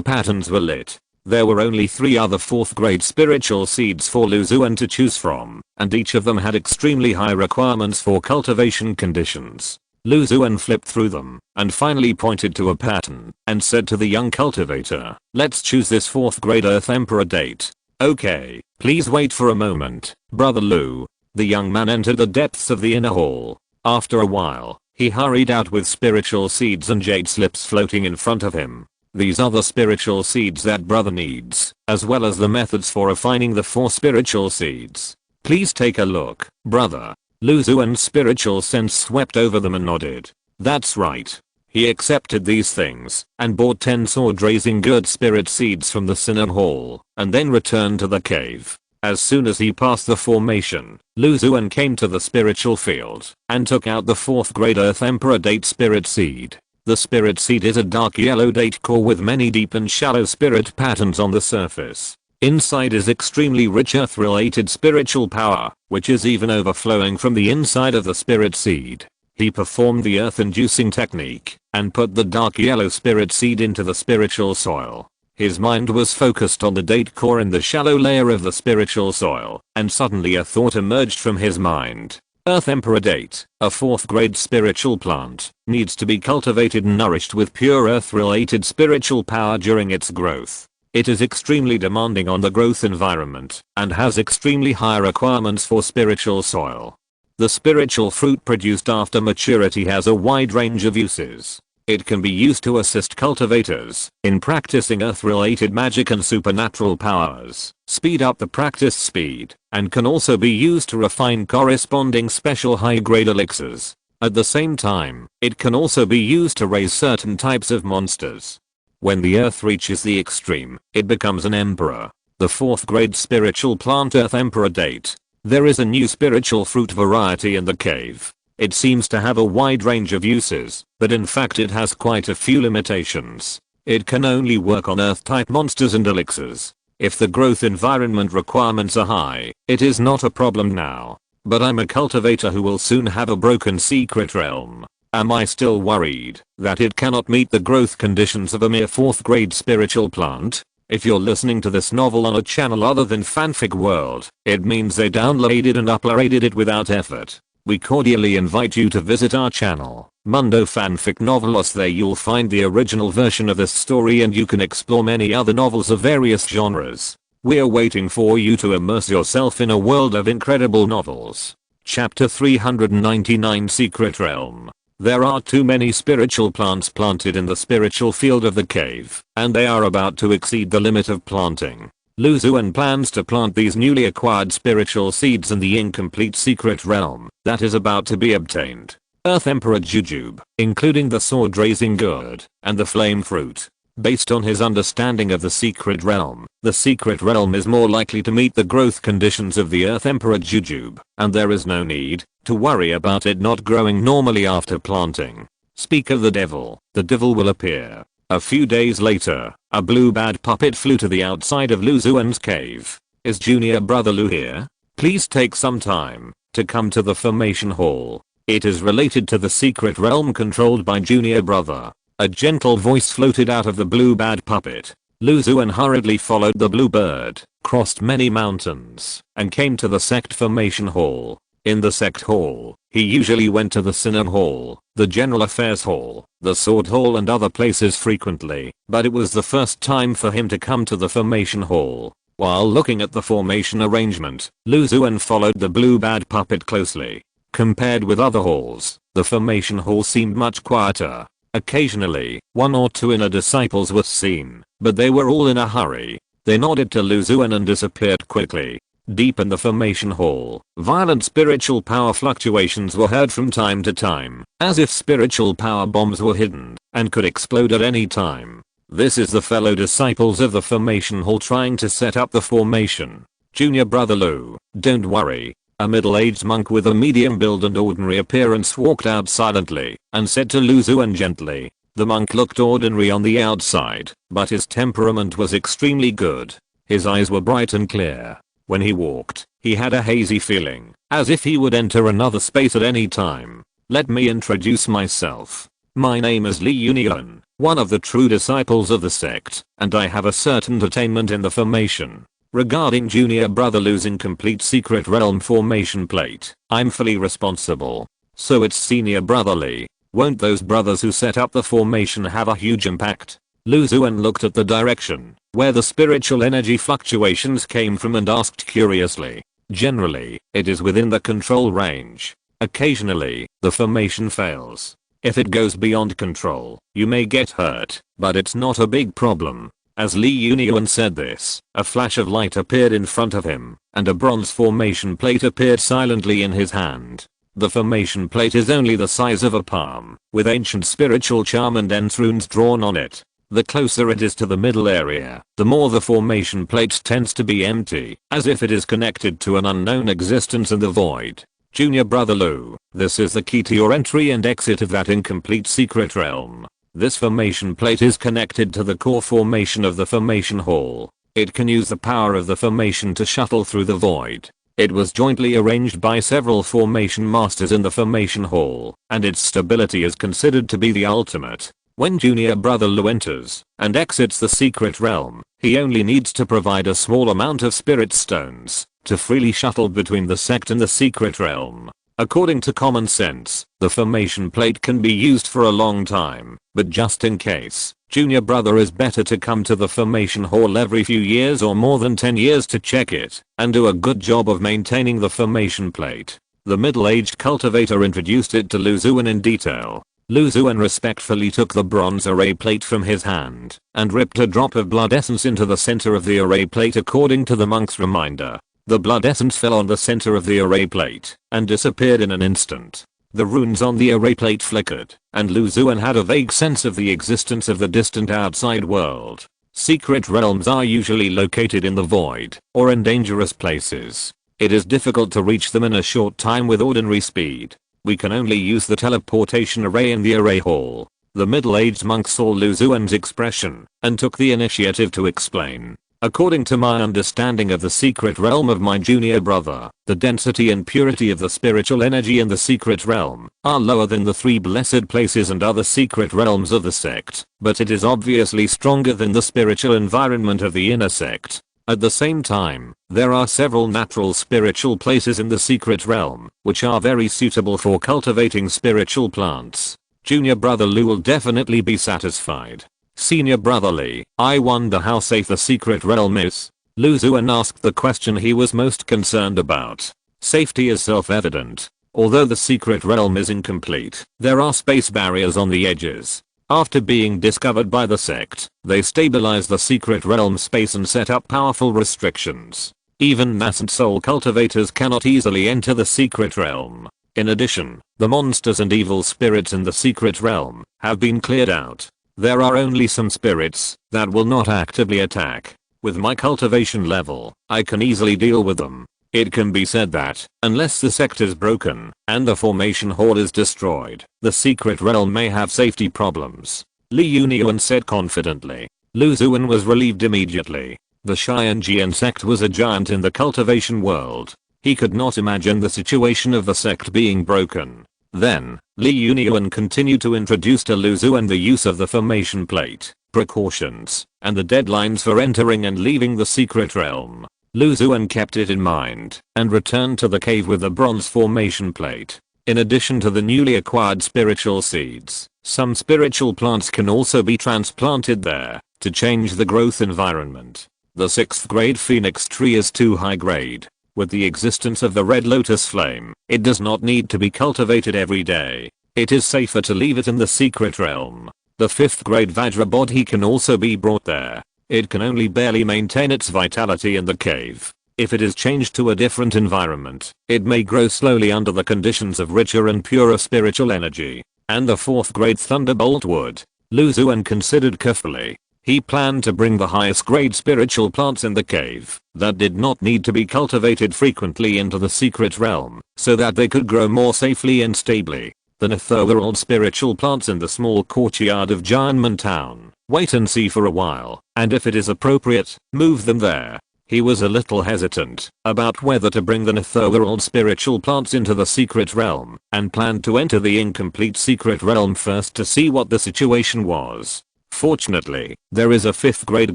patterns were lit. There were only 3 other 4th grade spiritual seeds for Lu Xuan to choose from, and each of them had extremely high requirements for cultivation conditions. Lu Xuan flipped through them, and finally pointed to a pattern, and said to the young cultivator, "Let's choose this 4th grade Earth Emperor date." "Okay, please wait for a moment, Brother Lu." The young man entered the depths of the inner hall. After a while, he hurried out with spiritual seeds and jade slips floating in front of him. These are the spiritual seeds that brother needs, as well as the methods for refining the 4 spiritual seeds. Please take a look, brother. Lu Xuan's spiritual sense swept over them and nodded. That's right. He accepted these things and bought 10 sword-raising good spirit seeds from the Sinner Hall, and then returned to the cave. As soon as he passed the formation, Lu Xuan came to the spiritual field and took out the 4th grade Earth Emperor date spirit seed. The spirit seed is a dark yellow date core with many deep and shallow spirit patterns on the surface. Inside is extremely rich earth-related spiritual power, which is even overflowing from the inside of the spirit seed. He performed the earth-inducing technique and put the dark yellow spirit seed into the spiritual soil. His mind was focused on the date core in the shallow layer of the spiritual soil, and suddenly a thought emerged from his mind. Earth Emperor date, a 4th grade spiritual plant, needs to be cultivated and nourished with pure earth-related spiritual power during its growth. It is extremely demanding on the growth environment and has extremely high requirements for spiritual soil. The spiritual fruit produced after maturity has a wide range of uses. It can be used to assist cultivators in practicing earth-related magic and supernatural powers, speed up the practice speed, and can also be used to refine corresponding special high-grade elixirs. At the same time, it can also be used to raise certain types of monsters. When the earth reaches the extreme, it becomes an emperor. The 4th grade spiritual plant Earth Emperor date. There is a new spiritual fruit variety in the cave. It seems to have a wide range of uses, but in fact it has quite a few limitations. It can only work on earth-type monsters and elixirs. If the growth environment requirements are high, it is not a problem now. But I'm a cultivator who will soon have a broken secret realm. Am I still worried that it cannot meet the growth conditions of a mere 4th grade spiritual plant? If you're listening to this novel on a channel other than Fanfic World, it means they downloaded and uploaded it without effort. We cordially invite you to visit our channel, Mundo Fanfic Novelos. There you'll find the original version of this story and you can explore many other novels of various genres. We're waiting for you to immerse yourself in a world of incredible novels. Chapter 399 Secret Realm. There are too many spiritual plants planted in the spiritual field of the cave, and they are about to exceed the limit of planting. Lu Xuan plans to plant these newly acquired spiritual seeds in the incomplete secret realm that is about to be obtained. Earth Emperor Jujube, including the sword-raising gourd and the flame fruit. Based on his understanding of the secret realm is more likely to meet the growth conditions of the Earth Emperor Jujube, and there is no need to worry about it not growing normally after planting. Speak of the devil will appear. A few days later, a blue bad puppet flew to the outside of Lu Xuan's cave. Is Junior Brother Lu here? Please take some time to come to the formation hall. It is related to the secret realm controlled by Junior Brother. A gentle voice floated out of the blue bad puppet. Lu Xuan hurriedly followed the blue bird, crossed many mountains, and came to the sect formation hall. In the sect hall, he usually went to the Sinner Hall, the General Affairs Hall, the Sword Hall and other places frequently, but it was the first time for him to come to the Formation Hall. While looking at the formation arrangement, Xuan followed the blue bad puppet closely. Compared with other halls, the formation hall seemed much quieter. Occasionally, one or two inner disciples were seen, but they were all in a hurry. They nodded to Xuan and disappeared quickly. Deep in the formation hall, violent spiritual power fluctuations were heard from time to time, as if spiritual power bombs were hidden and could explode at any time. This is the fellow disciples of the formation hall trying to set up the formation. Junior brother Lu, don't worry. A middle-aged monk with a medium build and ordinary appearance walked out silently and said to Xuan gently. The monk looked ordinary on the outside, but his temperament was extremely good. His eyes were bright and clear. When he walked, he had a hazy feeling, as if he would enter another space at any time. Let me introduce myself. My name is Li Union, one of the true disciples of the sect, and I have a certain attainment in the formation. Regarding junior brother losing complete secret realm formation plate, I'm fully responsible. So it's senior brother Li. Won't those brothers who set up the formation have a huge impact? Xuan looked at the direction where the spiritual energy fluctuations came from and asked curiously. Generally, it is within the control range. Occasionally, the formation fails. If it goes beyond control, you may get hurt, but it's not a big problem. As Li Union said this, a flash of light appeared in front of him, and a bronze formation plate appeared silently in his hand. The formation plate is only the size of a palm, with ancient spiritual charm and Ents runes drawn on it. The closer it is to the middle area, the more the formation plate tends to be empty, as if it is connected to an unknown existence in the void. Junior brother Lu, this is the key to your entry and exit of that incomplete secret realm. This formation plate is connected to the core formation of the formation hall. It can use the power of the formation to shuttle through the void. It was jointly arranged by several formation masters in the formation hall, and its stability is considered to be the ultimate. When junior brother Lu enters and exits the secret realm, he only needs to provide a small amount of spirit stones to freely shuttle between the sect and the secret realm. According to common sense, the formation plate can be used for a long time, but just in case, junior brother is better to come to the formation hall every few years or more than 10 years to check it and do a good job of maintaining the formation plate. The middle-aged cultivator introduced it to Xuan in detail. Xuan respectfully took the bronze array plate from his hand and ripped a drop of blood essence into the center of the array plate according to the monk's reminder. The blood essence fell on the center of the array plate and disappeared in an instant. The runes on the array plate flickered, and Xuan had a vague sense of the existence of the distant outside world. Secret realms are usually located in the void or in dangerous places. It is difficult to reach them in a short time with ordinary speed. We can only use the teleportation array in the array hall. The middle-aged monk saw Xuan's expression and took the initiative to explain. According to my understanding of the secret realm of my junior brother, the density and purity of the spiritual energy in the secret realm are lower than the 3 blessed places and other secret realms of the sect, but it is obviously stronger than the spiritual environment of the inner sect. At the same time, there are several natural spiritual places in the secret realm, which are very suitable for cultivating spiritual plants. Junior brother Lu will definitely be satisfied. Senior brother Li, I wonder how safe the secret realm is. Xuan asked the question he was most concerned about. Safety is self-evident. Although the secret realm is incomplete, there are space barriers on the edges. After being discovered by the sect, they stabilize the secret realm space and set up powerful restrictions. Even nascent soul cultivators cannot easily enter the secret realm. In addition, the monsters and evil spirits in the secret realm have been cleared out. There are only some spirits that will not actively attack. With my cultivation level, I can easily deal with them. It can be said that, unless the sect is broken and the formation hall is destroyed, the secret realm may have safety problems. Li Union said confidently. Xuan was relieved immediately. The Xianjian sect was a giant in the cultivation world. He could not imagine the situation of the sect being broken. Then, Li Union continued to introduce to Xuan the use of the formation plate, precautions, and the deadlines for entering and leaving the secret realm. Xuan kept it in mind and returned to the cave with the bronze formation plate. In addition to the newly acquired spiritual seeds, some spiritual plants can also be transplanted there to change the growth environment. The 6th grade phoenix tree is too high grade. With the existence of the red lotus flame, it does not need to be cultivated every day. It is safer to leave it in the secret realm. The 5th grade Vajra body can also be brought there. It can only barely maintain its vitality in the cave. If it is changed to a different environment, it may grow slowly under the conditions of richer and purer spiritual energy. And the 4th grade thunderbolt wood. Lu Xuan considered carefully. He planned to bring the highest grade spiritual plants in the cave that did not need to be cultivated frequently into the secret realm so that they could grow more safely and stably. The netherworld spiritual plants in the small courtyard of Jianmen town. Wait and see for a while, and if it is appropriate, move them there. He was a little hesitant about whether to bring the netherworld spiritual plants into the secret realm and planned to enter the incomplete secret realm first to see what the situation was. Fortunately, there is a 5th grade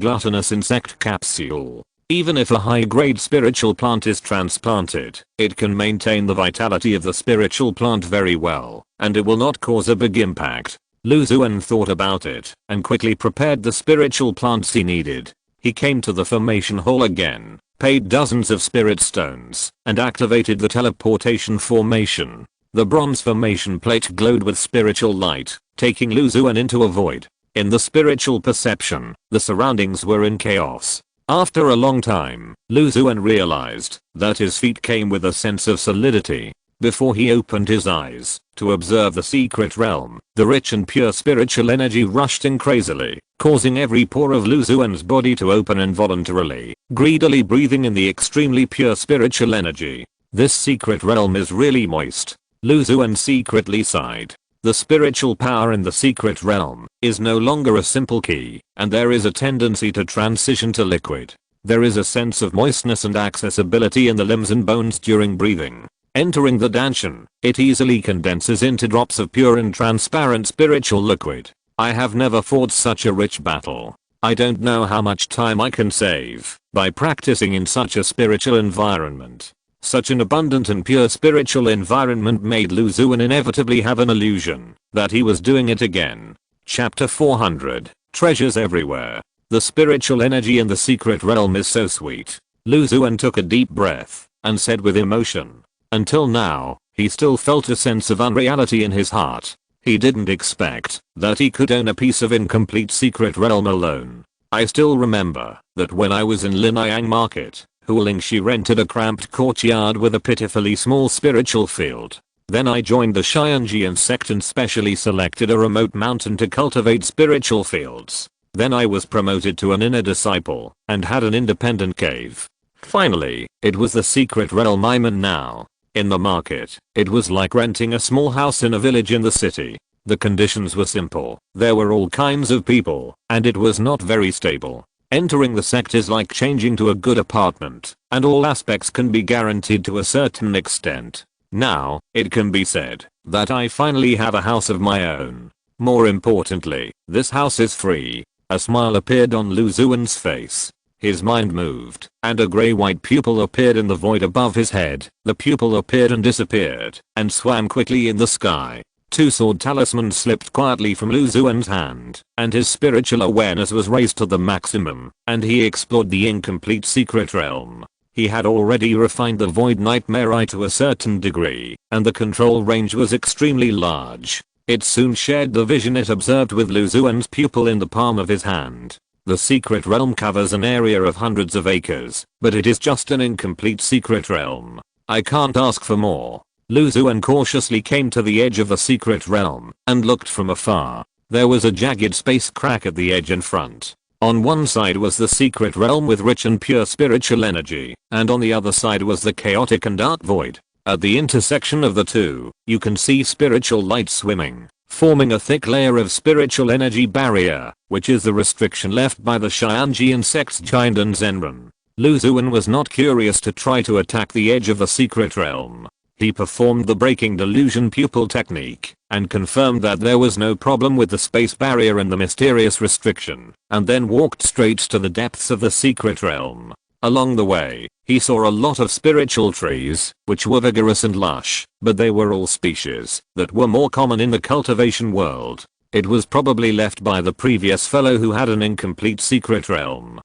gluttonous insect capsule. Even if a high grade spiritual plant is transplanted, it can maintain the vitality of the spiritual plant very well, and it will not cause a big impact. Lu Xuan thought about it and quickly prepared the spiritual plants he needed. He came to the formation hall again, paid dozens of spirit stones, and activated the teleportation formation. The bronze formation plate glowed with spiritual light, taking Lu Xuan into a void. In the spiritual perception, the surroundings were in chaos. After a long time, Lu Xuan realized that his feet came with a sense of solidity. Before he opened his eyes to observe the secret realm, the rich and pure spiritual energy rushed in crazily, causing every pore of Lu Xuan's body to open involuntarily, greedily breathing in the extremely pure spiritual energy. This secret realm is really moist. Lu Xuan secretly sighed. The spiritual power in the secret realm is no longer a simple key, and there is a tendency to transition to liquid. There is a sense of moistness and accessibility in the limbs and bones during breathing. Entering the danshan, it easily condenses into drops of pure and transparent spiritual liquid. I have never fought such a rich battle. I don't know how much time I can save by practicing in such a spiritual environment. Such an abundant and pure spiritual environment made Lu Xuan inevitably have an illusion that he was doing it again. Chapter 400. Treasures everywhere. The spiritual energy in the secret realm is so sweet. Lu Xuan took a deep breath and said with emotion. Until now, he still felt a sense of unreality in his heart. He didn't expect that he could own a piece of incomplete secret realm alone. I still remember that when I was in Linyang Market, Hulingshi rented a cramped courtyard with a pitifully small spiritual field. Then I joined the Xianjian sect and specially selected a remote mountain to cultivate spiritual fields. Then I was promoted to an inner disciple and had an independent cave. Finally, it was the secret realm I'm in now. In the market, it was like renting a small house in a village in the city. The conditions were simple, there were all kinds of people, and it was not very stable. Entering the sect is like changing to a good apartment, and all aspects can be guaranteed to a certain extent. Now, it can be said that I finally have a house of my own. More importantly, this house is free. A smile appeared on Lu Xuan's face. His mind moved, and a grey-white pupil appeared in the void above his head. The pupil appeared and disappeared, and swam quickly in the sky. Two sword talismans slipped quietly from Lu Xuan's hand, and his spiritual awareness was raised to the maximum, and he explored the incomplete secret realm. He had already refined the void nightmare eye to a certain degree, and the control range was extremely large. It soon shared the vision it observed with Lu Xuan's pupil in the palm of his hand. The secret realm covers an area of hundreds of acres, but it is just an incomplete secret realm. I can't ask for more. Lu Xuan cautiously came to the edge of the secret realm and looked from afar. There was a jagged space crack at the edge in front. On one side was the secret realm with rich and pure spiritual energy, and on the other side was the chaotic and dark void. At the intersection of the two, you can see spiritual light swimming, forming a thick layer of spiritual energy barrier, which is the restriction left by the Xianjian sect's Chindan Zenran. Lu Xuan was not curious to try to attack the edge of the secret realm. He performed the breaking delusion pupil technique and confirmed that there was no problem with the space barrier and the mysterious restriction, and then walked straight to the depths of the secret realm. Along the way, he saw a lot of spiritual trees, which were vigorous and lush, but they were all species that were more common in the cultivation world. It was probably left by the previous fellow who had an incomplete secret realm.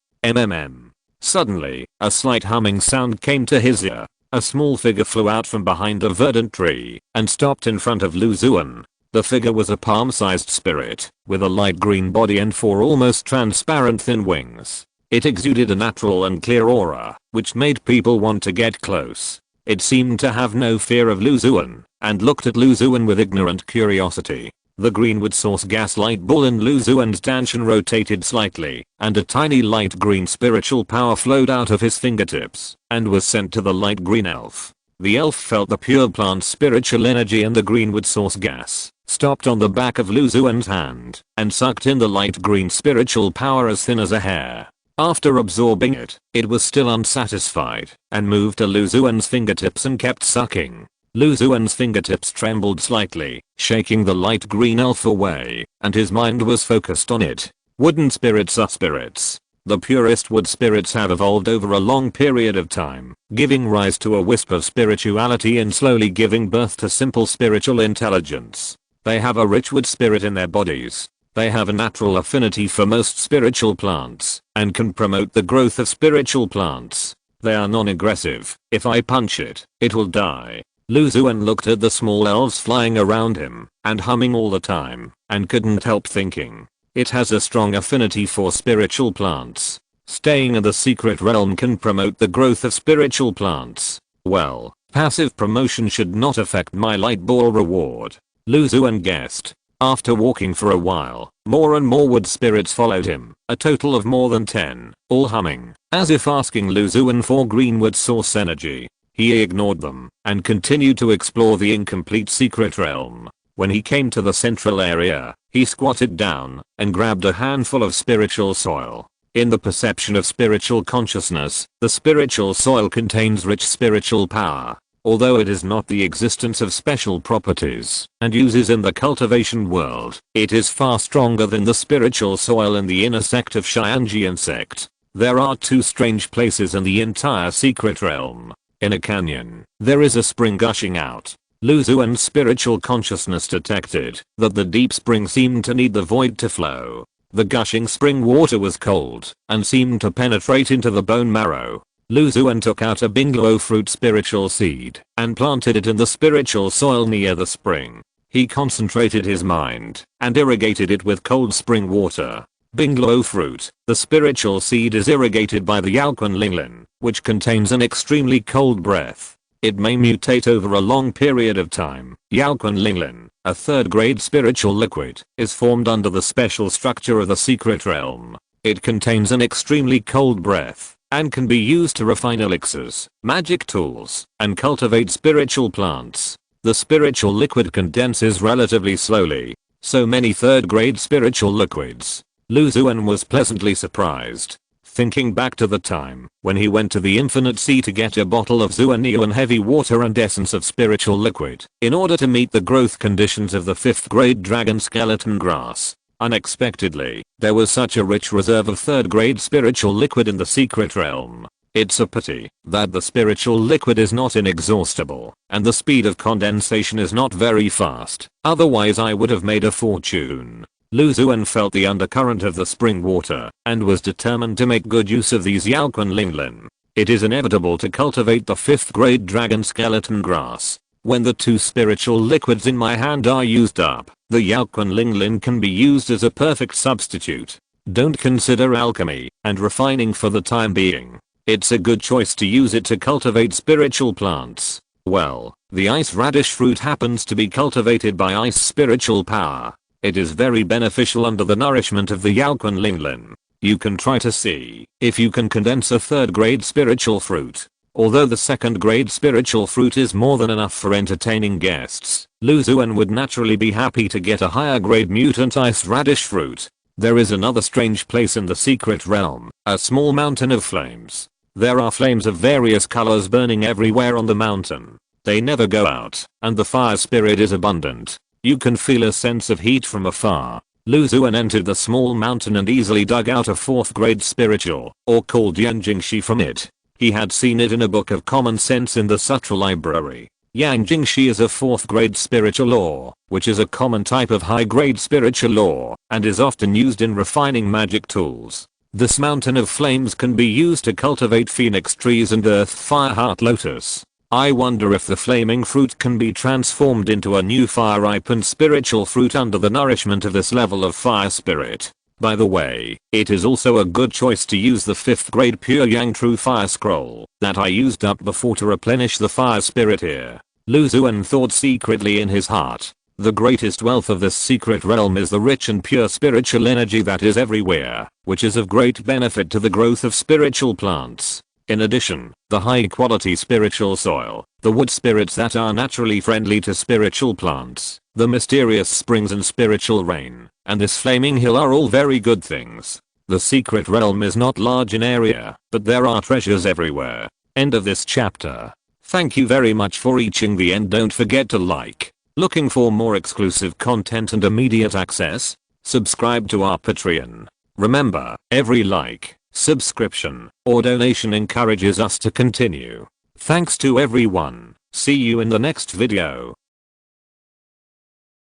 Suddenly, a slight humming sound came to his ear. A small figure flew out from behind a verdant tree and stopped in front of Lu Xuan. The figure was a palm-sized spirit with a light green body and 4 almost transparent thin wings. It exuded a natural and clear aura, which made people want to get close. It seemed to have no fear of Lu Xuan and looked at Lu Xuan with ignorant curiosity. The greenwood source gas light ball in Lu Xuan's dantian rotated slightly, and a tiny light green spiritual power flowed out of his fingertips and was sent to the light green elf. The elf felt the pure plant spiritual energy in the greenwood source gas, stopped on the back of Lu Xuan's hand, and sucked in the light green spiritual power as thin as a hair. After absorbing it, it was still unsatisfied and moved to Lu Xuan's fingertips and kept sucking. Lu Xuan's fingertips trembled slightly, shaking the light green elf away, and his mind was focused on it. Wooden spirits are spirits. The purest wood spirits have evolved over a long period of time, giving rise to a wisp of spirituality and slowly giving birth to simple spiritual intelligence. They have a rich wood spirit in their bodies. They have a natural affinity for most spiritual plants, and can promote the growth of spiritual plants. They are non-aggressive. If I punch it, it will die. Lu Xuan looked at the small elves flying around him and humming all the time and couldn't help thinking. It has a strong affinity for spiritual plants. Staying in the secret realm can promote the growth of spiritual plants. Well, passive promotion should not affect my light ball reward, Lu Xuan guessed. After walking for a while, more and more wood spirits followed him, a total of more than 10, all humming, as if asking Lu Xuan for greenwood source energy. He ignored them and continued to explore the incomplete secret realm. When he came to the central area, he squatted down and grabbed a handful of spiritual soil. In the perception of spiritual consciousness, the spiritual soil contains rich spiritual power. Although it is not the existence of special properties and uses in the cultivation world, it is far stronger than the spiritual soil in the inner sect of Xianjian sect. There are 2 strange places in the entire secret realm. In a canyon, there is a spring gushing out. Lu Xuan's spiritual consciousness detected that the deep spring seemed to need the void to flow. The gushing spring water was cold and seemed to penetrate into the bone marrow. Lu Xuan took out a bingluo fruit spiritual seed and planted it in the spiritual soil near the spring. He concentrated his mind and irrigated it with cold spring water. Bingluo fruit, the spiritual seed, is irrigated by the Yaoquan Linglin, which contains an extremely cold breath. It may mutate over a long period of time. Yaoquan Linglin, a 3rd grade spiritual liquid, is formed under the special structure of the secret realm. It contains an extremely cold breath and can be used to refine elixirs, magic tools, and cultivate spiritual plants. The spiritual liquid condenses relatively slowly. So many 3rd grade spiritual liquids. Lu Xuan was pleasantly surprised, thinking back to the time when he went to the Infinite Sea to get a bottle of Xuanyuan heavy water and essence of spiritual liquid in order to meet the growth conditions of the 5th grade dragon skeleton grass. Unexpectedly, there was such a rich reserve of 3rd grade spiritual liquid in the secret realm. It's a pity that the spiritual liquid is not inexhaustible and the speed of condensation is not very fast, otherwise I would have made a fortune. Lu Xuan felt the undercurrent of the spring water and was determined to make good use of these Yaoquan Linglin. It is inevitable to cultivate the 5th grade dragon skeleton grass. When the 2 spiritual liquids in my hand are used up, the Yaoquan Linglin can be used as a perfect substitute. Don't consider alchemy and refining for the time being. It's a good choice to use it to cultivate spiritual plants. Well, the ice radish fruit happens to be cultivated by ice spiritual power. It is very beneficial under the nourishment of the Yaoquan Linglin. You can try to see if you can condense a 3rd grade spiritual fruit. Although the 2nd grade spiritual fruit is more than enough for entertaining guests, Lu Xuan would naturally be happy to get a higher grade mutant ice radish fruit. There is another strange place in the secret realm, a small mountain of flames. There are flames of various colors burning everywhere on the mountain. They never go out, and the fire spirit is abundant. You can feel a sense of heat from afar. Lu Xuan entered the small mountain and easily dug out a 4th grade spiritual, or called Yanjingshi, from it. He had seen it in a book of common sense in the Sutra library. Yanjingshi is a 4th grade spiritual law, which is a common type of high grade spiritual law, and is often used in refining magic tools. This mountain of flames can be used to cultivate phoenix trees and earth fire heart lotus. I wonder if the flaming fruit can be transformed into a new fire ripened spiritual fruit under the nourishment of this level of fire spirit. By the way, it is also a good choice to use the 5th grade Pure Yang True Fire Scroll that I used up before to replenish the fire spirit here. Xuan thought secretly in his heart, the greatest wealth of this secret realm is the rich and pure spiritual energy that is everywhere, which is of great benefit to the growth of spiritual plants. In addition, the high quality spiritual soil, the wood spirits that are naturally friendly to spiritual plants, the mysterious springs and spiritual rain, and this flaming hill are all very good things. The secret realm is not large in area, but there are treasures everywhere. End of this chapter. Thank you very much for reaching the end. Don't forget to like. Looking for more exclusive content and immediate access? Subscribe to our Patreon. Remember, every like, subscription, or donation encourages us to continue. Thanks to everyone. See you in the next video.